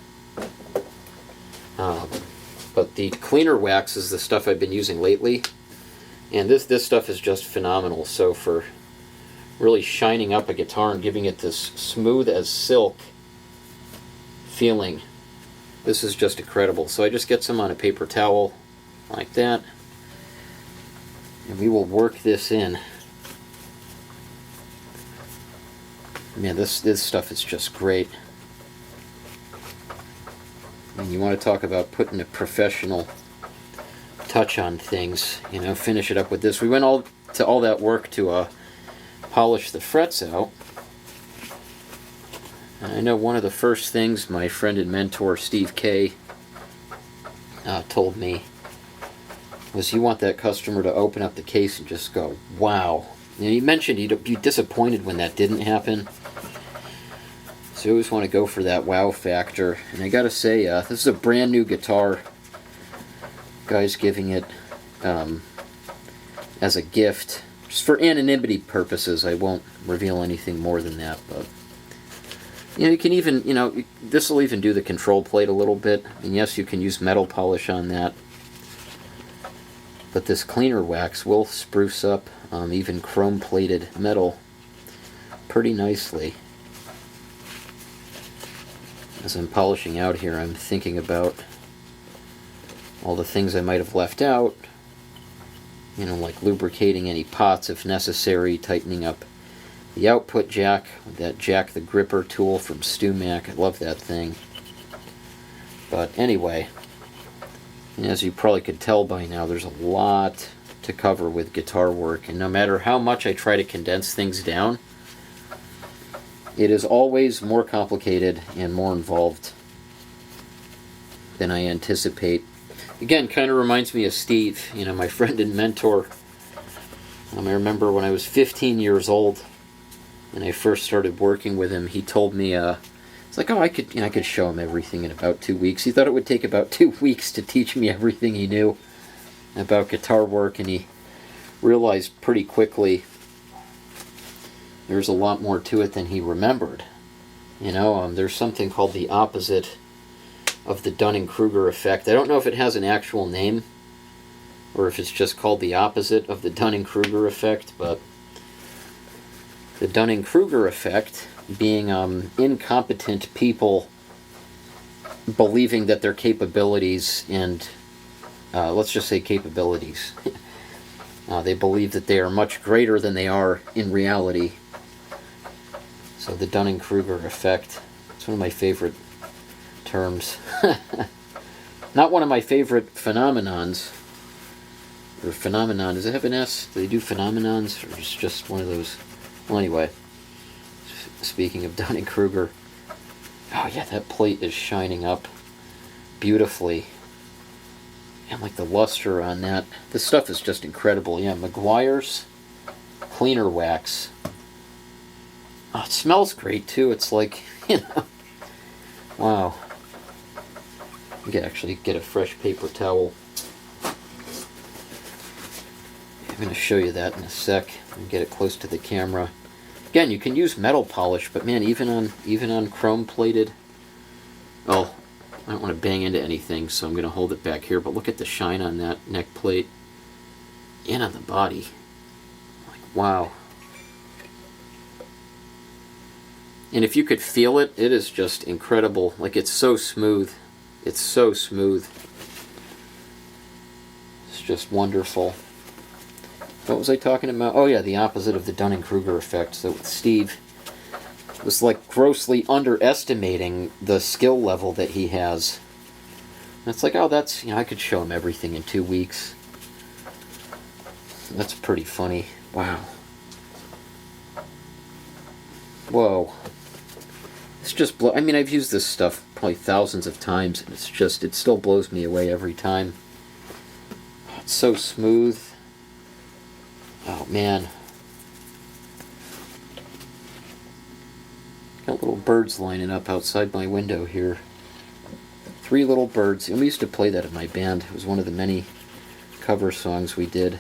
But the cleaner wax is the stuff I've been using lately. And this stuff is just phenomenal. So for really shining up a guitar and giving it this smooth as silk feeling, this is just incredible. So I just get some on a paper towel like that. And we will work this in. Man, this stuff is just great. And you want to talk about putting a professional touch on things, you know, finish it up with this. We went all that work to polish the frets out. And I know one of the first things my friend and mentor Steve K told me was you want that customer to open up the case and just go, wow. And he mentioned he'd be disappointed when that didn't happen. So you always want to go for that wow factor. And I gotta say, this is a brand new guitar. Guy's giving it as a gift. Just for anonymity purposes, I won't reveal anything more than that. But you know, you can even, you know, this will even do the control plate a little bit. And yes, you can use metal polish on that. But this cleaner wax will spruce up even chrome-plated metal pretty nicely. As I'm polishing out here, I'm thinking about all the things I might have left out. You know, like lubricating any pots if necessary, tightening up the output jack, that Jack the Gripper tool from StewMac. I love that thing. But anyway, as you probably could tell by now, there's a lot to cover with guitar work, and no matter how much I try to condense things down, it is always more complicated and more involved than I anticipate. Again, kind of reminds me of Steve, you know, my friend and mentor. I remember when I was 15 years old and I first started working with him, he told me, it's like, oh, I could show him everything in about 2 weeks. He thought it would take about 2 weeks to teach me everything he knew about guitar work, and he realized pretty quickly there's a lot more to it than he remembered. You know, there's something called the opposite of the Dunning-Kruger effect. I don't know if it has an actual name or if it's just called the opposite of the Dunning-Kruger effect, but the Dunning-Kruger effect being incompetent people believing that their capabilities and let's just say capabilities they believe that they are much greater than they are in reality. So the Dunning-Kruger effect, it's one of my favorite terms. Not one of my favorite phenomenons. Or phenomenon, does it have an S? Do they do phenomenons? Or is it just one of those? Well, anyway, speaking of Dunning-Kruger, oh yeah, that plate is shining up beautifully. And like the luster on that, this stuff is just incredible. Yeah, Meguiar's cleaner wax. Oh, it smells great too. It's like, you know, wow. You can actually get a fresh paper towel. I'm going to show you that in a sec and get it close to the camera. Again, you can use metal polish, but man, even on chrome plated. Oh, I don't want to bang into anything, so I'm going to hold it back here. But look at the shine on that neck plate and on the body. Like, wow. And if you could feel it, it is just incredible. Like, it's so smooth. It's so smooth. It's just wonderful. What was I talking about? Oh yeah, the opposite of the Dunning-Kruger effect. So with Steve, was like grossly underestimating the skill level that he has. And it's like, oh, that's, you know, I could show him everything in 2 weeks. That's pretty funny. Wow. Whoa. It's just I mean, I've used this stuff probably thousands of times, and it still blows me away every time. It's so smooth. Oh man. Got little birds lining up outside my window here. 3 little birds. And we used to play that in my band. It was one of the many cover songs we did.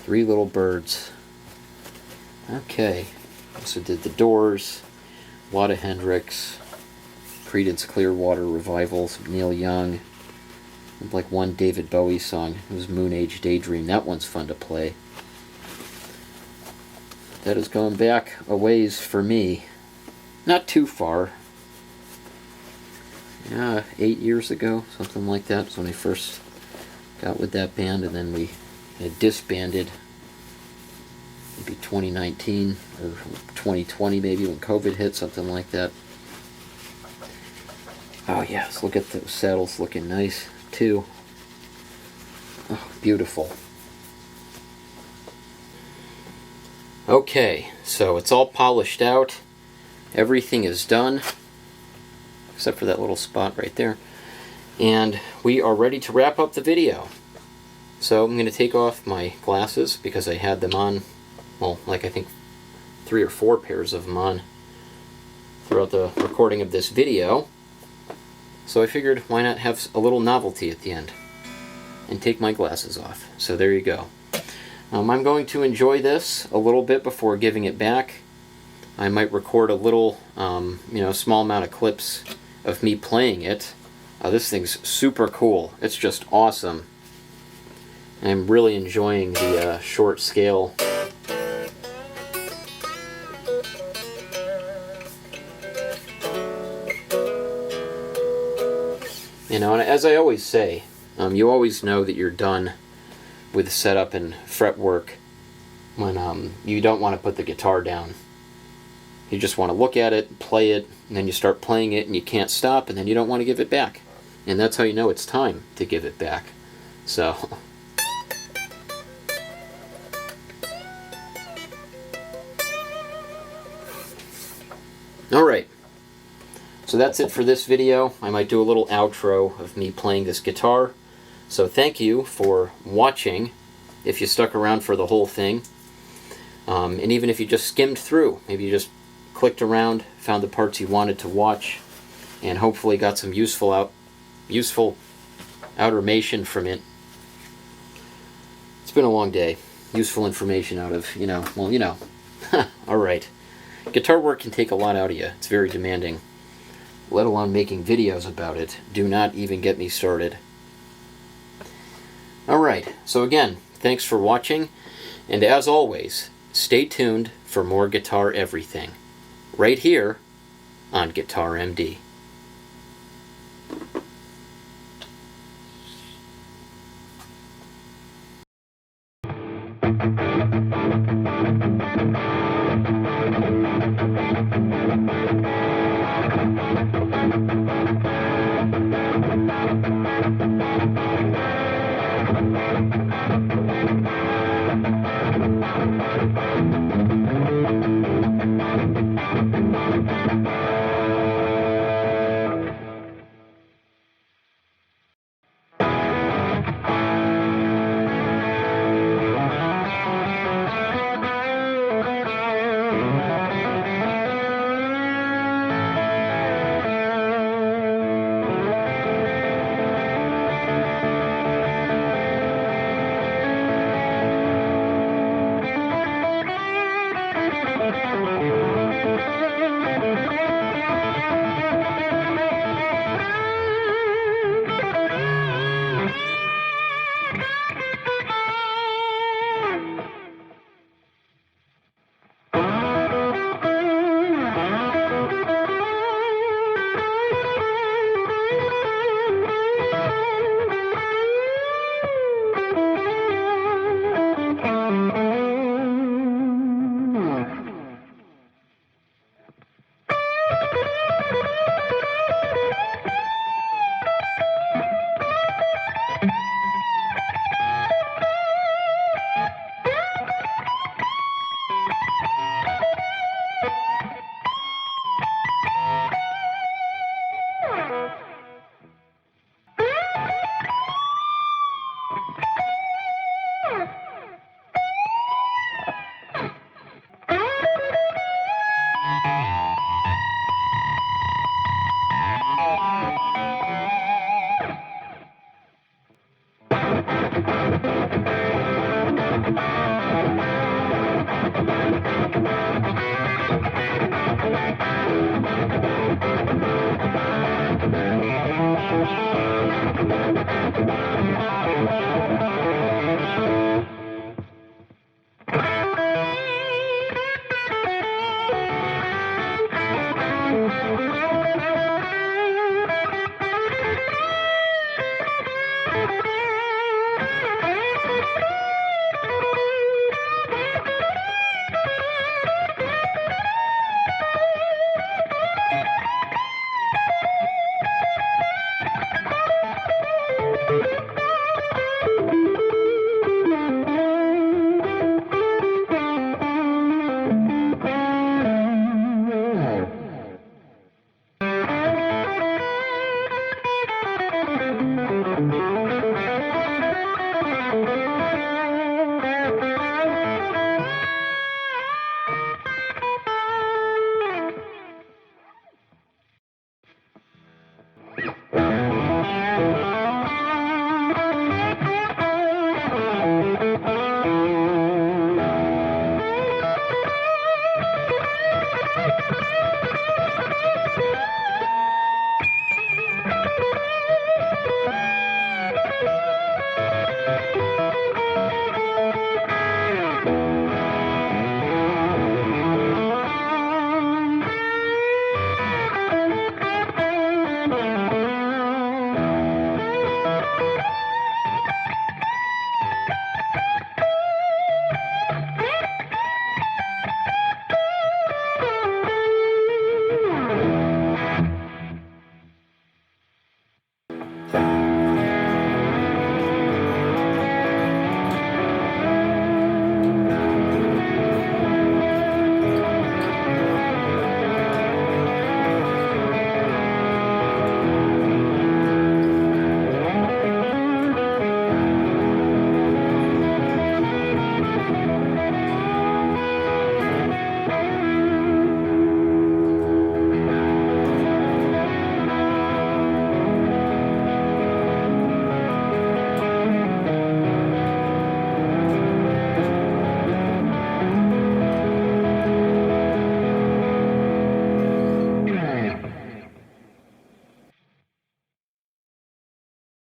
3 little birds. Okay. Also did The Doors, a lot of Hendrix, Creedence Clearwater Revival, some Neil Young, and like one David Bowie song. It was Moon Age Daydream. That one's fun to play. That is going back a ways for me. Not too far. Yeah, 8 years ago, something like that. That's when I first got with that band, and then we had disbanded maybe 2019 or 2020 maybe when COVID hit, something like that. Oh yes, look at those saddles looking nice too. Oh, beautiful. Okay, so it's all polished out. Everything is done, except for that little spot right there. And we are ready to wrap up the video. So I'm going to take off my glasses because I had them on, well, like I think 3 or 4 pairs of them on throughout the recording of this video. So I figured why not have a little novelty at the end and take my glasses off. So there you go. I'm going to enjoy this a little bit before giving it back. I might record a little, small amount of clips of me playing it. This thing's super cool. It's just awesome. I'm really enjoying the short scale. You know, and as I always say, you always know that you're done with setup and fretwork when you don't want to put the guitar down. You just want to look at it, play it, and then you start playing it and you can't stop, and then you don't want to give it back. And that's how you know it's time to give it back. So alright, so that's it for this video. I might do a little outro of me playing this guitar. So thank you for watching, if you stuck around for the whole thing. And even if you just skimmed through, maybe you just clicked around, found the parts you wanted to watch, and hopefully got some useful outermation from it. It's been a long day. Useful information out of, Alright. Guitar work can take a lot out of you. It's very demanding. Let alone making videos about it. Do not even get me started. Alright, so again, thanks for watching, and as always, stay tuned for more guitar everything, right here on Guitar MD.